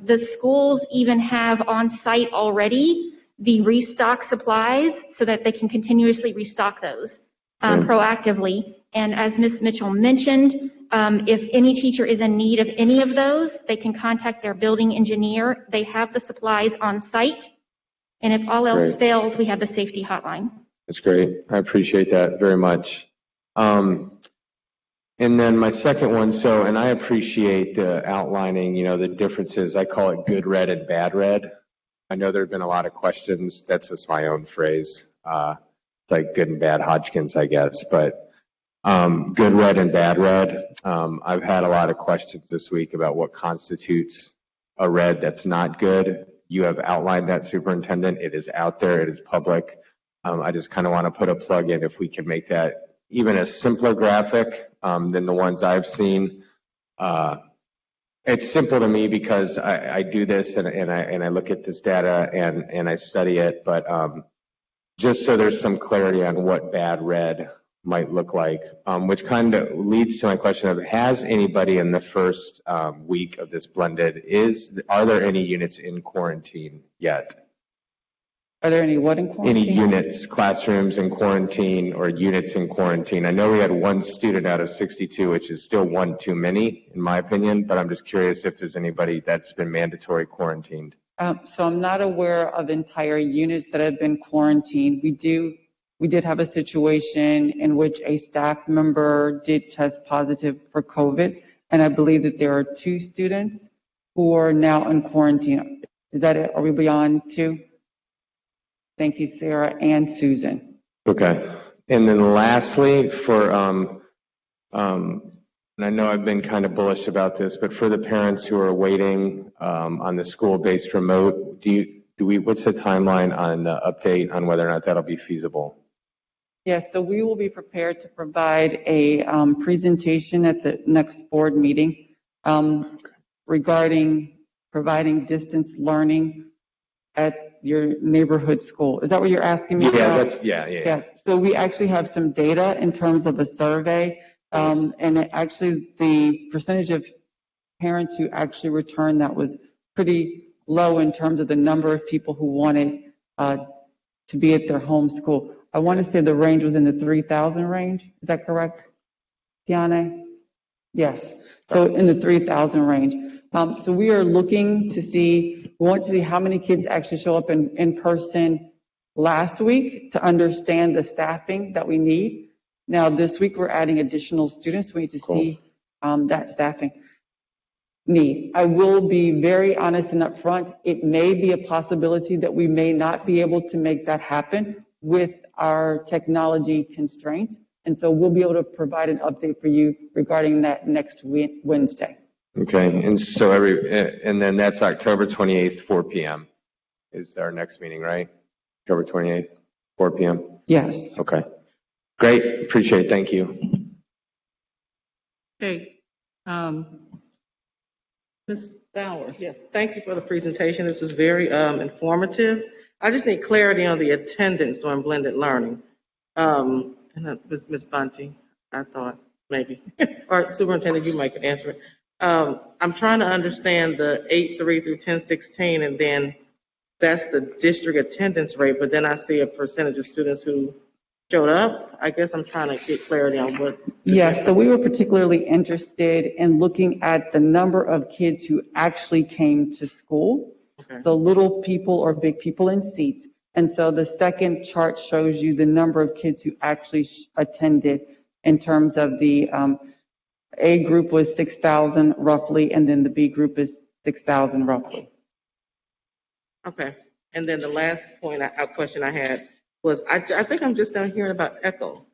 the schools even have on site already the restock supplies so that they can continuously restock those proactively. And as Ms. Mitchell mentioned, if any teacher is in need of any of those, they can contact their building engineer. They have the supplies on site. And if all else fails, we have the safety hotline. That's great. I appreciate that very much. And then my second one, and I appreciate the outlining, the differences. I call it good red and bad red. I know there have been a lot of questions. That's just my own phrase. It's like good and bad Hodgkins, I guess. But good red and bad red. I've had a lot of questions this week about what constitutes a red that's not good. You have outlined that, Superintendent. It is out there. It is public. I just kind of want to put a plug in if we can make that even a simpler graphic than the ones I've seen. It's simple to me because I do this and I look at this data and I study it, but just so there's some clarity on what bad red might look like, which kind of leads to my question of, has anybody in the first week of this blended, are there any units in quarantine yet? Are there any what in quarantine? Any units, classrooms in quarantine or units in quarantine? I know we had one student out of 62, which is still one too many, in my opinion, but I'm just curious if there's anybody that's been mandatory quarantined. So I'm not aware of entire units that have been quarantined. We did have a situation in which a staff member did test positive for COVID, and I believe that there are 2 students who are now in quarantine. Is that it? Are we beyond 2? Thank you, Sarah and Susan. Okay. And then lastly, for, and I know I've been kind of bullish about this, but for the parents who are waiting on the school-based remote, what's the timeline on the update on whether or not that'll be feasible? Yes, so we will be prepared to provide a presentation at the next board meeting regarding providing distance learning at your neighborhood school. Is that what you're asking me about? Yeah. Yes, so we actually have some data in terms of a survey, and actually the percentage of parents who actually returned that was pretty low in terms of the number of people who wanted to be at their home school. I want to say the range was in the 3,000 range. Is that correct, Tiana? Yes, so in the 3,000 range. So we are looking to see, we want to see how many kids actually show up in person last week to understand the staffing that we need. Now this week we're adding additional students. We need to see that staffing need. I will be very honest and upfront. It may be a possibility that we may not be able to make that happen with our technology constraints. And so we'll be able to provide an update for you regarding that next Wednesday. Okay, and so and then that's October 28th, 4 p.m. is our next meeting, right? October 28th, 4 p.m. Yes. Okay, great. Appreciate it. Thank you. Okay. Ms. Bowers, yes, thank you for the presentation. This is very informative. I just need clarity on the attendance during blended learning. And Ms. Bunty, I thought maybe, or Superintendent, you might could answer it. I'm trying to understand the 8-3 through 10-16, and then that's the district attendance rate, but then I see a percentage of students who showed up. I guess I'm trying to get clarity on what. Yes, so we were particularly interested in looking at the number of kids who actually came to school. Okay. So little people or big people in seats. And so the second chart shows you the number of kids who actually attended in terms of the A group was 6,000 roughly, and then the B group is 6,000 roughly. Okay. And then the last question I had was, I think I'm just now hearing about ECHO.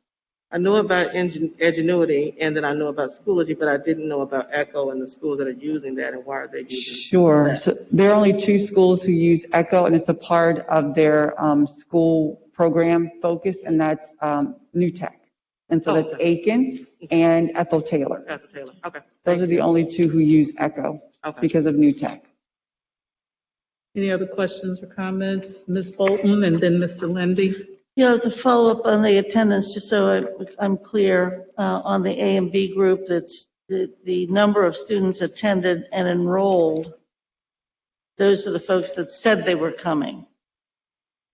I know about Edgenuity, and then I know about Schoology, but I didn't know about ECHO and the schools that are using that, and why are they using that? Sure. So there are only 2 schools who use ECHO, and it's a part of their school program focus, and that's New Tech. And so that's Aiken and Ethel Taylor. Ethel Taylor, okay. Those are the only 2 who use ECHO because of New Tech. Any other questions or comments? Ms. Bolton and then Mr. Lindy. Yeah, to follow up on the attendance, just so I'm clear, on the A and B group, that's the number of students attended and enrolled. Those are the folks that said they were coming.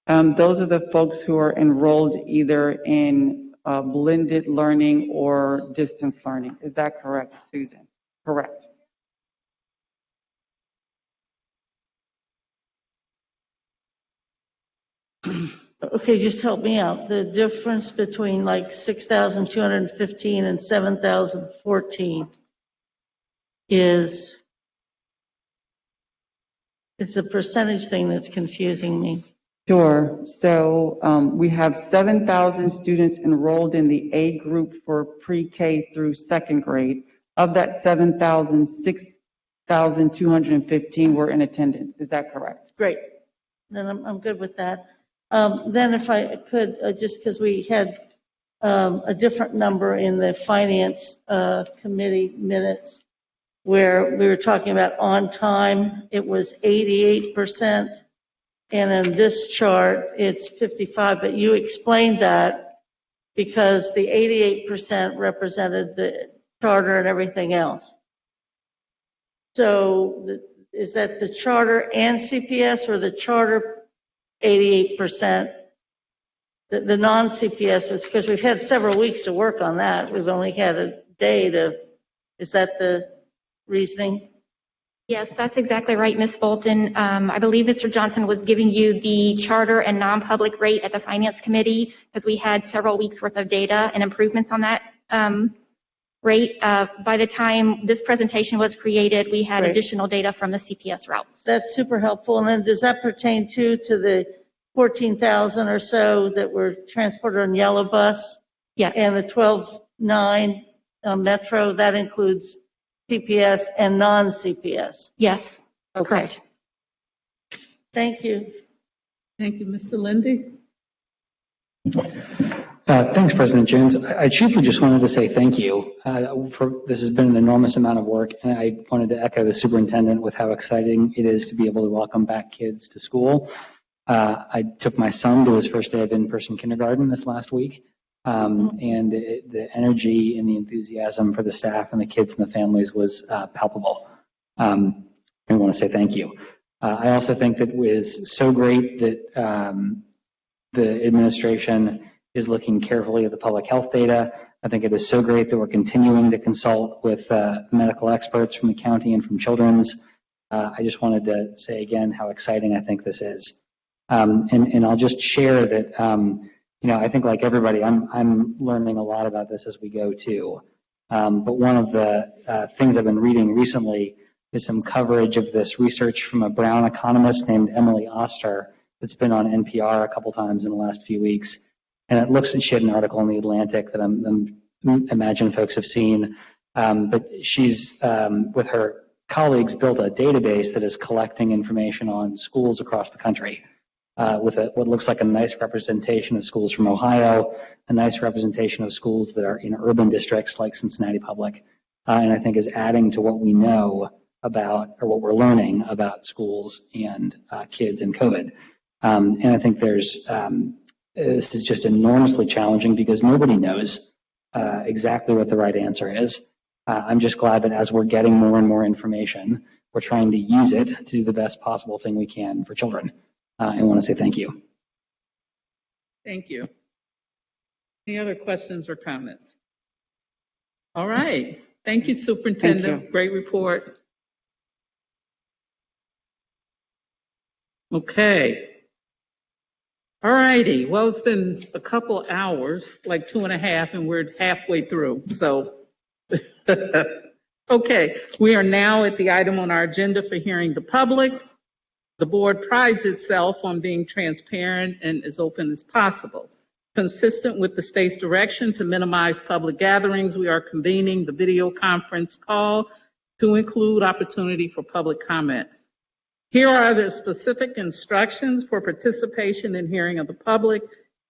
Those are the folks who are enrolled either in blended learning or distance learning. Is that correct, Susan? Correct. Okay, just help me out. The difference between like 6,215 and 7,014 it's a percentage thing that's confusing me. Sure. So we have 7,000 students enrolled in the A group for pre-K through second grade. Of that 7,000, 6,215 were in attendance. Is that correct? Great. Then I'm good with that. Then if I could, just because we had a different number in the finance committee minutes where we were talking about on time, it was 88%. And in this chart, it's 55, but you explained that because the 88% represented the charter and everything else. So is that the charter and CPS, or the charter 88%? The non-CPS was, because we've had several weeks to work on that. We've only had a day to, is that the reasoning? Yes, that's exactly right, Ms. Bolton. I believe Mr. Johnson was giving you the charter and non-public rate at the Finance Committee because we had several weeks worth of data and improvements on that rate. By the time this presentation was created, we had additional data from the CPS routes. That's super helpful. And then does that pertain to the 14,000 or so that were transported on yellow bus? Yes. And the 12,900 Metro, that includes CPS and non-CPS? Yes, okay. Correct. Thank you. Thank you, Mr. Lindy. Thanks, President Jones. I chiefly just wanted to say thank you. This has been an enormous amount of work, and I wanted to echo the superintendent with how exciting it is to be able to welcome back kids to school. I took my son to his first day of in-person kindergarten this last week, and the energy and the enthusiasm for the staff and the kids and the families was palpable. I want to say thank you. I also think that it was so great that the administration is looking carefully at the public health data. I think it is so great that we're continuing to consult with medical experts from the county and from Children's. I just wanted to say again how exciting I think this is. And I'll just share that, I think like everybody, I'm learning a lot about this as we go too. But one of the things I've been reading recently is some coverage of this research from a Brown economist named Emily Oster that's been on NPR a couple times in the last few weeks. And it looks at, she had an article in the Atlantic that I'm imagine folks have seen. But she's, with her colleagues, built a database that is collecting information on schools across the country. With what looks like a nice representation of schools from Ohio, a nice representation of schools that are in urban districts like Cincinnati Public, and I think is adding to what we know about, or what we're learning about schools and kids and COVID. And I think this is just enormously challenging because nobody knows exactly what the right answer is. I'm just glad that as we're getting more and more information, we're trying to use it to do the best possible thing we can for children. I want to say thank you. Thank you. Any other questions or comments? All right. Thank you, Superintendent. Thank you. Great report. Okay. All righty. Well, it's been a couple hours, like 2.5, and we're halfway through. So, okay. We are now at the item on our agenda for hearing the public. The board prides itself on being transparent and as open as possible. Consistent with the state's direction to minimize public gatherings, we are convening the video conference call to include opportunity for public comment. Here are the specific instructions for participation in hearing of the public,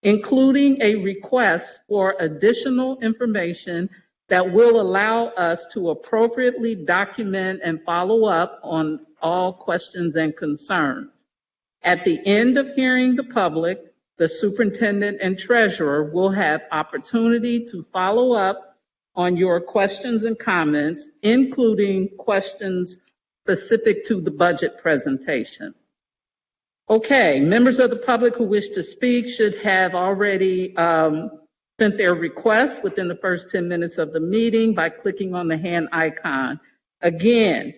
including a request for additional information that will allow us to appropriately document and follow up on all questions and concerns. At the end of hearing the public, the superintendent and treasurer will have opportunity to follow up on your questions and comments, including questions specific to the budget presentation. Okay, members of the public who wish to speak should have already sent their requests within the first 10 minutes of the meeting by clicking on the hand icon. Again,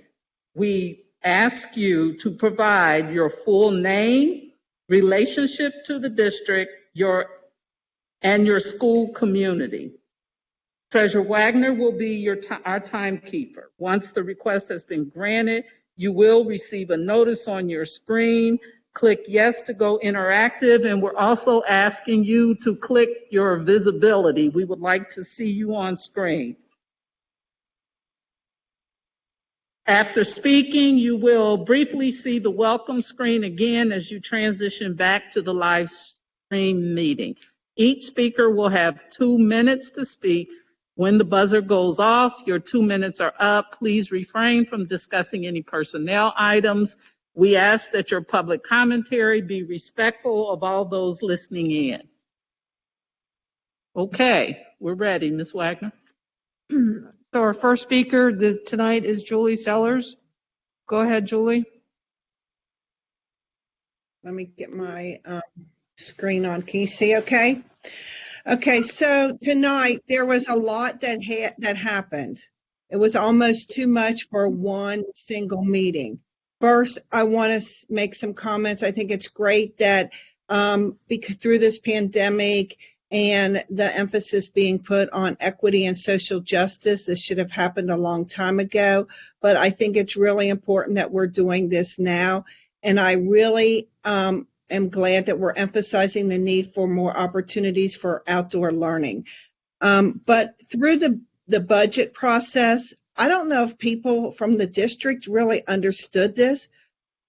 we ask you to provide your full name, relationship to the district, and your school community. Treasurer Wagner will be our timekeeper. Once the request has been granted, you will receive a notice on your screen Click yes to go interactive, and we're also asking you to click your visibility. We would like to see you on screen. After speaking, you will briefly see the welcome screen again as you transition back to the live stream meeting. Each speaker will have 2 minutes to speak. When the buzzer goes off, your 2 minutes are up. Please refrain from discussing any personnel items. We ask that your public commentary be respectful of all those listening in. Okay, we're ready, Ms. Wagner. So our first speaker tonight is Julie Sellers. Go ahead, Julie. Let me get my screen on. Can you see okay? Okay, so tonight there was a lot that happened. It was almost too much for one single meeting. First, I want to make some comments. I think it's great that through this pandemic and the emphasis being put on equity and social justice, this should have happened a long time ago, but I think it's really important that we're doing this now. And I really am glad that we're emphasizing the need for more opportunities for outdoor learning. But through the budget process, I don't know if people from the district really understood this,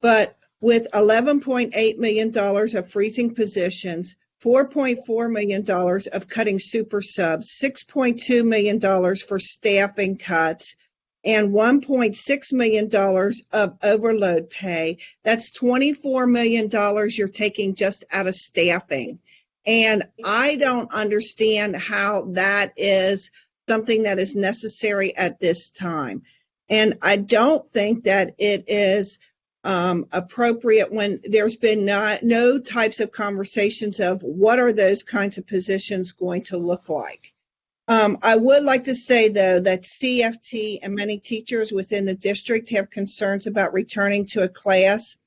but with $11.8 million of freezing positions, $4.4 million of cutting super subs, $6.2 million for staffing cuts, and $1.6 million of overload pay. That's $24 million you're taking just out of staffing. And I don't understand how that is something that is necessary at this time. And I don't think that it is appropriate when there's been no types of conversations of what are those kinds of positions going to look like. I would like to say, though, that CFT and many teachers within the district have concerns about returning to a class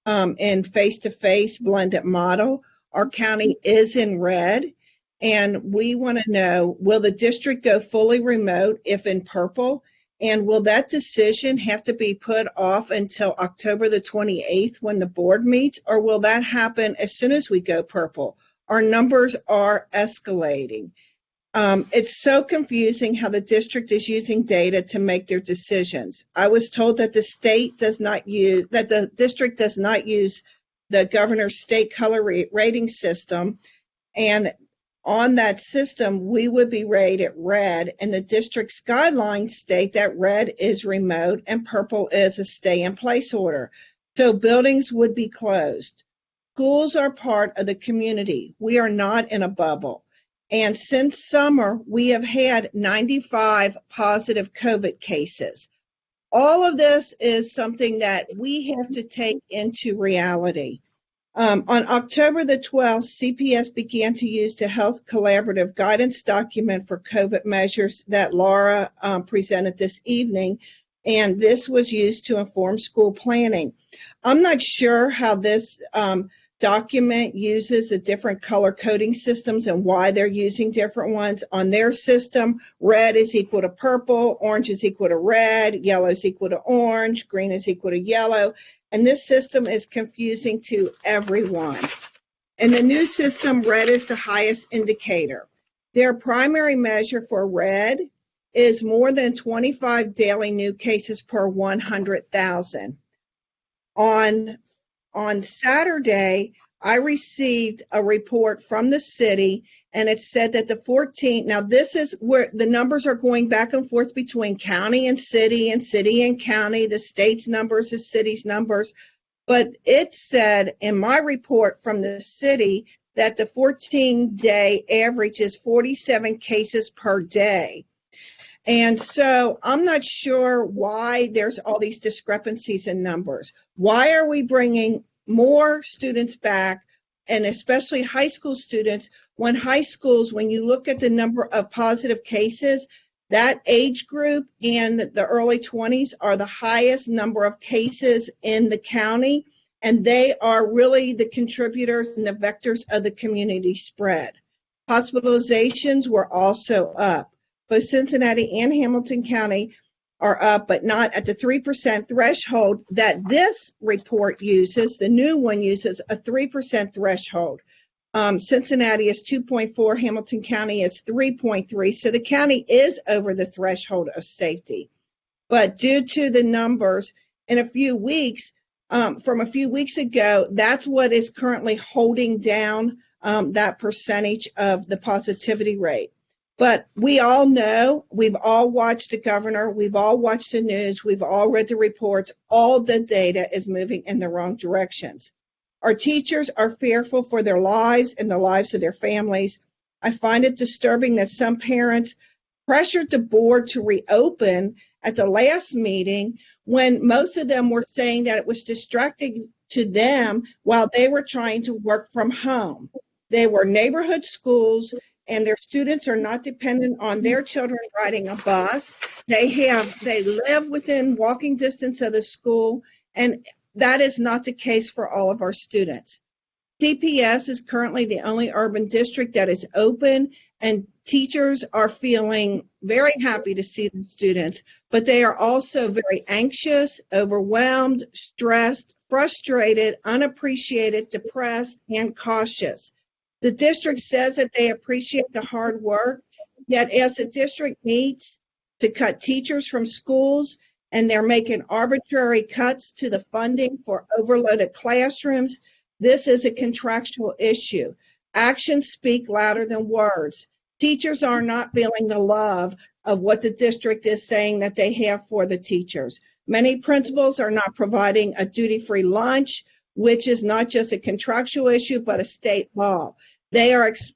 in face-to-face blended model. Our county is in red, and we want to know, will the district go fully remote if in purple? And will that decision have to be put off until October the 28th when the board meets, or will that happen as soon as we go purple? Our numbers are escalating. It's so confusing how the district is using data to make their decisions. I was told that the district does not use the governor's state color rating system, and on that system, we would be rated red, and the district's guidelines state that red is remote and purple is a stay-in-place order. So buildings would be closed. Schools are part of the community. We are not in a bubble. And since summer, we have had 95 positive COVID cases. All of this is something that we have to take into reality. On October the 12th, CPS began to use the Health Collaborative Guidance document for COVID measures that Laura presented this evening, and this was used to inform school planning. I'm not sure how this document uses the different color coding systems and why they're using different ones. On their system, red is equal to purple, orange is equal to red, yellow is equal to orange, green is equal to yellow. And this system is confusing to everyone. In the new system, red is the highest indicator. Their primary measure for red is more than 25 daily new cases per 100,000. On Saturday, I received a report from the city, and it said that the 14, now this is where the numbers are going back and forth between county and city and county, the state's numbers, the city's numbers, but it said in my report from the city that the 14-day average is 47 cases per day. And so I'm not sure why there's all these discrepancies in numbers. Why are we bringing more students back, and especially high school students, when high schools, when you look at the number of positive cases, that age group in the early 20s are the highest number of cases in the county, and they are really the contributors and the vectors of the community spread. Hospitalizations were also up. Both Cincinnati and Hamilton County are up, but not at the 3% threshold that this report uses. The new one uses a 3% threshold. Cincinnati is 2.4, Hamilton County is 3.3, so the county is over the threshold of safety. But due to the numbers in a few weeks, from a few weeks ago, that's what is currently holding down that percentage of the positivity rate. But we all know, we've all watched the governor, we've all watched the news, we've all read the reports, all the data is moving in the wrong directions. Our teachers are fearful for their lives and the lives of their families. I find it disturbing that some parents pressured the board to reopen at the last meeting when most of them were saying that it was distracting to them while they were trying to work from home. They were neighborhood schools, and their students are not dependent on their children riding a bus. They live within walking distance of the school, and that is not the case for all of our students. CPS is currently the only urban district that is open, and teachers are feeling very happy to see the students, but they are also very anxious, overwhelmed, stressed, frustrated, unappreciated, depressed, and cautious. The district says that they appreciate the hard work, yet as the district needs to cut teachers from schools, and they're making arbitrary cuts to the funding for overloaded classrooms, this is a contractual issue. Actions speak louder than words. Teachers are not feeling the love of what the district is saying that they have for the teachers. Many principals are not providing a duty-free lunch, which is not just a contractual issue, but a state law.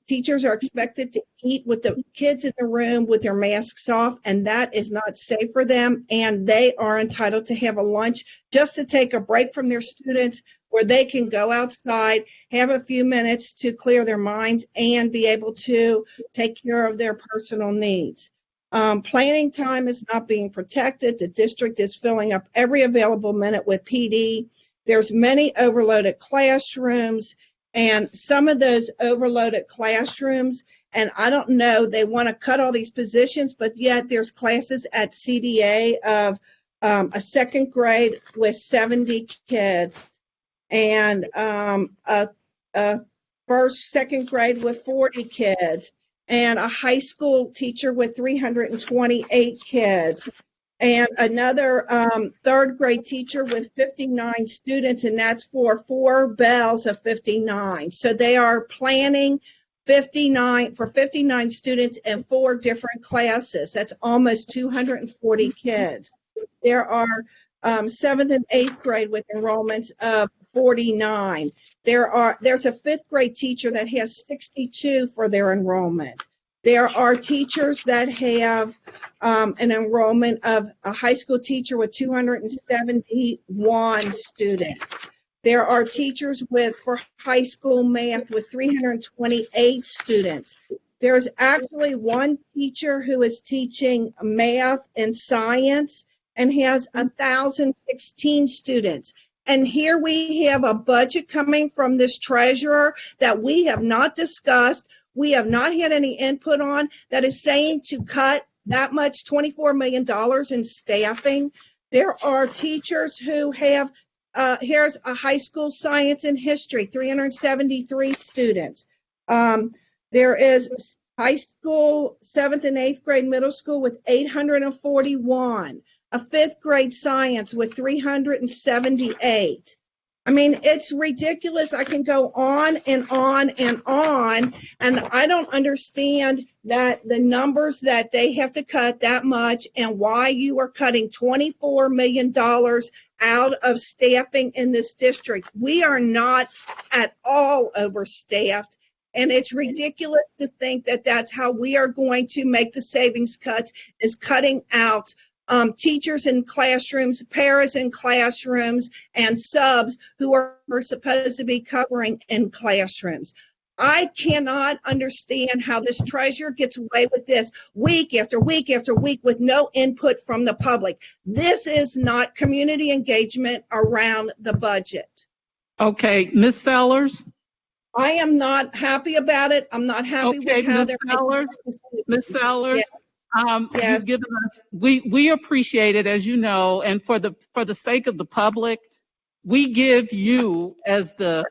Teachers are expected to eat with the kids in the room with their masks off, and that is not safe for them, and they are entitled to have a lunch just to take a break from their students where they can go outside, have a few minutes to clear their minds, and be able to take care of their personal needs. Planning time is not being protected. The district is filling up every available minute with PD. There's many overloaded classrooms, and some of those overloaded classrooms, and I don't know, they want to cut all these positions, but yet there's classes at CDA of a second grade with 70 kids, and a second grade with 40 kids, and a high school teacher with 328 kids, and another third grade teacher with 59 students, and that's for 4 bells of 59. So they are planning 59 students in 4 different classes. That's almost 240 kids. There are 7th and 8th grade with enrollments of 49. There's a 5th grade teacher that has 62 for their enrollment. There are teachers that have an enrollment of a high school teacher with 271 students. There are teachers for high school math with 328 students. There's actually one teacher who is teaching math and science and has 1,016 students. And here we have a budget coming from this treasurer that we have not discussed. We have not had any input on, that is saying to cut that much, $24 million in staffing. There are teachers who have, here's a high school science and history, 373 students. There is high school, 7th and 8th grade middle school with 841, a 5th grade science with 378. I mean, it's ridiculous. I can go on and on and on, and I don't understand that the numbers that they have to cut that much and why you are cutting $24 million out of staffing in this district. We are not at all overstaffed, and it's ridiculous to think that that's how we are going to make the savings cuts, is cutting out teachers in classrooms, paras in classrooms, and subs who are supposed to be covering in classrooms. I cannot understand how this treasurer gets away with this week after week after week with no input from the public. This is not community engagement around the budget. Okay, Ms. Sellers? I am not happy about it. I'm not happy with how they're Ms. Sellers? Yeah. You've given us, we appreciate it, as you know, and for the sake of the public, we give you as a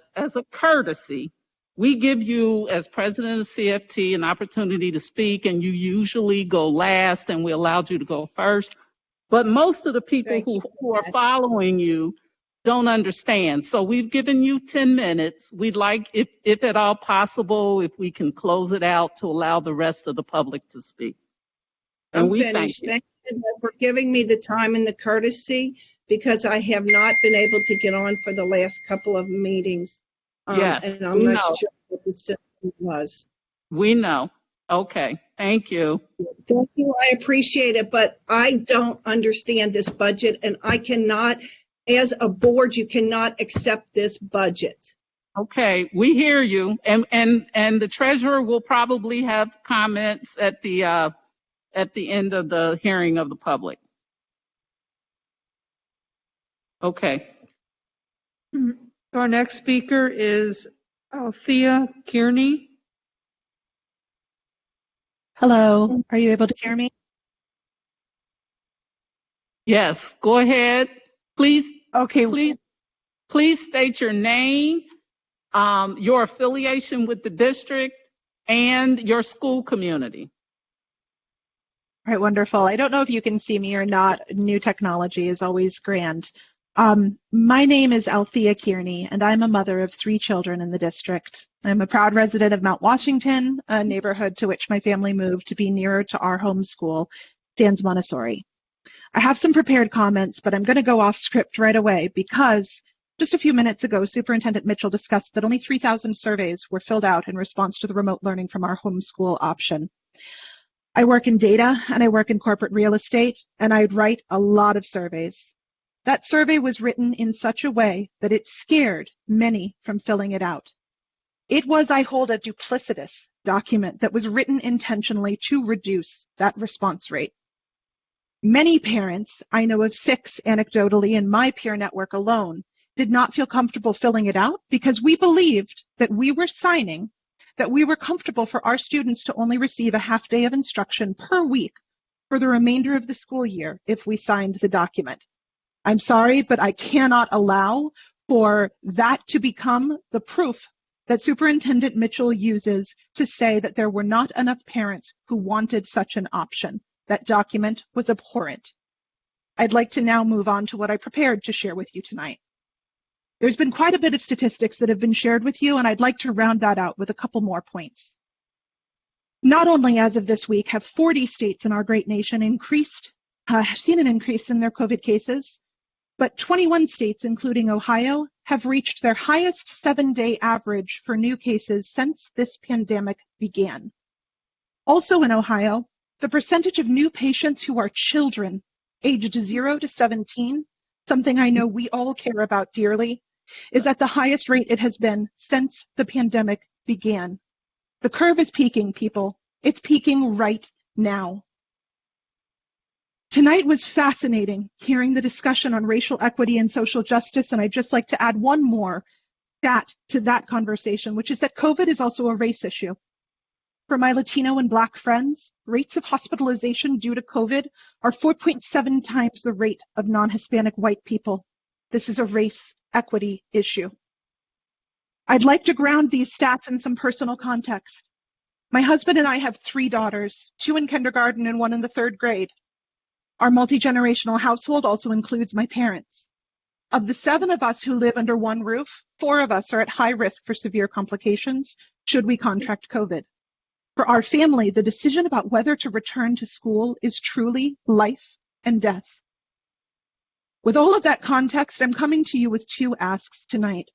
courtesy, we give you as president of CFT an opportunity to speak, and you usually go last, and we allowed you to go first. But most of the people who are following you don't understand. So we've given you 10 minutes. We'd like, if at all possible, if we can close it out to allow the rest of the public to speak. And I'm we finished. thank you. Thank you for giving me the time and the courtesy because I have not been able to get on for the last couple of meetings. Yes, and I'm we not know. sure what the system was. We know. Okay, thank you. Thank you. I appreciate it, but I don't understand this budget, and I cannot, as a board, you cannot accept this budget. Okay, we hear you, and the treasurer will probably have comments at the end of the hearing of the public. Okay. Our next speaker is Althea Kearney. Hello, are you able to hear me? Yes, go ahead. Please. Okay. Please state your name, your affiliation with the district, and your school community. All right, wonderful. I don't know if you can see me or not. New technology is always grand. My name is Althea Kearney, and I'm a mother of 3 children in the district. I'm a proud resident of Mount Washington, a neighborhood to which my family moved to be nearer to our home school, Stan's Montessori. I have some prepared comments, but I'm going to go off script right away because just a few minutes ago, Superintendent Mitchell discussed that only 3,000 surveys were filled out in response to the remote learning from our homeschool option. I work in data and I work in corporate real estate, and I write a lot of surveys. That survey was written in such a way that it scared many from filling it out. It was, I hold, a duplicitous document that was written intentionally to reduce that response rate. Many parents, I know of 6 anecdotally in my peer network alone, did not feel comfortable filling it out because we believed that we were signing that we were comfortable for our students to only receive a half day of instruction per week for the remainder of the school year if we signed the document. I'm sorry, but I cannot allow for that to become the proof that Superintendent Mitchell uses to say that there were not enough parents who wanted such an option. That document was abhorrent. I'd like to now move on to what I prepared to share with you tonight. There's been quite a bit of statistics that have been shared with you, and I'd like to round that out with a couple more points. Not only as of this week have 40 states in our great nation seen an increase in their COVID cases, but 21 states, including Ohio, have reached their highest 7-day average for new cases since this pandemic began. Also in Ohio, the percentage of new patients who are children aged 0 to 17, something I know we all care about dearly, is at the highest rate it has been since the pandemic began. The curve is peaking, people. It's peaking right now. Tonight was fascinating hearing the discussion on racial equity and social justice, and I'd just like to add one more stat to that conversation, which is that COVID is also a race issue. For my Latino and Black friends, rates of hospitalization due to COVID are 4.7 times the rate of non-Hispanic white people. This is a race equity issue. I'd like to ground these stats in some personal context. My husband and I have 3 daughters, 2 in kindergarten and 1 in the 3rd grade. Our multi-generational household also includes my parents. Of the 7 of us who live under one roof, 4 of us are at high risk for severe complications should we contract COVID. For our family, the decision about whether to return to school is truly life and death. With all of that context, I'm coming to you with 2 asks tonight.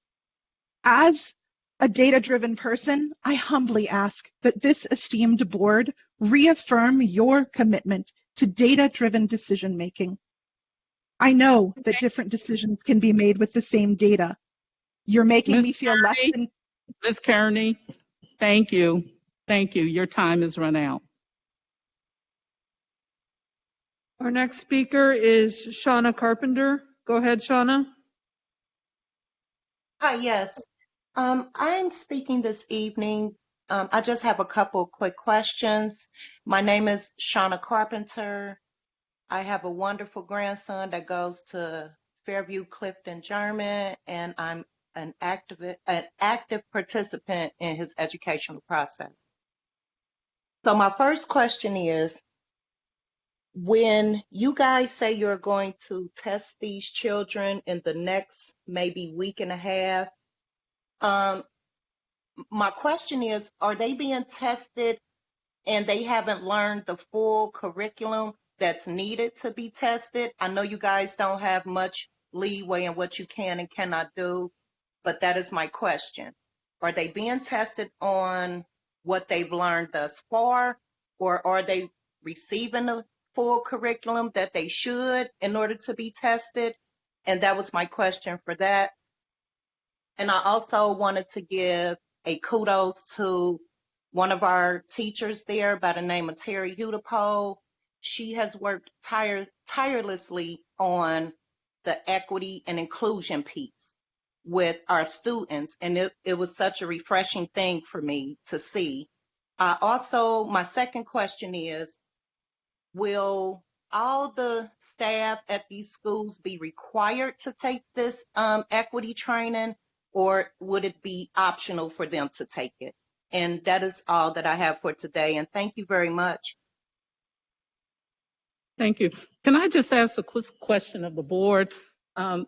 As a data-driven person, I humbly ask that this esteemed board reaffirm your commitment to data-driven decision-making. I know that different decisions can be made with the same data. You're making me feel less than... Ms. Kearney, thank you. Thank you. Your time has run out. Our next speaker is Shauna Carpenter. Go ahead, Shauna. Hi, yes. I'm speaking this evening I just have a couple quick questions. My name is Shauna Carpenter. I have a wonderful grandson that goes to Fairview Clifton German, and I'm an active participant in his educational process. So my first question is, when you guys say you're going to test these children in the next maybe week and a half, my question is, are they being tested and they haven't learned the full curriculum that's needed to be tested? I know you guys don't have much leeway in what you can and cannot do, but that is my question. Are they being tested on what they've learned thus far, or are they receiving the full curriculum that they should in order to be tested? And that was my question for that. And I also wanted to give a kudos to one of our teachers there by the name of Terry Udapole. She has worked tirelessly on the equity and inclusion piece with our students, and it was such a refreshing thing for me to see. My second question is, will all the staff at these schools be required to take this equity training, or would it be optional for them to take it? And that is all that I have for today, and thank you very much. Thank you. Can I just ask a quick question of the board,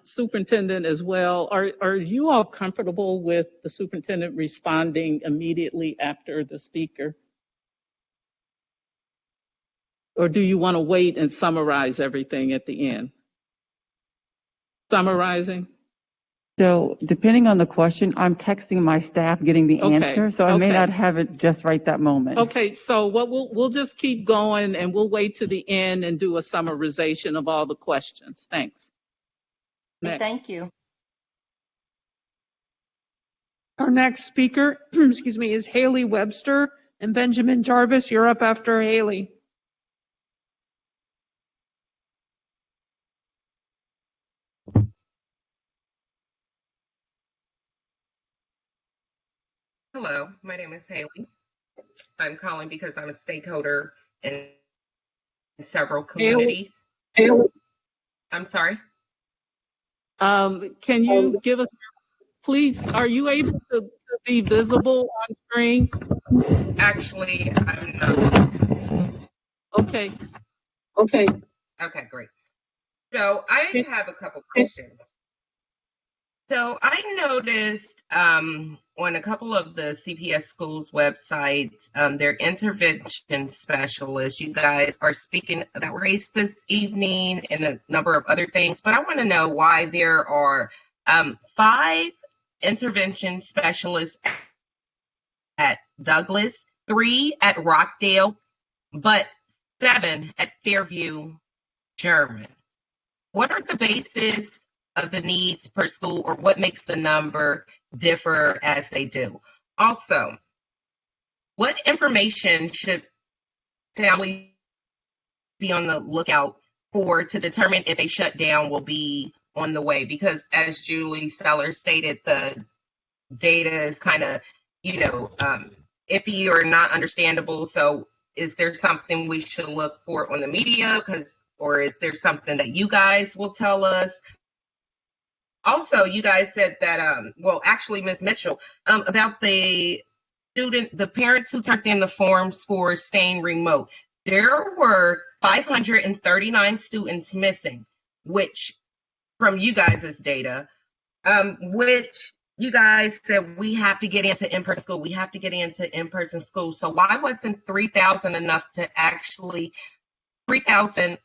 superintendent as well? Are you all comfortable with the superintendent responding immediately after the speaker? Or do you want to wait and summarize everything at the end? Summarizing? So depending on the question, I'm texting my staff getting the answer, so I may not have it just right that moment. Okay, so what we'll just keep going and we'll wait to the end and do a summarization of all the questions. Thanks. Next. Thank you. Our next speaker, excuse me, is Haley Webster, and Benjamin Jarvis, you're up after Haley. Hello, my name is Haley. I'm calling because I'm a stakeholder in several communities. Haley. I'm sorry? Can you give us, please, are you able to be visible on screen? Actually, I'm not. Okay. Okay, great. So I have a couple questions. So I noticed on a couple of the CPS schools' websites, their intervention specialists, you guys are speaking about race this evening and a number of other things, but I want to know why there are 5 intervention specialists at Douglas, 3 at Rockdale, but 7 at Fairview German. What are the bases of the needs per school, or what makes the number differ as they do? Also, what information should families be on the lookout for to determine if a shutdown will be on the way? Because as Julie Seller stated, the data is kind of, iffy or not understandable. So is there something we should look for on the media? Or is there something that you guys will tell us? Also, you guys said that, actually, Ms. Mitchell, about the parents who turned in the forms for staying remote. There were 539 students missing, which, from you guys' data, which you guys said we have to get into in-person school. We have to get into in-person school. So why wasn't 3,000 enough to actually, 3,000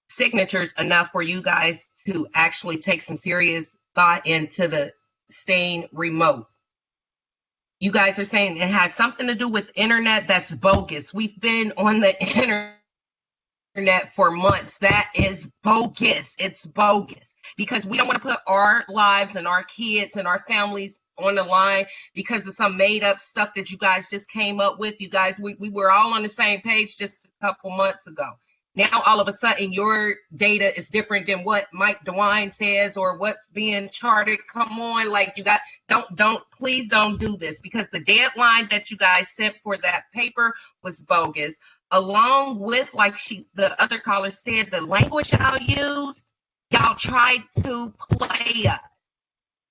signatures enough for you guys to actually take some serious thought into the staying remote? You guys are saying it has something to do with internet. That's bogus. We've been on the internet for months. That is bogus. It's bogus because we don't want to put our lives and our kids and our families on the line because of some made up stuff that you guys just came up with. You guys, we were all on the same page just a couple months ago. Now all of a sudden your data is different than what Mike DeWine says or what's being charted. Come on, like you got, please don't do this, because the deadline that you guys set for that paper was bogus. Along with, like the other caller said, the language y'all used, y'all tried to play us.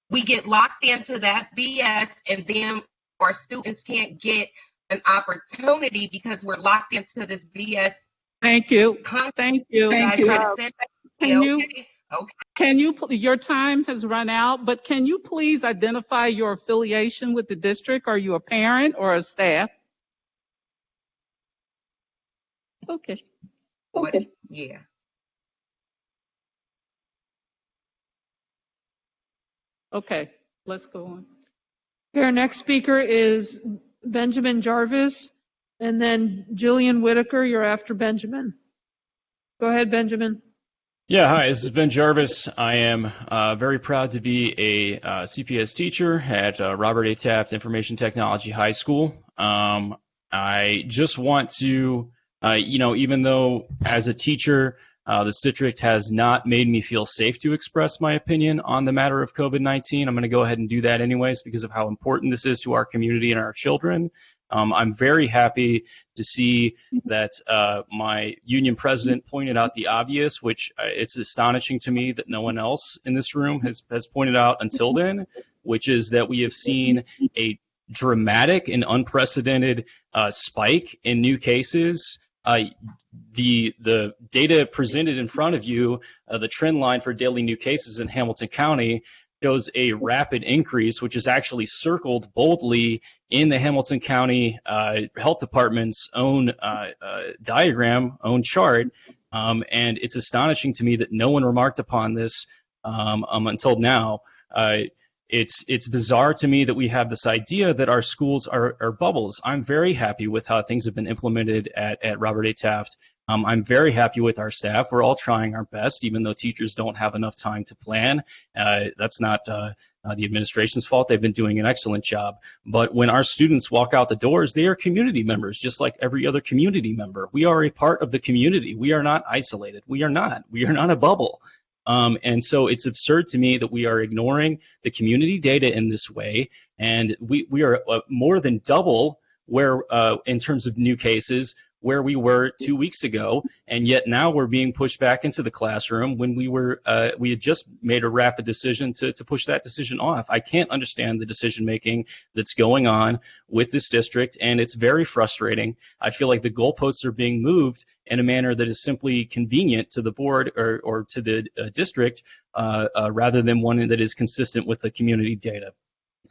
We get locked into that BS, and then our students can't get an opportunity because we're locked into this BS. Thank you. Thank you. Thank you. Can you, your time has run out, but can you please identify your affiliation with the district? Are you a parent or a staff? Okay. Okay. Yeah. Okay, let's go on. Our next speaker is Benjamin Jarvis, and then Jillian Whitaker. You're after Benjamin. Go ahead, Benjamin. Yeah, hi, this is Ben Jarvis. I am very proud to be a CPS teacher at Robert A. Taft Information Technology High School. I just want to, even though as a teacher, this district has not made me feel safe to express my opinion on the matter of COVID-19, I'm going to go ahead and do that anyways because of how important this is to our community and our children. I'm very happy to see that my union president pointed out the obvious, which it's astonishing to me that no one else in this room has pointed out until then, which is that we have seen a dramatic and unprecedented spike in new cases. The data presented in front of you, the trend line for daily new cases in Hamilton County, shows a rapid increase, which is actually circled boldly in the Hamilton County Health Department's own diagram, own chart. And it's astonishing to me that no one remarked upon this until now. It's bizarre to me that we have this idea that our schools are bubbles. I'm very happy with how things have been implemented at Robert A. Taft. I'm very happy with our staff. We're all trying our best, even though teachers don't have enough time to plan. That's not the administration's fault. They've been doing an excellent job. But when our students walk out the doors, they are community members, just like every other community member. We are a part of the community. We are not isolated. We are not a bubble. And so it's absurd to me that we are ignoring the community data in this way. And we are more than double where, in terms of new cases, where we were 2 weeks ago, and yet now we're being pushed back into the classroom when we had just made a rapid decision to push that decision off. I can't understand the decision making that's going on with this district, and it's very frustrating. I feel like the goalposts are being moved in a manner that is simply convenient to the board or to the district, rather than one that is consistent with the community data.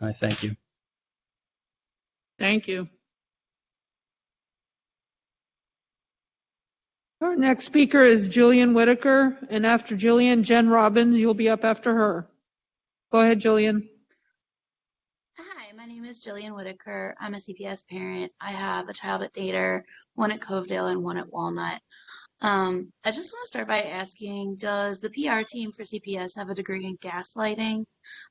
I thank you. Thank you. Our next speaker is Jillian Whitaker, and after Jillian, Jen Robbins. You'll be up after her. Go ahead, Jillian. Hi, my name is Jillian Whitaker. I'm a CPS parent. I have a child at Dater, one at Covedale, and one at Walnut. I just want to start by asking, does the PR team for CPS have a degree in gaslighting?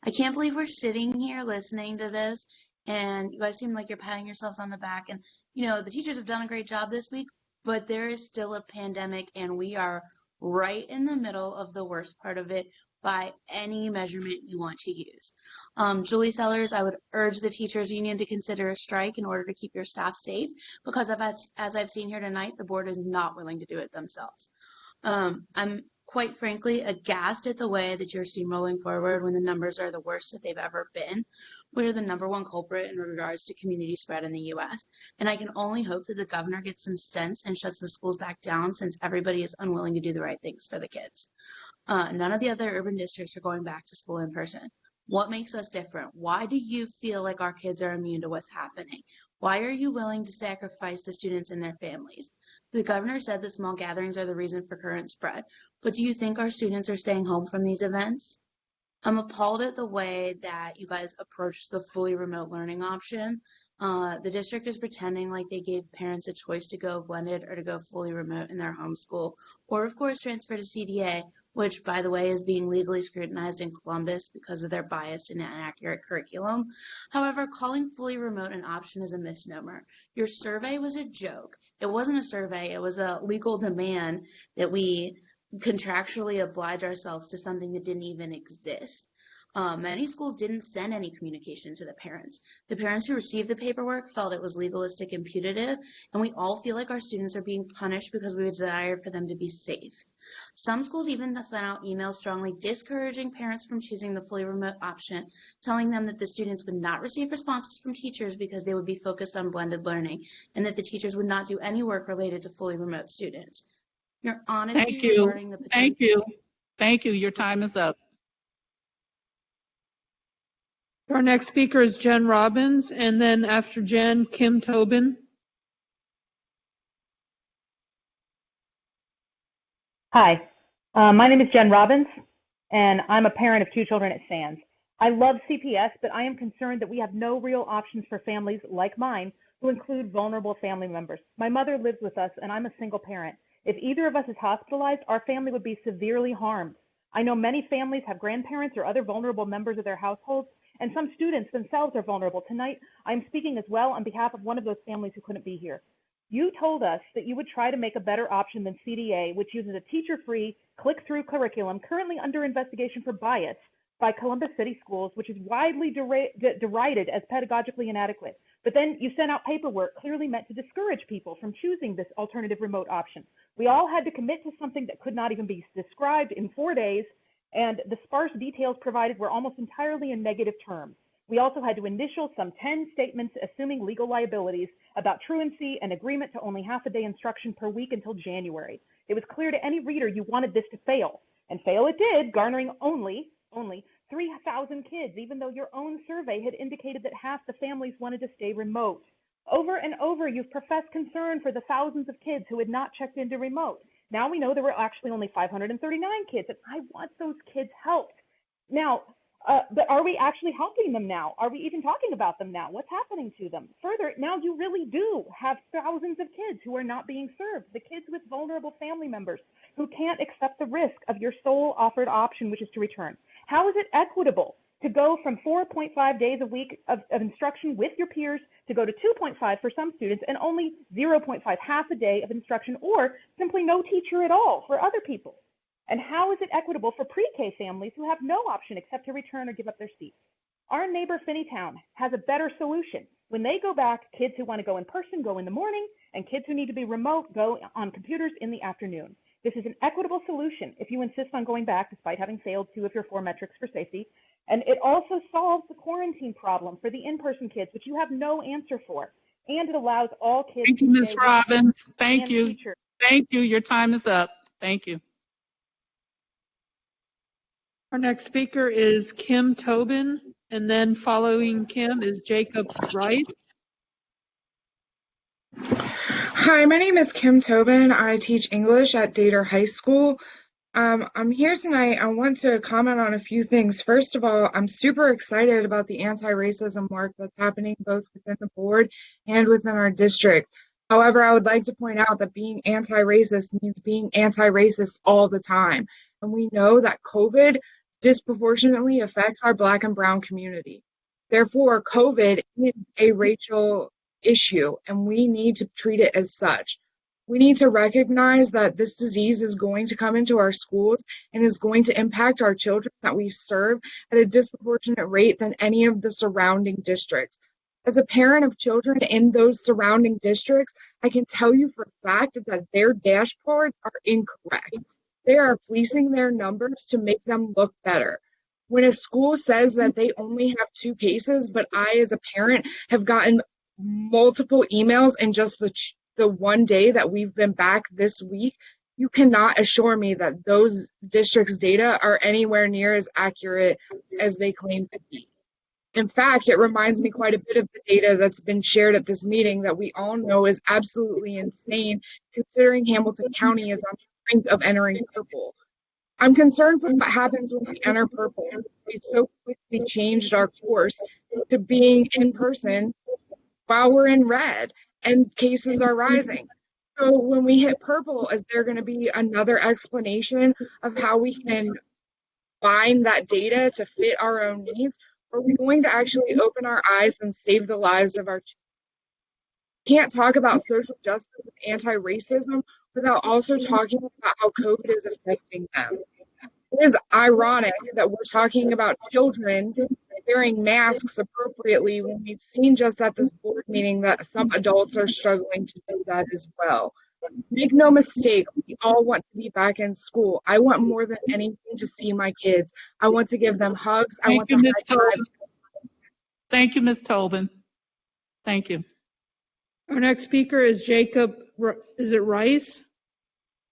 I can't believe we're sitting here listening to this, and you guys seem like you're patting yourselves on the back. And, the teachers have done a great job this week, but there is still a pandemic, and we are right in the middle of the worst part of it by any measurement you want to use. Julie Sellers, I would urge the teachers union to consider a strike in order to keep your staff safe, because as I've seen here tonight, the board is not willing to do it themselves. I'm quite frankly aghast at the way that you're steamrolling forward when the numbers are the worst that they've ever been. We're the #1 culprit in regards to community spread in the U.S. And I can only hope that the governor gets some sense and shuts the schools back down, since everybody is unwilling to do the right things for the kids. None of the other urban districts are going back to school in person. What makes us different? Why do you feel like our kids are immune to what's happening? Why are you willing to sacrifice the students and their families? The governor said that small gatherings are the reason for current spread, but do you think our students are staying home from these events? I'm appalled at the way that you guys approached the fully remote learning option. The district is pretending like they gave parents a choice to go blended or to go fully remote in their homeschool, or of course transfer to CDA, which, by the way, is being legally scrutinized in Columbus because of their biased and inaccurate curriculum. However, calling fully remote an option is a misnomer. Your survey was a joke. It wasn't a survey. It was a legal demand that we contractually oblige ourselves to something that didn't even exist. Many schools didn't send any communication to the parents. The parents who received the paperwork felt it was legalistic and punitive, and we all feel like our students are being punished because we desire for them to be safe. Some schools even sent out emails strongly discouraging parents from choosing the fully remote option, telling them that the students would not receive responses from teachers because they would be focused on blended learning, and that the teachers would not do any work related to fully remote students. Your honesty Thank you. regarding the potential. Thank you. Thank you. Your time is up. Our next speaker is Jen Robbins, and then after Jen, Kim Tobin. Hi, my name is Jen Robbins, and I'm a parent of 2 children at Sands. I love CPS, but I am concerned that we have no real options for families like mine who include vulnerable family members. My mother lives with us, and I'm a single parent. If either of us is hospitalized, our family would be severely harmed. I know many families have grandparents or other vulnerable members of their households, and some students themselves are vulnerable. Tonight, I'm speaking as well on behalf of one of those families who couldn't be here. You told us that you would try to make a better option than CDA, which uses a teacher-free, click-through curriculum currently under investigation for bias by Columbus City Schools, which is widely derided as pedagogically inadequate. But then you sent out paperwork clearly meant to discourage people from choosing this alternative remote option. We all had to commit to something that could not even be described in 4 days, and the sparse details provided were almost entirely in negative terms. We also had to initial some 10 statements assuming legal liabilities about truancy and agreement to only half a day instruction per week until January. It was clear to any reader you wanted this to fail, and fail it did, garnering only 3,000 kids, even though your own survey had indicated that half the families wanted to stay remote. Over and over, you've professed concern for the thousands of kids who had not checked into remote. Now we know there were actually only 539 kids, and I want those kids helped. Now, but are we actually helping them now? Are we even talking about them now? What's happening to them? Further, now you really do have thousands of kids who are not being served, the kids with vulnerable family members who can't accept the risk of your sole offered option, which is to return. How is it equitable to go from 4.5 days a week of instruction with your peers to go to 2.5 for some students and only 0.5, half a day of instruction, or simply no teacher at all for other people? And how is it equitable for pre-K families who have no option except to return or give up their seats? Our neighbor Finneytown has a better solution. When they go back, kids who want to go in person go in the morning, and kids who need to be remote go on computers in the afternoon. This is an equitable solution if you insist on going back despite having failed 2 of your 4 metrics for safety. And it also solves the quarantine problem for the in-person kids, which you have no answer for. And it allows all kids Thank you, to Ms. stay Robbins. with Thank and you. teachers. Thank you. Your time is up. Thank you. Our next speaker is Kim Tobin, and then following Kim is Jacob Wright. Hi, my name is Kim Tobin. I teach English at Dater High School. I'm here tonight. I want to comment on a few things. First of all, I'm super excited about the anti-racism work that's happening both within the board and within our district. However, I would like to point out that being anti-racist means being anti-racist all the time. And we know that COVID disproportionately affects our Black and Brown community. Therefore, COVID is a racial issue, and we need to treat it as such. We need to recognize that this disease is going to come into our schools and is going to impact our children that we serve at a disproportionate rate than any of the surrounding districts. As a parent of children in those surrounding districts, I can tell you for a fact that their dashboards are incorrect. They are fleecing their numbers to make them look better. When a school says that they only have 2 cases, but I as a parent have gotten multiple emails in just the 1 day that we've been back this week, you cannot assure me that those districts' data are anywhere near as accurate as they claim to be. In fact, it reminds me quite a bit of the data that's been shared at this meeting that we all know is absolutely insane, considering Hamilton County is on the brink of entering purple. I'm concerned for what happens when we enter purple. We've so quickly changed our course to being in person while we're in red and cases are rising. So when we hit purple, is there going to be another explanation of how we can find that data to fit our own needs? Or are we going to actually open our eyes and save the lives of our children? We can't talk about social justice and anti-racism without also talking about how COVID is affecting them. It is ironic that we're talking about children wearing masks appropriately when we've seen just at this board meeting that some adults are struggling to do that as well. Make no mistake, we all want to be back in school. I want more than anything to see my kids. I want to give them hugs. I want to high five. Thank you, Ms. Tobin. Thank you. Our next speaker is Jacob, is it Rice?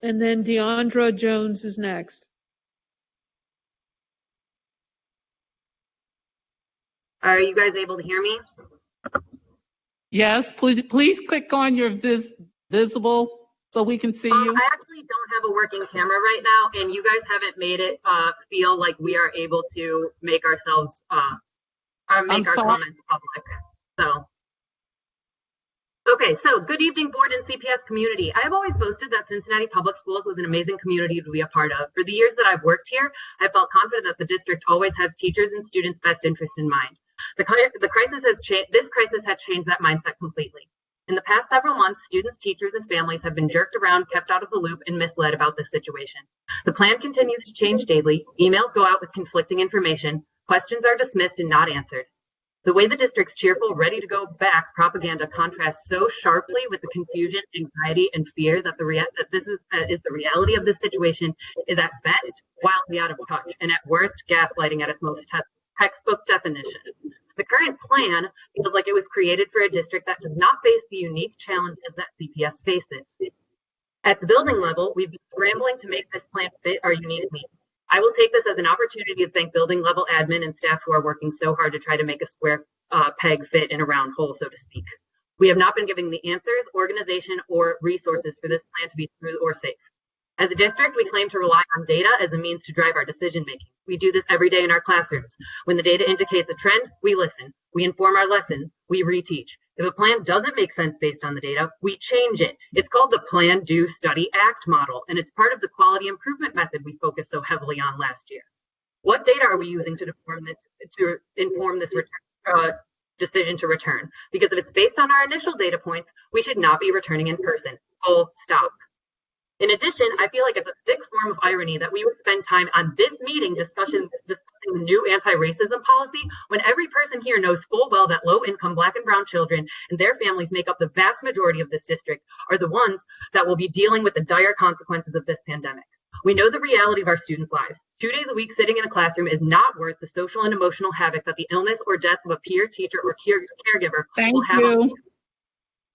And then Deandra Jones is next. Are you guys able to hear me? Yes, please click on your visible so we can see you. I actually don't have a working camera right now, and you guys haven't made it feel like we are able to make ourselves make our comments public. So good evening, board and CPS community. I've always boasted that Cincinnati Public Schools was an amazing community to be a part of. For the years that I've worked here, I felt confident that the district always has teachers and students' best interest in mind. This crisis has changed that mindset completely. In the past several months, students, teachers, and families have been jerked around, kept out of the loop, and misled about this situation. The plan continues to change daily. Emails go out with conflicting information. Questions are dismissed and not answered. The way the district's cheerful, ready to go back propaganda contrasts so sharply with the confusion, anxiety, and fear that this is the reality of this situation is at best wildly out of touch and at worst gaslighting at its most textbook definition. The current plan feels like it was created for a district that does not face the unique challenges that CPS faces. At the building level, we've been scrambling to make this plan fit our unique needs. I will take this as an opportunity to thank building level admin and staff who are working so hard to try to make a square peg fit in a round hole, so to speak. We have not been given the answers, organization, or resources for this plan to be smooth or safe. As a district, we claim to rely on data as a means to drive our decision making. We do this every day in our classrooms. When the data indicates a trend, we listen. We inform our lessons. We reteach. If a plan doesn't make sense based on the data, we change it. It's called the Plan, Do, Study, Act model, and it's part of the quality improvement method we focused so heavily on last year. What data are we using to inform this decision to return? Because if it's based on our initial data points, we should not be returning in person. Full stop. In addition, I feel like it's a sick form of irony that we would spend time on this meeting discussing the new anti-racism policy when every person here knows full well that low-income Black and brown children and their families make up the vast majority of this district are the ones that will be dealing with the dire consequences of this pandemic. We know the reality of our students' lives. 2 days a week sitting in a classroom is not worth the social and emotional havoc that the illness or death of a peer, teacher, or caregiver will have on you.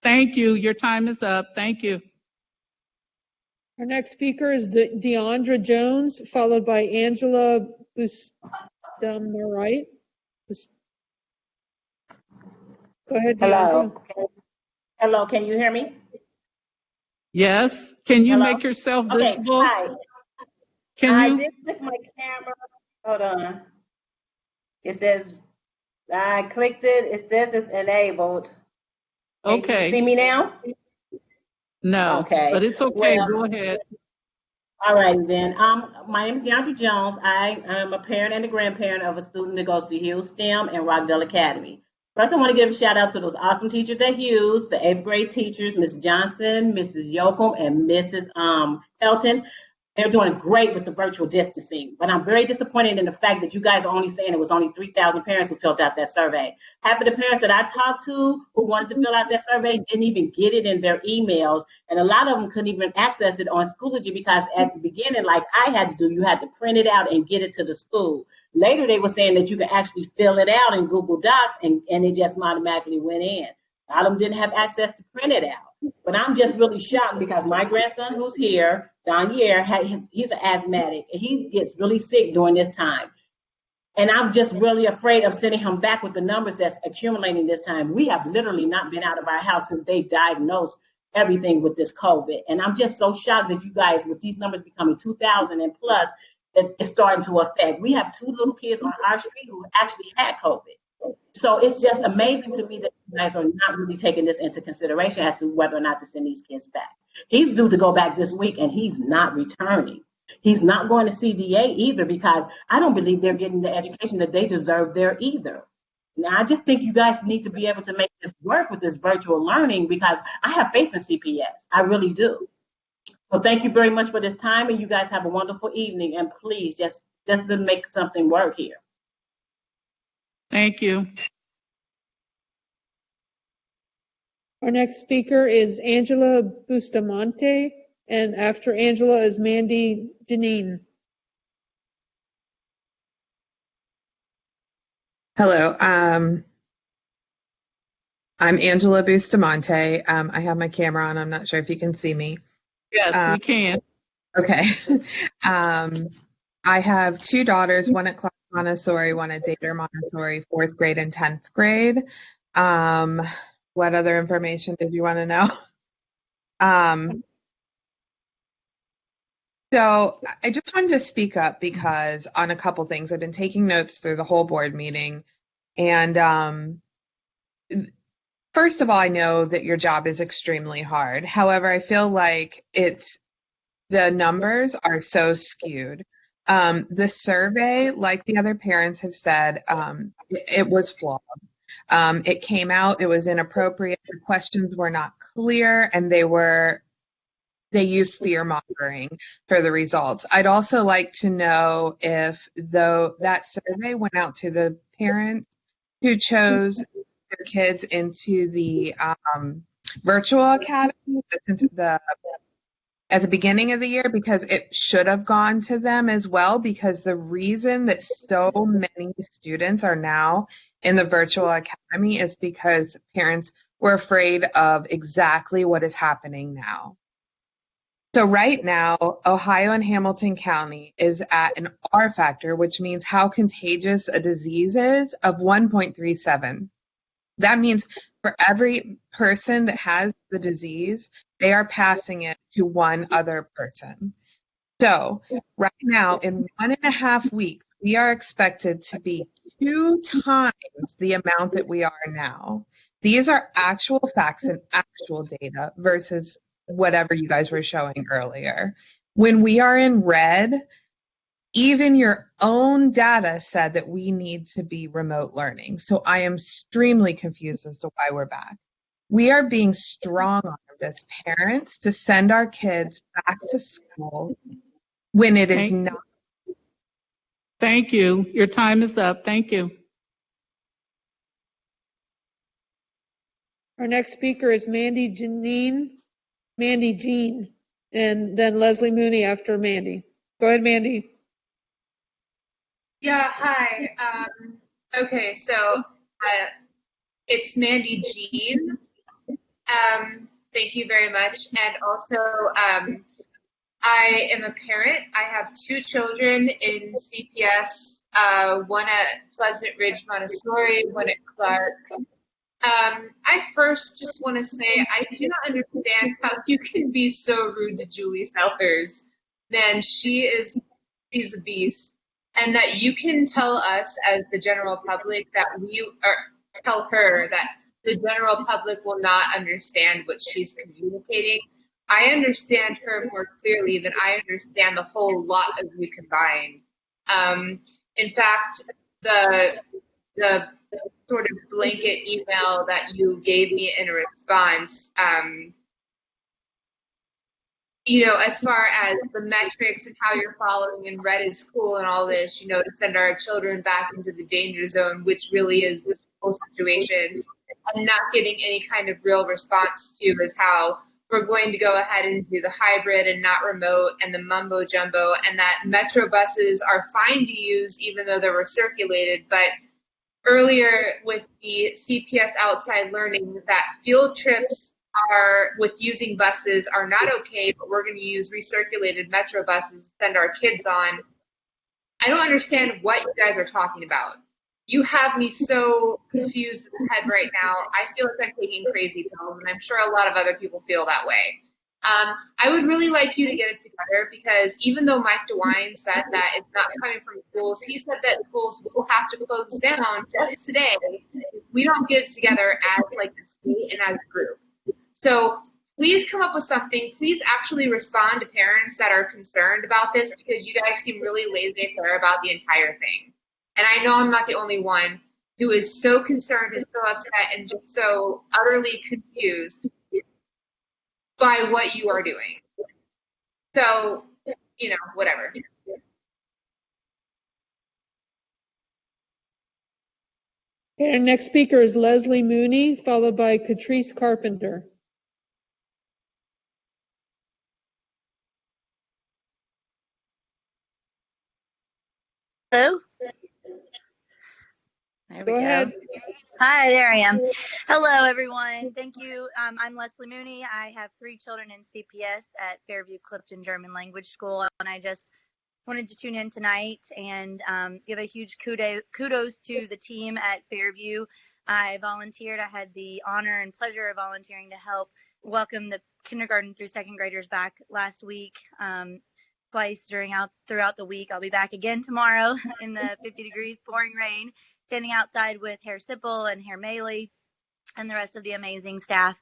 Thank you. Your time is up. Thank you. Our next speaker is Deandra Jones, followed by Angela Bustamante. Go ahead, Deandra. Hello, can you hear me? Yes. Can you make yourself visible? Hi. I did click my camera. Hold on. It says, I clicked it. It says it's enabled. Okay. Can you see me now? No. Okay. But it's okay. Well, go ahead. All right, then. My name is Deandra Jones. I am a parent and a grandparent of a student that goes to Hughes STEM and Rockdale Academy. First, I want to give a shout out to those awesome teachers at Hughes, the 8th grade teachers, Ms. Johnson, Mrs. Yoakum, and Mrs. Helton. They're doing great with the virtual distancing, but I'm very disappointed in the fact that you guys are only saying it was only 3,000 parents who filled out that survey. Half of the parents that I talked to who wanted to fill out that survey didn't even get it in their emails, and a lot of them couldn't even access it on Schoology because at the beginning, like I had to do, you had to print it out and get it to the school. Later, they were saying that you could actually fill it out in Google Docs, and it just automatically went in. A lot of them didn't have access to print it out. But I'm just really shocked because my grandson who's here, Donier, he's an asthmatic, and he gets really sick during this time. And I'm just really afraid of sending him back with the numbers that's accumulating this time. We have literally not been out of our house since they diagnosed everything with this COVID. And I'm just so shocked that you guys, with these numbers becoming 2,000 and plus, that it's starting to affect. We have 2 little kids on our street who actually had COVID. So it's just amazing to me that you guys are not really taking this into consideration as to whether or not to send these kids back. He's due to go back this week and he's not returning. He's not going to CDA either because I don't believe they're getting the education that they deserve there either. Now, I just think you guys need to be able to make this work with this virtual learning because I have faith in CPS. I really do. So thank you very much for this time, and you guys have a wonderful evening. And please just to make something work here. Thank you. Our next speaker is Angela Bustamante, and after Angela is Mandy Janine. Hello, I'm Angela Bustamante. I have my camera on. I'm not sure if you can see me. Yes, we can. Okay. I have two daughters, one at Clark Montessori, one at Dater Montessori, 4th grade and 10th grade. What other information did you want to know? So I just wanted to speak up because on a couple things, I've been taking notes through the whole board meeting. And first of all, I know that your job is extremely hard. However, I feel like the numbers are so skewed. The survey, like the other parents have said, it was flawed. It came out, it was inappropriate, the questions were not clear, and they used fear-mongering for the results. I'd also like to know if that survey went out to the parents who chose their kids into the virtual academy at the beginning of the year, because it should have gone to them as well, because the reason that so many students are now in the virtual academy is because parents were afraid of exactly what is happening now. So right now, Ohio and Hamilton County is at an R factor, which means how contagious a disease is, of 1.37. That means for every person that has the disease, they are passing it to one other person. So right now, in 1.5 weeks, we are expected to be 2 times the amount that we are now. These are actual facts and actual data versus whatever you guys were showing earlier. When we are in red, even your own data said that we need to be remote learning. So I am extremely confused as to why we're back. We are being strong-armed as parents to send our kids back to school when it is not. Thank you. Your time is up. Thank you. Our next speaker is Mandy Jean, and then Leslie Mooney after Mandy. Go ahead, Mandy. Yeah, hi. Okay, so it's Mandy Jean. Thank you very much. And also, I am a parent. I have 2 children in CPS, one at Pleasant Ridge Montessori, one at Clark. I first just want to say I do not understand how you can be so rude to Julie Sellers. Man, she's a beast. And that you can tell us as the general public that tell her that the general public will not understand what she's communicating. I understand her more clearly than I understand the whole lot of you combined. In fact, the sort of blanket email that you gave me in response, as far as the metrics and how you're following and red is cool and all this, to send our children back into the danger zone, which really is this whole situation, and not getting any kind of real response to is how we're going to go ahead and do the hybrid and not remote and the mumbo jumbo, and that metro buses are fine to use even though they were circulated. But earlier with the CPS outside learning, that field trips with using buses are not okay, but we're going to use recirculated metro buses to send our kids on. I don't understand what you guys are talking about. You have me so confused in the head right now. I feel like I'm taking crazy pills, and I'm sure a lot of other people feel that way. I would really like you to get it together, because even though Mike DeWine said that it's not coming from schools, he said that schools will have to close down just today if we don't get it together as like the state and as a group. So please come up with something. Please actually respond to parents that are concerned about this, because you guys seem really laissez-faire about the entire thing. And I know I'm not the only one who is so concerned and so upset and just so utterly confused by what you are doing. So, whatever. Okay, our next speaker is Leslie Mooney, followed by Catrice Carpenter. Hello? There we Go ahead. Hi, there I am. Hello, everyone. Thank you. I'm Leslie Mooney. I have 3 children in CPS at Fairview Clifton German Language School, and I just wanted to tune in tonight and give a huge kudos to the team at Fairview. I volunteered. I had the honor and pleasure of volunteering to help welcome the kindergarten through second graders back last week. Twice throughout the week. I'll be back again tomorrow in the 50 degrees pouring rain, standing outside with Herr Sippel and Herr Maley and the rest of the amazing staff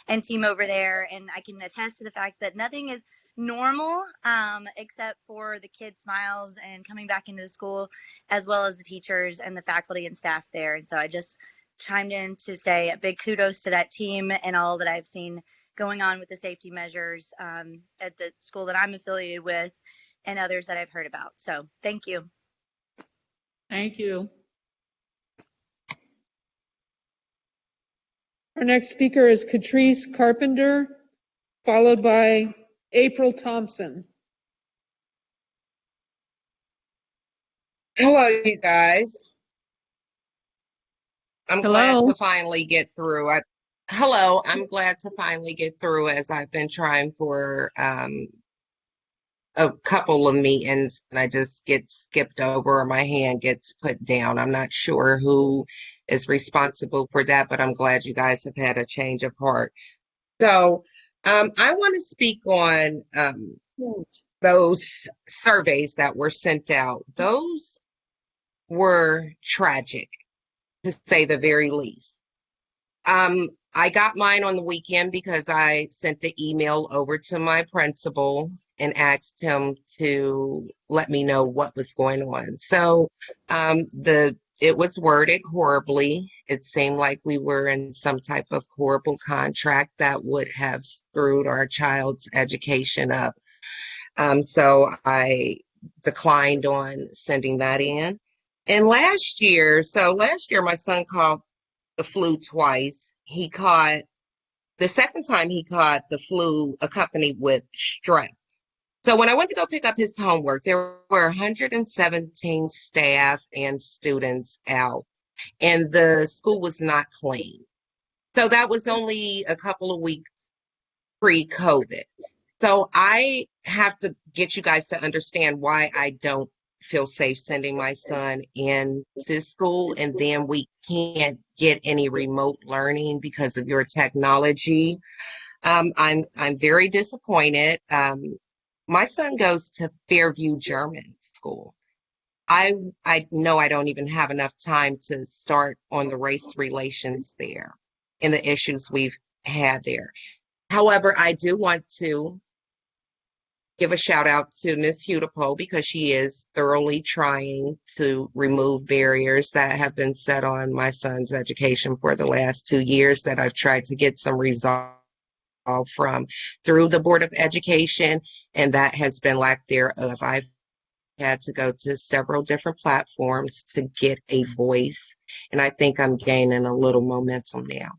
and team over there. And I can attest to the fact that nothing is normal except for the kids' smiles and coming back into the school, as well as the teachers and the faculty and staff there. And so I just chimed in to say a big kudos to that team and all that I've seen going on with the safety measures at the school that I'm affiliated with and others that I've heard about. So thank you. Thank you. Our next speaker is Catrice Carpenter, followed by April Thompson. Hello, you guys. I'm glad Hello. to finally get through. I'm glad to finally get through, as I've been trying for a couple of meetings, and I just get skipped over or my hand gets put down. I'm not sure who is responsible for that, but I'm glad you guys have had a change of heart. So I want to speak on those surveys that were sent out. Those were tragic, to say the very least. I got mine on the weekend because I sent the email over to my principal and asked him to let me know what was going on. So it was worded horribly. It seemed like we were in some type of horrible contract that would have screwed our child's education up. So I declined on sending that in. And last year my son caught the flu twice. The second time he caught the flu accompanied with strep. So when I went to go pick up his homework, there were 117 staff and students out, and the school was not clean. So that was only a couple of weeks pre-COVID. So I have to get you guys to understand why I don't feel safe sending my son into school, and then we can't get any remote learning because of your technology. I'm very disappointed. My son goes to Fairview German School. I know I don't even have enough time to start on the race relations there and the issues we've had there. However, I do want to give a shout out to Ms. Hudipo, because she is thoroughly trying to remove barriers that have been set on my son's education for the last 2 years that I've tried to get some resolve from through the Board of Education, and that has been lack thereof. I've had to go to several different platforms to get a voice, and I think I'm gaining a little momentum now.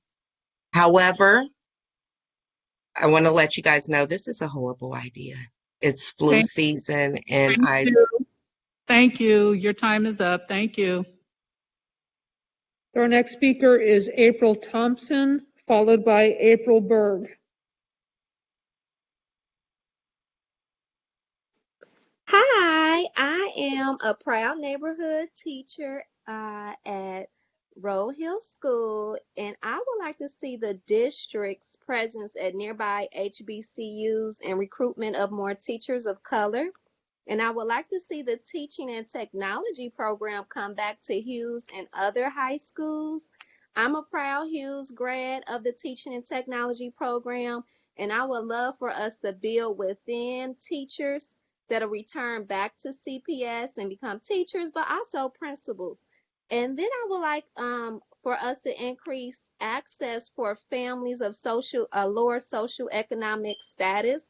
However, I want to let you guys know this is a horrible idea. It's flu season, and Thank you. Your time is up. Thank you. Our next speaker is April Thompson, followed by April Berg. Hi, I am a proud neighborhood teacher at Roll Hill School, and I would like to see the district's presence at nearby HBCUs and recruitment of more teachers of color. And I would like to see the teaching and technology program come back to Hughes and other high schools. I'm a proud Hughes grad of the teaching and technology program, and I would love for us to build within teachers that'll return back to CPS and become teachers, but also principals. And then I would like for us to increase access for families of lower social economic status.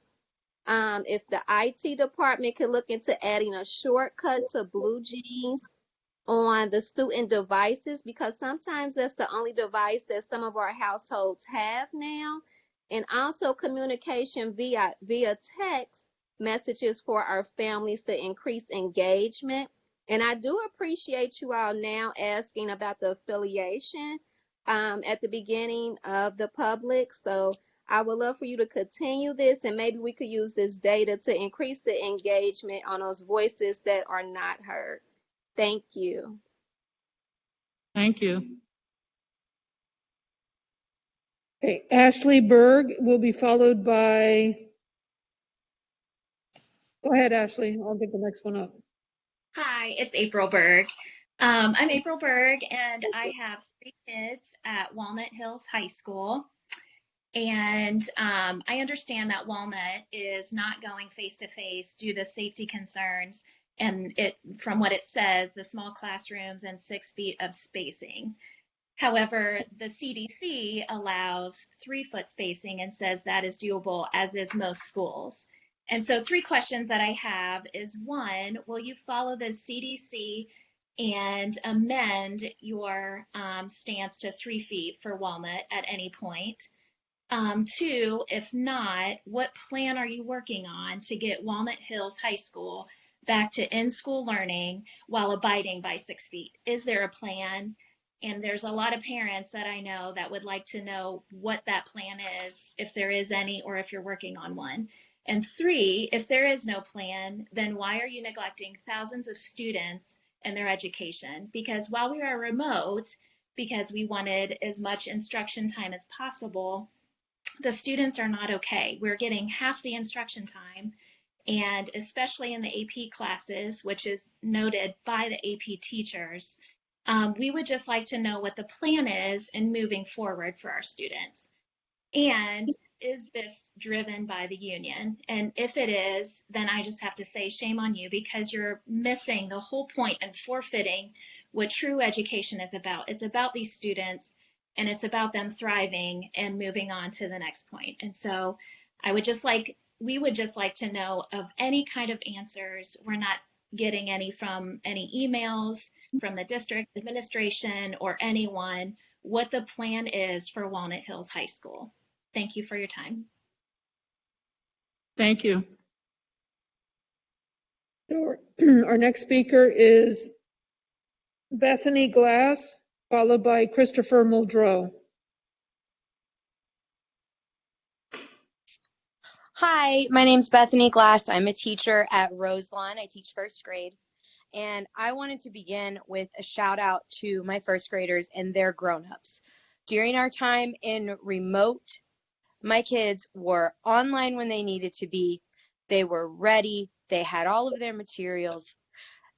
If the IT department could look into adding a shortcut to Blue Jeans on the student devices, because sometimes that's the only device that some of our households have now, and also communication via text messages for our families to increase engagement. And I do appreciate you all now asking about the affiliation at the beginning of the public. So I would love for you to continue this, and maybe we could use this data to increase the engagement on those voices that are not heard. Thank you. Thank you. Okay, Ashley Berg will be followed by, go ahead, Ashley. I'll get the next one up. Hi, it's April Berg. I'm April Berg, and I have 3 kids at Walnut Hills High School. And I understand that Walnut is not going face-to-face due to safety concerns, and from what it says, the small classrooms and 6 feet of spacing. However, the CDC allows 3-foot spacing and says that is doable, as is most schools. And so 3 questions that I have is, 1, will you follow the CDC and amend your stance to 3 feet for Walnut at any point? 2, if not, what plan are you working on to get Walnut Hills High School back to in-school learning while abiding by 6 feet? Is there a plan? And there's a lot of parents that I know that would like to know what that plan is, if there is any, or if you're working on one. And 3, if there is no plan, then why are you neglecting thousands of students and their education? Because while we are remote, because we wanted as much instruction time as possible, the students are not okay. We're getting half the instruction time, and especially in the AP classes, which is noted by the AP teachers, we would just like to know what the plan is in moving forward for our students. And is this driven by the union? And if it is, then I just have to say shame on you, because you're missing the whole point and forfeiting what true education is about. It's about these students, and it's about them thriving and moving on to the next point. And so we would just like to know of any kind of answers. We're not getting any from any emails from the district administration or anyone, what the plan is for Walnut Hills High School. Thank you for your time. Thank you. So our next speaker is Bethany Glass, followed by Christopher Muldrow. Hi, my name's Bethany Glass. I'm a teacher at Roselawn. I teach 1st grade. And I wanted to begin with a shout out to my 1st graders and their grown-ups. During our time in remote, my kids were online when they needed to be. They were ready. They had all of their materials.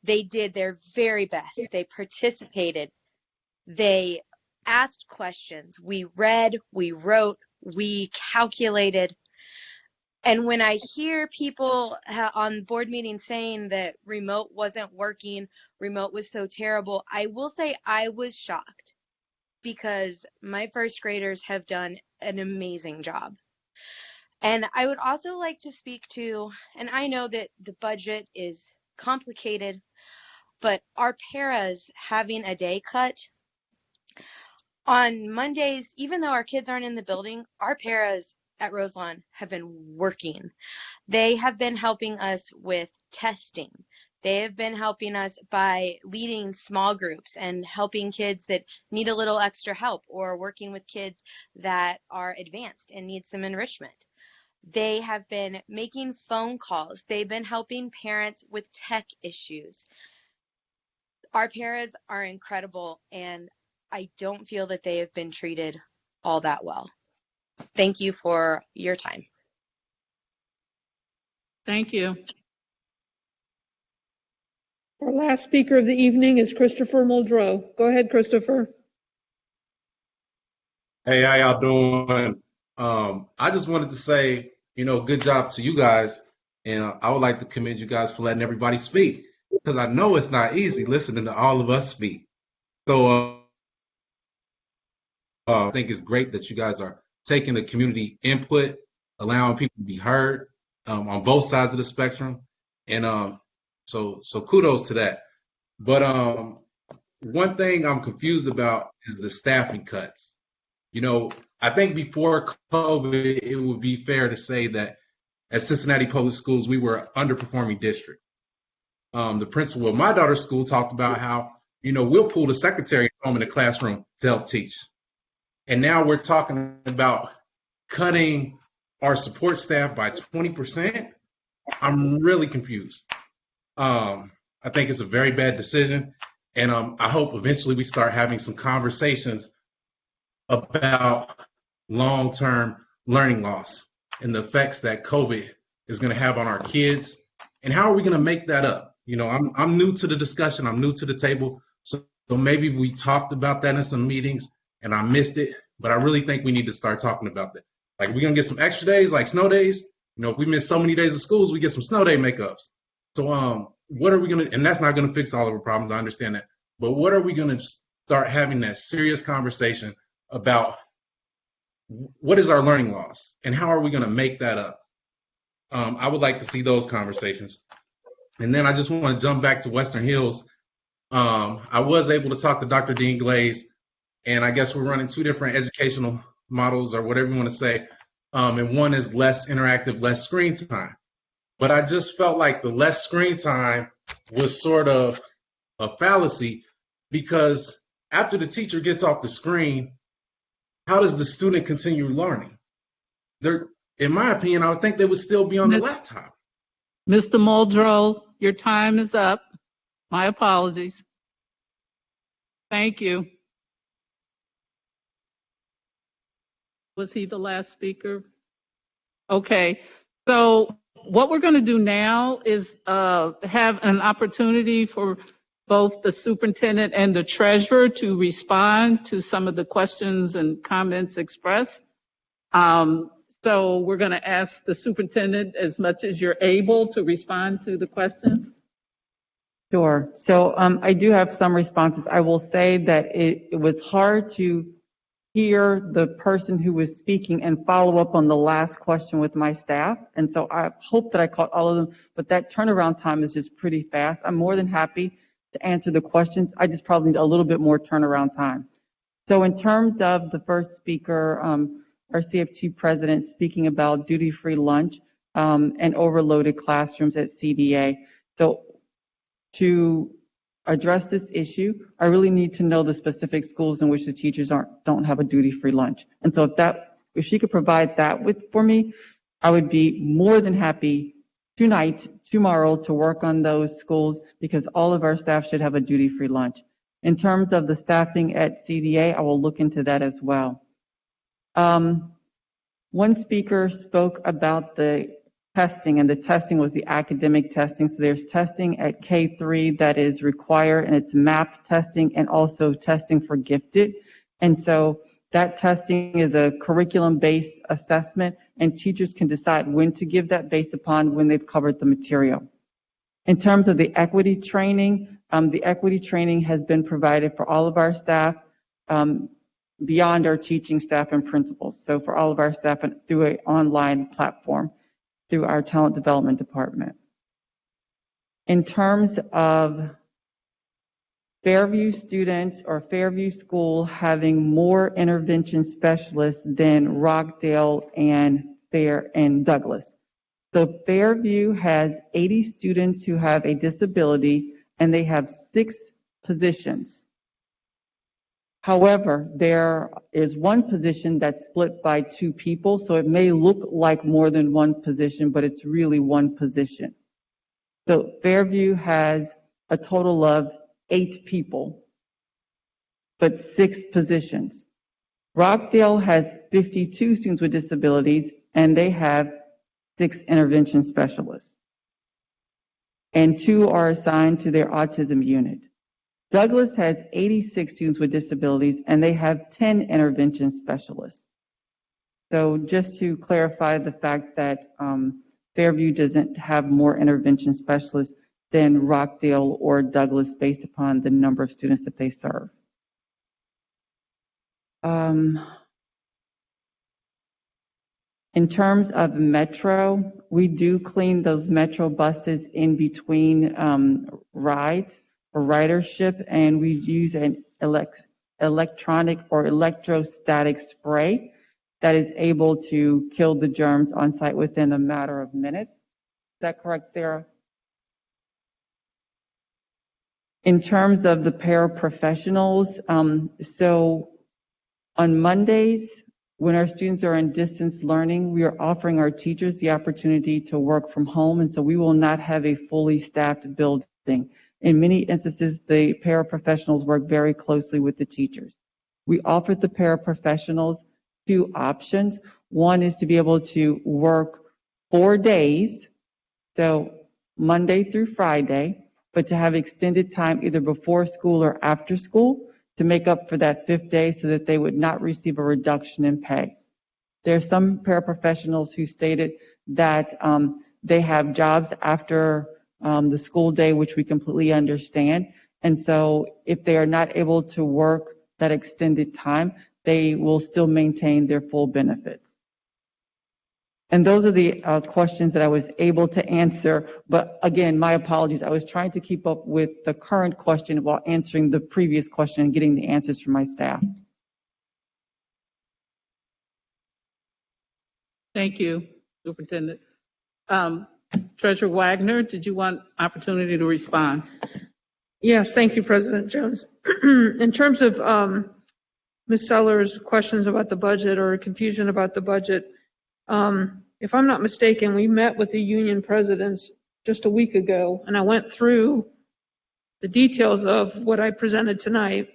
They did their very best. They participated. They asked questions. We read, we wrote, we calculated. And when I hear people on board meetings saying that remote wasn't working, remote was so terrible, I will say I was shocked, because my 1st graders have done an amazing job. And I would also like to speak to, and I know that the budget is complicated, but our paras having a day cut. On Mondays, even though our kids aren't in the building, our paras at Roselawn have been working. They have been helping us with testing. They have been helping us by leading small groups and helping kids that need a little extra help, or working with kids that are advanced and need some enrichment. They have been making phone calls. They've been helping parents with tech issues. Our paras are incredible, and I don't feel that they have been treated all that well. Thank you for your time. Thank you. Our last speaker of the evening is Christopher Muldrow. Go ahead, Christopher. Hey, how y'all doing? I just wanted to say, good job to you guys. And I would like to commend you guys for letting everybody speak, because I know it's not easy listening to all of us speak. So I think it's great that you guys are taking the community input, allowing people to be heard on both sides of the spectrum. And so kudos to that. But one thing I'm confused about is the staffing cuts. I think before COVID, it would be fair to say that at Cincinnati Public Schools, we were an underperforming district. The principal of my daughter's school talked about how, we'll pull the secretary home in the classroom to help teach. And now we're talking about cutting our support staff by 20%. I'm really confused. I think it's a very bad decision. And I hope eventually we start having some conversations about long-term learning loss and the effects that COVID is going to have on our kids. And how are we going to make that up? I'm new to the discussion. I'm new to the table. So maybe we talked about that in some meetings and I missed it. But I really think we need to start talking about that. Like, we're going to get some extra days, like snow days. If we miss so many days of schools, we get some snow day makeups. So what are we going to, and that's not going to fix all of our problems, I understand that. But what are we going to start having that serious conversation about? What is our learning loss and how are we going to make that up? I would like to see those conversations. And then I just want to jump back to Western Hills. I was able to talk to Dr. Dean Glaze, and I guess we're running two different educational models or whatever you want to say. And one is less interactive, less screen time. But I just felt like the less screen time was sort of a fallacy, because after the teacher gets off the screen, how does the student continue learning? In my opinion, I would think they would still be on the laptop. Mr. Muldrow, your time is up. My apologies. Thank you. Was he the last speaker? Okay. So what we're going to do now is have an opportunity for both the superintendent and the treasurer to respond to some of the questions and comments expressed. So we're going to ask the superintendent, as much as you're able, to respond to the questions. Sure. So I do have some responses. I will say that it was hard to hear the person who was speaking and follow up on the last question with my staff. And so I hope that I caught all of them, but that turnaround time is just pretty fast. I'm more than happy to answer the questions. I just probably need a little bit more turnaround time. So in terms of the first speaker, our CFT president, speaking about duty-free lunch and overloaded classrooms at CDA. So to address this issue, I really need to know the specific schools in which the teachers don't have a duty-free lunch. And so if she could provide that for me, I would be more than happy tomorrow to work on those schools, because all of our staff should have a duty-free lunch. In terms of the staffing at CDA, I will look into that as well. One speaker spoke about the testing, and the testing was the academic testing. So there's testing at K3 that is required, and it's MAP testing and also testing for gifted. And so that testing is a curriculum-based assessment, and teachers can decide when to give that based upon when they've covered the material. In terms of the equity training has been provided for all of our staff beyond our teaching staff and principals. So for all of our staff through an online platform, through our talent development department. In terms of Fairview students or Fairview School having more intervention specialists than Rockdale and Douglas. So Fairview has 80 students who have a disability, and they have 6 positions. However, there is one position that's split by 2 people, so it may look like more than one position, but it's really one position. So Fairview has a total of 8 people but 6 positions. Rockdale has 52 students with disabilities, and they have 6 intervention specialists, and 2 are assigned to their autism unit. Douglas has 86 students with disabilities, and they have 10 intervention specialists. So just to clarify the fact that Fairview doesn't have more intervention specialists than Rockdale or Douglas based upon the number of students that they serve. In terms of Metro, we do clean those Metro buses in between rides or ridership, and we use an electronic or electrostatic spray that is able to kill the germs on site within a matter of minutes. Is that correct, Sarah? In terms of the paraprofessionals, so on Mondays, when our students are in distance learning, we are offering our teachers the opportunity to work from home, and so we will not have a fully staffed building. In many instances, the paraprofessionals work very closely with the teachers. We offered the paraprofessionals 2 options. One is to be able to work 4 days, so Monday through Friday, but to have extended time either before school or after school to make up for that 5th day so that they would not receive a reduction in pay. There are some paraprofessionals who stated that they have jobs after the school day, which we completely understand. And so if they are not able to work that extended time, they will still maintain their full benefits. And those are the questions that I was able to answer. But again, my apologies. I was trying to keep up with the current question while answering the previous question and getting the answers from my staff. Thank you, Superintendent. Treasurer Wagner, did you want opportunity to respond? Yes, thank you, President Jones. In terms of Ms. Sellers' questions about the budget or confusion about the budget, if I'm not mistaken, we met with the union presidents just a week ago, and I went through the details of what I presented tonight.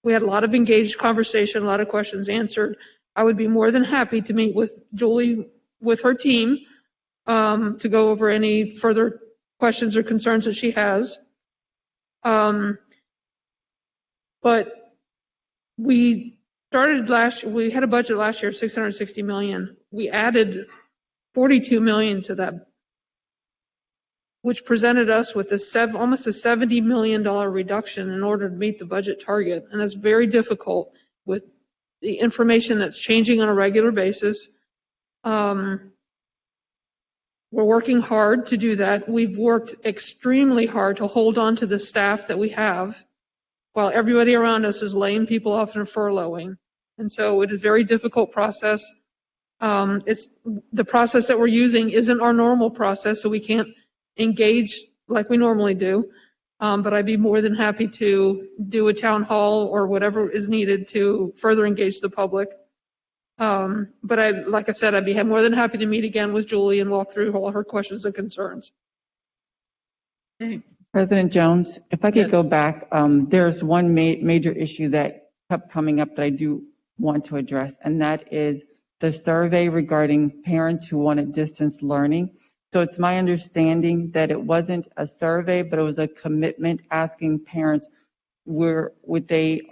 We had a lot of engaged conversation, a lot of questions answered. I would be more than happy to meet with Julie, with her team, to go over any further questions or concerns that she has. But we had a budget last year of $660 million. We added $42 million to that, which presented us with almost a $70 million reduction in order to meet the budget target. And that's very difficult with the information that's changing on a regular basis. We're working hard to do that. We've worked extremely hard to hold on to the staff that we have while everybody around us is laying people off and furloughing. And so it is a very difficult process. It's the process that we're using isn't our normal process, so we can't engage like we normally do. But I'd be more than happy to do a town hall or whatever is needed to further engage the public. But like I said, I'd be more than happy to meet again with Julie and walk through all her questions and concerns. Okay. President Jones, if I could go back, there's one major issue that kept coming up that I do want to address, and that is the survey regarding parents who wanted distance learning. So it's my understanding that it wasn't a survey, but it was a commitment asking parents, would they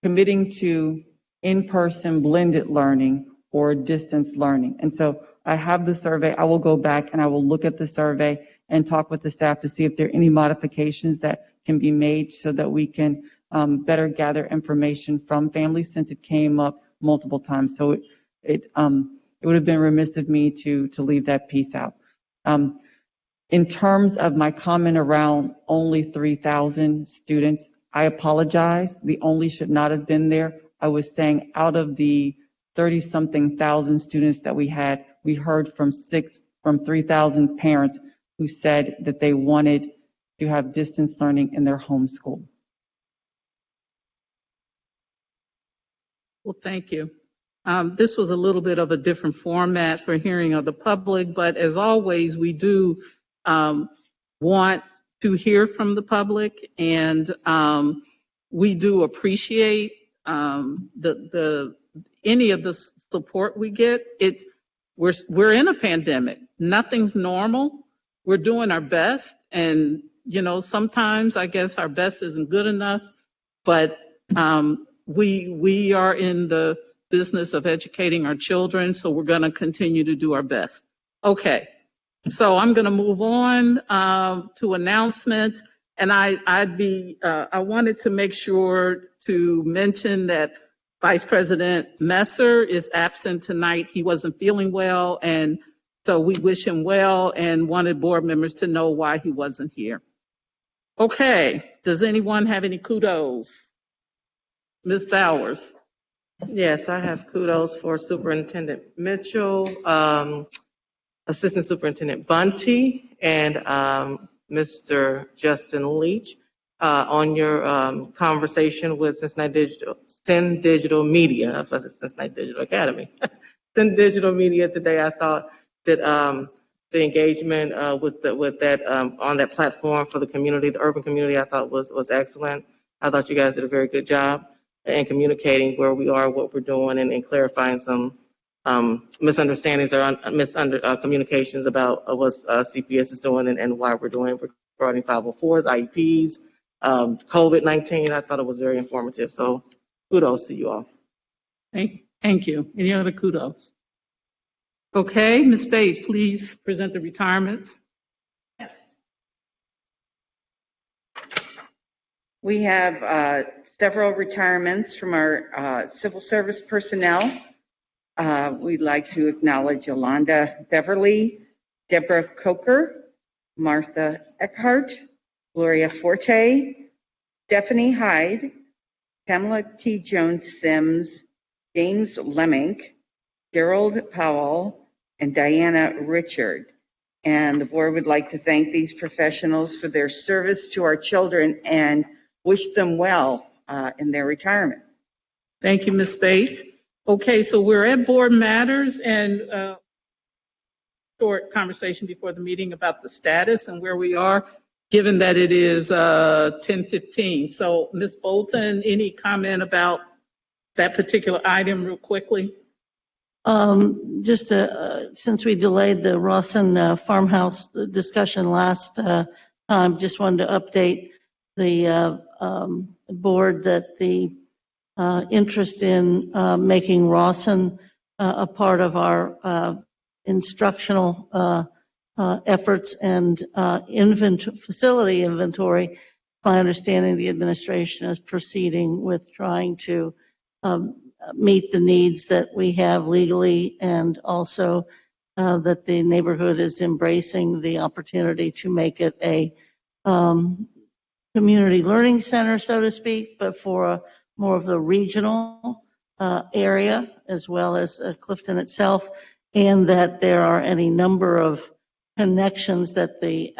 committing to in-person blended learning or distance learning. And so I have the survey. I will go back and I will look at the survey and talk with the staff to see if there are any modifications that can be made so that we can better gather information from families, since it came up multiple times. So it would have been remiss of me to leave that piece out. In terms of my comment around only 3,000 students, I apologize. The only should not have been there. I was saying out of the 30-something thousand students that we had, we heard from 3,000 parents who said that they wanted to have distance learning in their home school. Well, thank you. This was a little bit of a different format for hearing of the public, but as always, we do want to hear from the public, and we do appreciate any of the support we get. We're in a pandemic. Nothing's normal. We're doing our best, and sometimes I guess our best isn't good enough. But we are in the business of educating our children, so we're going to continue to do our best. Okay, so I'm going to move on to announcements, and I wanted to make sure to mention that Vice President Messer is absent tonight. He wasn't feeling well, and so we wish him well and wanted board members to know why he wasn't here. Okay, does anyone have any kudos? Ms. Bowers. Yes, I have kudos for Superintendent Mitchell, Assistant Superintendent Bunty, and Mr. Justin Leach on your conversation with Cincinnati Digital Media. That's why I said Cincinnati Digital Academy. Cincinnati Digital Media today. I thought that the engagement with that on that platform for the community, the urban community, I thought was excellent. I thought you guys did a very good job in communicating where we are, what we're doing, and clarifying some misunderstandings or communications about what CPS is doing and why we're doing regarding 504s, IEPs, COVID-19. I thought it was very informative. So kudos to you all. Thank you. Any other kudos? Okay, Ms. Bates, please present the retirements. Yes. We have several retirements from our civil service personnel. We'd like to acknowledge Yolanda Beverly, Deborah Coker, Martha Eckhart, Gloria Forte, Stephanie Hyde, Pamela T. Jones Sims, James Lemmink, Gerald Powell, and Diana Richard. And the board would like to thank these professionals for their service to our children and wish them well in their retirement. Thank you, Ms. Bates. Okay, so we're at board matters and short conversation before the meeting about the status and where we are, given that it is 10:15. So Ms. Bolton, any comment about that particular item real quickly? Since we delayed the Rawson farmhouse discussion last time, just wanted to update the board that the interest in making Rawson a part of our instructional efforts and facility inventory. My understanding, the administration is proceeding with trying to meet the needs that we have legally, and also that the neighborhood is embracing the opportunity to make it a community learning center, so to speak, but for more of the regional area, as well as Clifton itself, and that there are any number of connections that the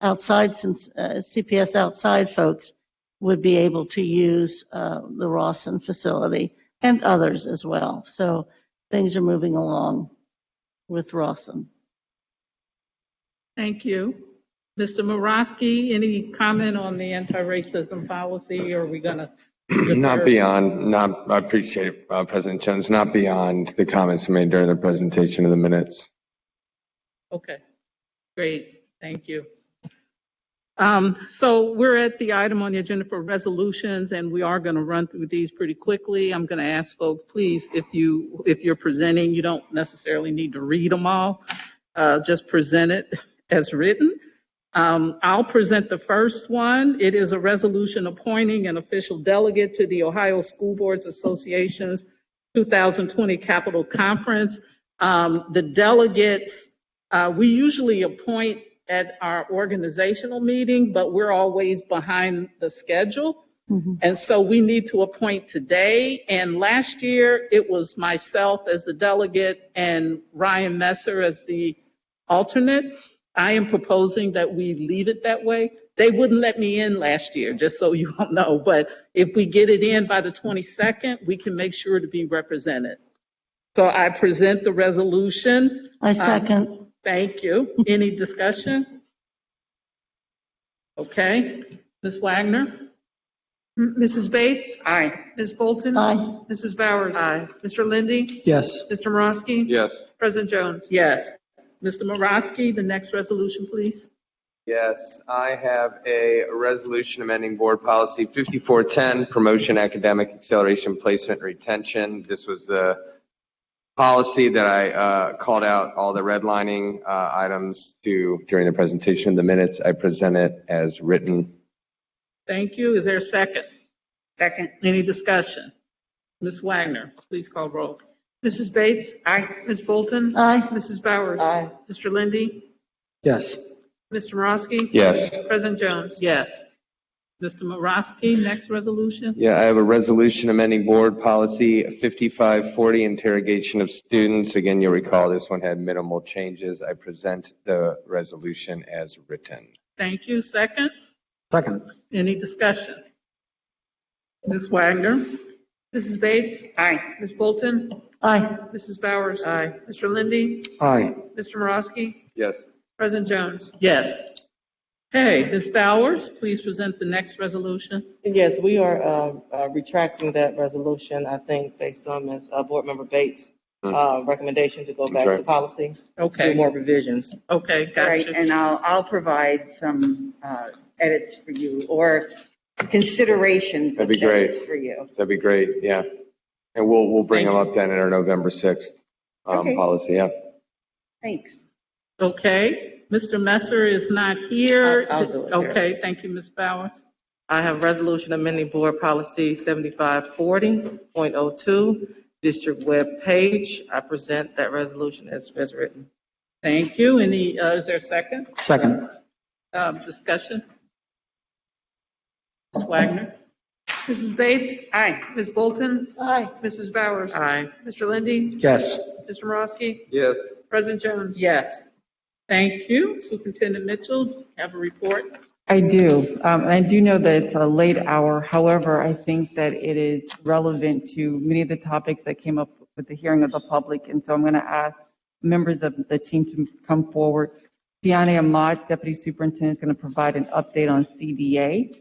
CPS outside folks would be able to use the Rawson facility and others as well. So things are moving along with Rawson. Thank you. Mr. Morosky, any comment on the anti-racism policy, or are we going to? I appreciate it, President Jones, not beyond the comments made during the presentation of the minutes. Okay, great, thank you. So we're at the item on the agenda for resolutions, and we are going to run through these pretty quickly. I'm going to ask folks, please, if you're presenting, you don't necessarily need to read them all. Just present it as written. I'll present the first one. It is a resolution appointing an official delegate to the Ohio School Boards Association's 2020 Capitol Conference. The delegates, we usually appoint at our organizational meeting, but we're always behind the schedule. Mm-hmm. And so we need to appoint today. And last year, it was myself as the delegate and Ryan Messer as the alternate. I am proposing that we leave it that way. They wouldn't let me in last year, just so you all know. But if we get it in by the 22nd, we can make sure to be represented. So I present the resolution. I second. Thank you. Any discussion? Okay. Ms. Wagner? Mrs. Bates? Aye. Ms. Bolton? Aye. Mrs. Bowers? Aye. Mr. Lindy? Yes. Mr. Morosky? Yes. President Jones? Yes. Mr. Morosky, the next resolution, please. Yes, I have a resolution amending board policy 5410, promotion, academic acceleration, placement, retention. This was the policy that I called out all the redlining items to during the presentation of the minutes. I present it as written. Thank you. Is there a second? Second. Any discussion? Ms. Wagner, please call roll. Mrs. Bates? Aye. Ms. Bolton? Aye. Mrs. Bowers? Aye. Mr. Lindy? Yes. Mr. Morosky? Yes. President Jones? Yes. Mr. Morosky, next resolution. Yeah, I have a resolution amending board policy 5540, interrogation of students. Again, you'll recall this one had minimal changes. I present the resolution as written. Thank you. Second. Second. Any discussion? Ms. Wagner. Mrs. Bates? Aye. Ms. Bolton? Aye. Mrs. Bowers? Aye. Mr. Lindy? Aye. Mr. Morosky? Yes. President Jones? Yes. Okay, Ms. Bowers, please present the next resolution. Yes, we are retracting that resolution, I think, based on Ms. Board Member Bates' recommendation to go back to policy. Okay. Do more revisions. Okay, gotcha. Right, and I'll provide some edits for you, or considerations That'd be of great. edits for you. That'd be great, yeah. And we'll bring them up then in our November 6th Okay. policy, yeah. Thanks. Okay, Mr. Messer is not here. I'll do it here. Okay, thank you, Ms. Bowers. I have resolution amending board policy 7540.02, district web page. I present that resolution as written. Thank you. Any, is there a second? Second. Discussion? Ms. Wagner? Mrs. Bates? Aye. Ms. Bolton? Aye. Mrs. Bowers? Aye. Mr. Lindy? Yes. Mr. Morosky? Yes. President Jones? Yes. Thank you. Superintendent Mitchell, have a report? I do. I do know that it's a late hour. However, I think that it is relevant to many of the topics that came up with the hearing of the public. And so I'm going to ask members of the team to come forward. Tiana Ahmad, Deputy Superintendent, is going to provide an update on CDA.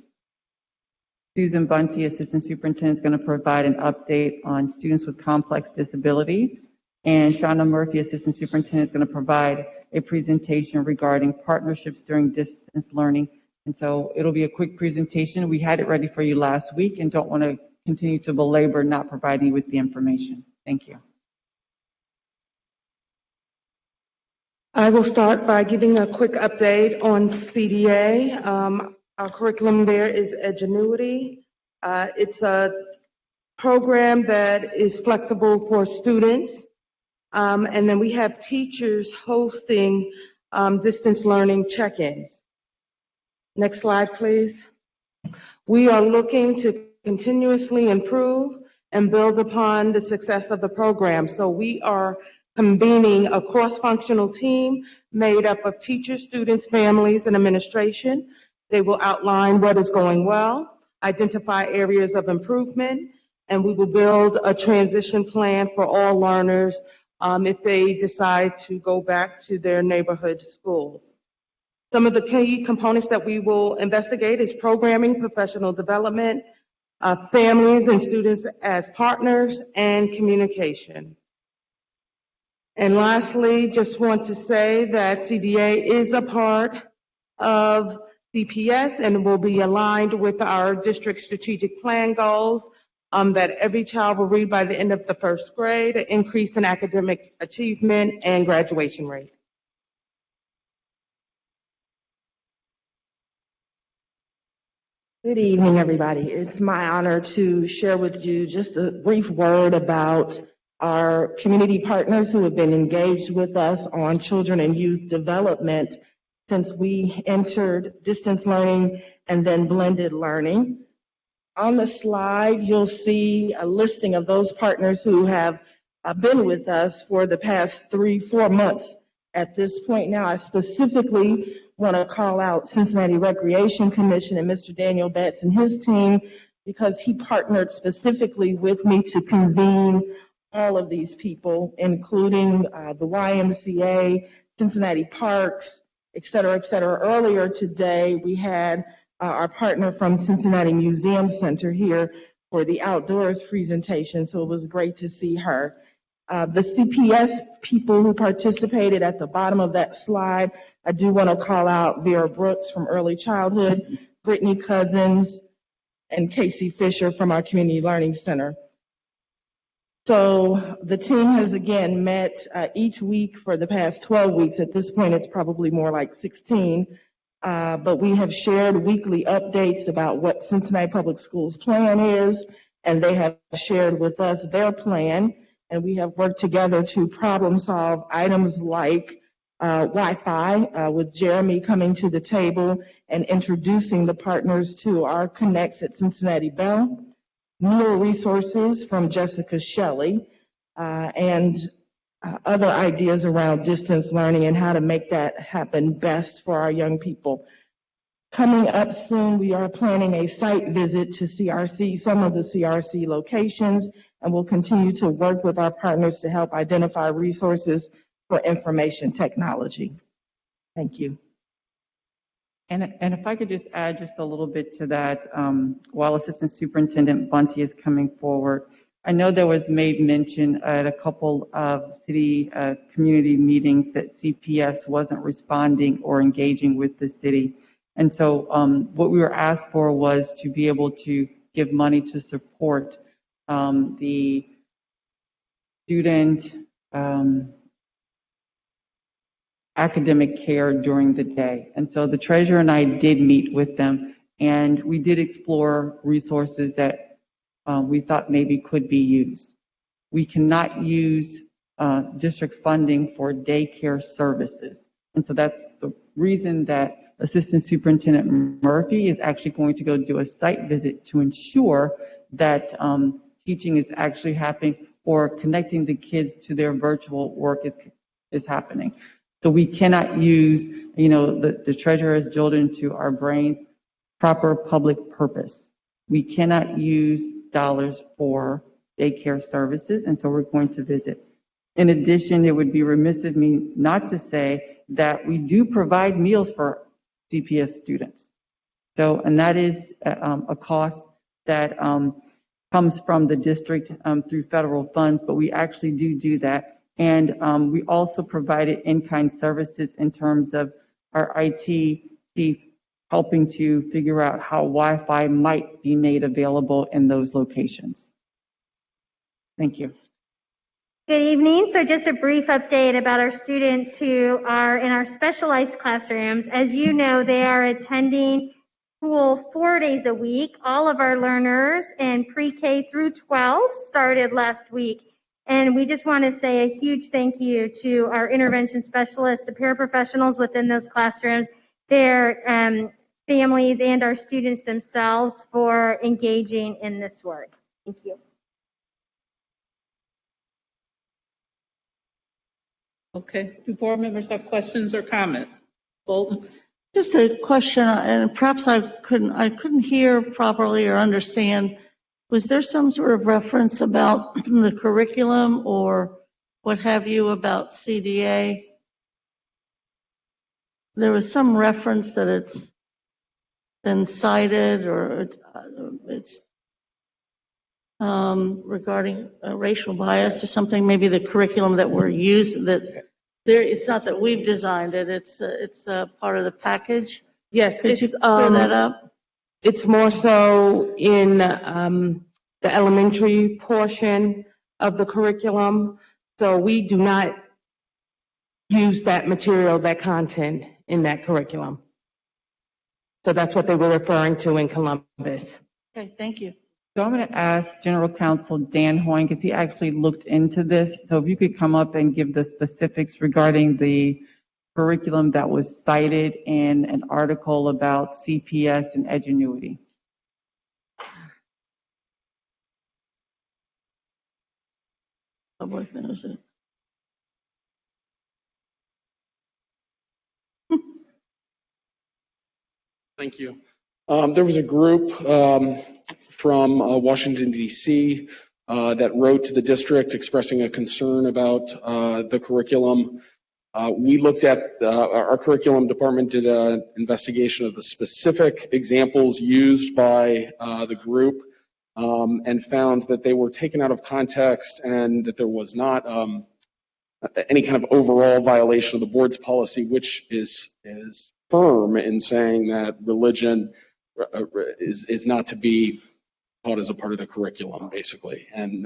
Susan Bunty, Assistant Superintendent, is going to provide an update on students with complex disabilities. And Shauna Murphy, Assistant Superintendent, is going to provide a presentation regarding partnerships during distance learning. And so it'll be a quick presentation. We had it ready for you last week and don't want to continue to belabor not providing you with the information. Thank you. I will start by giving a quick update on CDA. Our curriculum there is Edgenuity. It's a program that is flexible for students. And then we have teachers hosting distance learning check-ins. Next slide, please. We are looking to continuously improve and build upon the success of the program. So we are convening a cross-functional team made up of teachers, students, families, and administration. They will outline what is going well, identify areas of improvement, and we will build a transition plan for all learners if they decide to go back to their neighborhood schools. Some of the key components that we will investigate is programming, professional development, families and students as partners, and communication. And lastly, just want to say that CDA is a part of CPS and will be aligned with our district strategic plan goals that every child will read by the end of the first grade, an increase in academic achievement and graduation rate. Good evening, everybody. It's my honor to share with you just a brief word about our community partners who have been engaged with us on children and youth development since we entered distance learning and then blended learning. On the slide, you'll see a listing of those partners who have been with us for the past 3-4 months. At this point now, I specifically want to call out Cincinnati Recreation Commission and Mr. Daniel Betts and his team because he partnered specifically with me to convene all of these people, including the YMCA, Cincinnati Parks, et cetera, et cetera. Earlier today, we had our partner from Cincinnati Museum Center here for the outdoors presentation, so it was great to see her. The CPS people who participated at the bottom of that slide, I do want to call out Vera Brooks from Early Childhood, Brittany Cousins, and Casey Fisher from our Community Learning Center. So the team has again met each week for the past 12 weeks. At this point, it's probably more like 16. But we have shared weekly updates about what Cincinnati Public Schools' plan is, and they have shared with us their plan, and we have worked together to problem solve items like Wi-Fi, with Jeremy coming to the table and introducing the partners to our Connects at Cincinnati Bell, meal resources from Jessica Shelley, and other ideas around distance learning and how to make that happen best for our young people. Coming up soon, we are planning a site visit to CRC, some of the CRC locations, and we'll continue to work with our partners to help identify resources for information technology. Thank you. And if I could just add just a little bit to that, while Assistant Superintendent Bunty is coming forward, I know there was made mention at a couple of city community meetings that CPS wasn't responding or engaging with the city. And so what we were asked for was to be able to give money to support the student academic care during the day. And so the treasurer and I did meet with them, and we did explore resources that we thought maybe could be used. We cannot use district funding for daycare services. And so that's the reason that Assistant Superintendent Murphy is actually going to go do a site visit to ensure that teaching is actually happening or connecting the kids to their virtual work is happening. So we cannot use, the treasurer has drilled into our brains proper public purpose. We cannot use dollars for daycare services, and so we're going to visit. In addition, it would be remiss of me not to say that we do provide meals for CPS students. So, and that is a cost that comes from the district through federal funds, but we actually do that. And we also provided in-kind services in terms of our IT chief helping to figure out how Wi-Fi might be made available in those locations. Thank you. Good evening. So just a brief update about our students who are in our specialized classrooms. As you know, they are attending school 4 days a week. All of our learners in pre-K through 12 started last week. And we just want to say a huge thank you to our intervention specialists, the paraprofessionals within those classrooms, their families, and our students themselves for engaging in this work. Thank you. Okay. Do board members have questions or comments? Bolton? Just a question, and perhaps I couldn't hear properly or understand. Was there some sort of reference about the curriculum or what have you about CDA? There was some reference that it's been cited or it's regarding racial bias or something. Maybe the curriculum that we're using, that there, it's not that we've designed it. It's a part of the package. Yes, Could you clear that up? It's more so in the elementary portion of the curriculum. So we do not use that material, that content in that curriculum. So that's what they were referring to in Columbus. Okay, thank you. So I'm going to ask General Counsel Dan Hoying, because he actually looked into this. So if you could come up and give the specifics regarding the curriculum that was cited in an article about CPS and Edgenuity. Public benefit. Thank you. There was a group from Washington, D.C. That wrote to the district expressing a concern about the curriculum. We looked at, our curriculum department did an investigation of the specific examples used by the group and found that they were taken out of context and that there was not any kind of overall violation of the board's policy, which is firm in saying that religion is not to be taught as a part of the curriculum, basically. And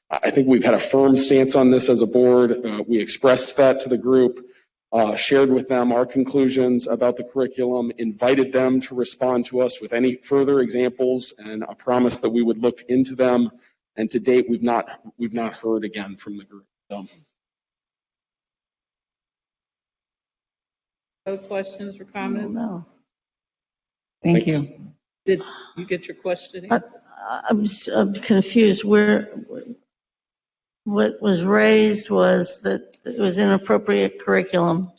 I think we've had a firm stance on this as a board. We expressed that to the group, shared with them our conclusions about the curriculum, invited them to respond to us with any further examples, and a promise that we would look into them. And to date, we've not heard again from the group. So. Other questions or comments? No. Thank you. Did you get your question answered? I'm confused. What was raised was that it was inappropriate curriculum,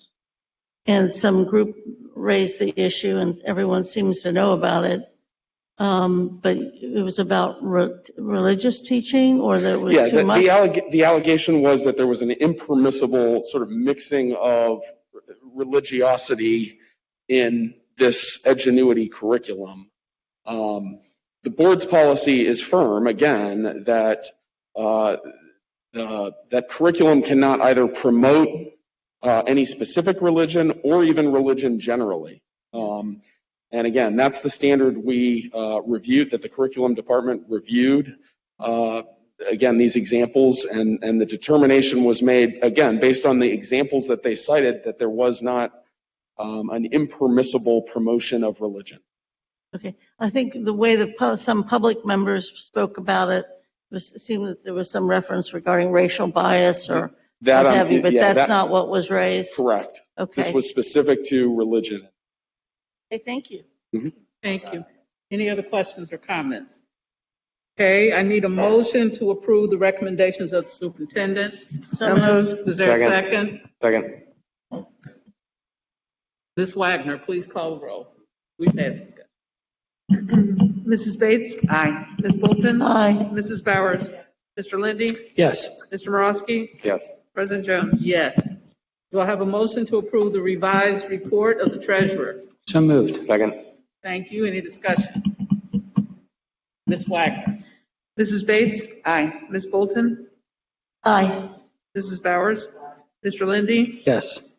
and some group raised the issue, and everyone seems to know about it. But it was about religious teaching, or there was too much? The allegation was that there was an impermissible sort of mixing of religiosity in this Edgenuity curriculum. The board's policy is firm, again, that that curriculum cannot either promote any specific religion or even religion generally. And again, that's the standard we reviewed, that the curriculum department reviewed. Again, these examples, and the determination was made, again, based on the examples that they cited, that there was not an impermissible promotion of religion. Okay, I think the way that some public members spoke about it seemed that there was some reference regarding racial bias or what have you, but that's not what was raised? Correct. Okay. This was specific to religion. Okay, thank you. Mm-hmm. Thank you. Any other questions or comments? Okay, I need a motion to approve the recommendations of the superintendent. So moved. Is there a second? Second. Ms. Wagner, please call the roll. We've had discussion. Mrs. Bates? Aye. Ms. Bolton? Aye. Mrs. Bowers? Mr. Lindy? Yes. Mr. Morosky? Yes. President Jones? Yes. Do I have a motion to approve the revised report of the treasurer? So moved. Second. Thank you. Any discussion? Ms. Wagner? Mrs. Bates? Aye. Ms. Bolton? Aye. Mrs. Bowers? Mr. Lindy? Yes.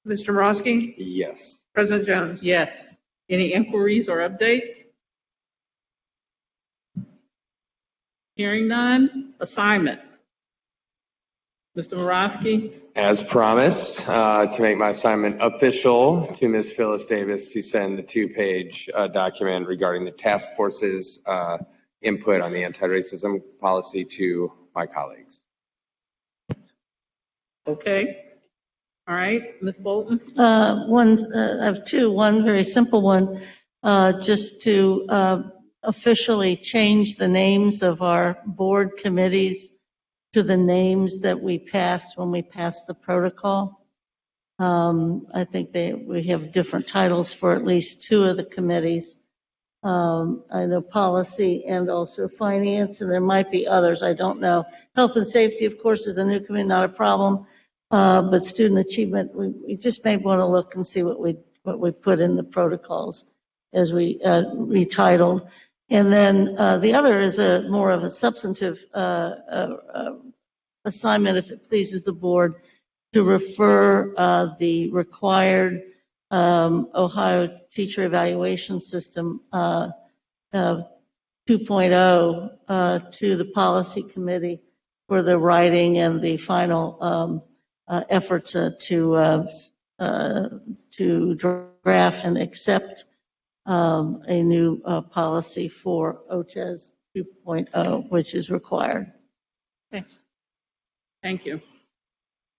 Mr. Morosky? Yes. President Jones? Yes. Any inquiries or updates? Hearing none. Assignments. Mr. Morosky? As promised, to make my assignment official to Ms. Phyllis Davis to send the 2-page document regarding the task force's input on the anti-racism policy to my colleagues. Okay. All right. Ms. Bolton? I have two. One very simple one, just to officially change the names of our board committees to the names that we passed when we passed the protocol. I think we have different titles for at least 2 of the committees. I know policy and also finance, and there might be others, I don't know. Health and safety, of course, is a new committee, not a problem. But student achievement, we just may want to look and see what we put in the protocols as we retitled. And then the other is more of a substantive assignment, if it pleases the board, to refer the required Ohio teacher evaluation system 2.0 to the policy committee for the writing and the final efforts to draft and accept a new policy for OCHES 2.0, which is required. Okay. Thank you.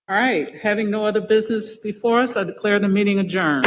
All right. Having no other business before us, I declare the meeting adjourned.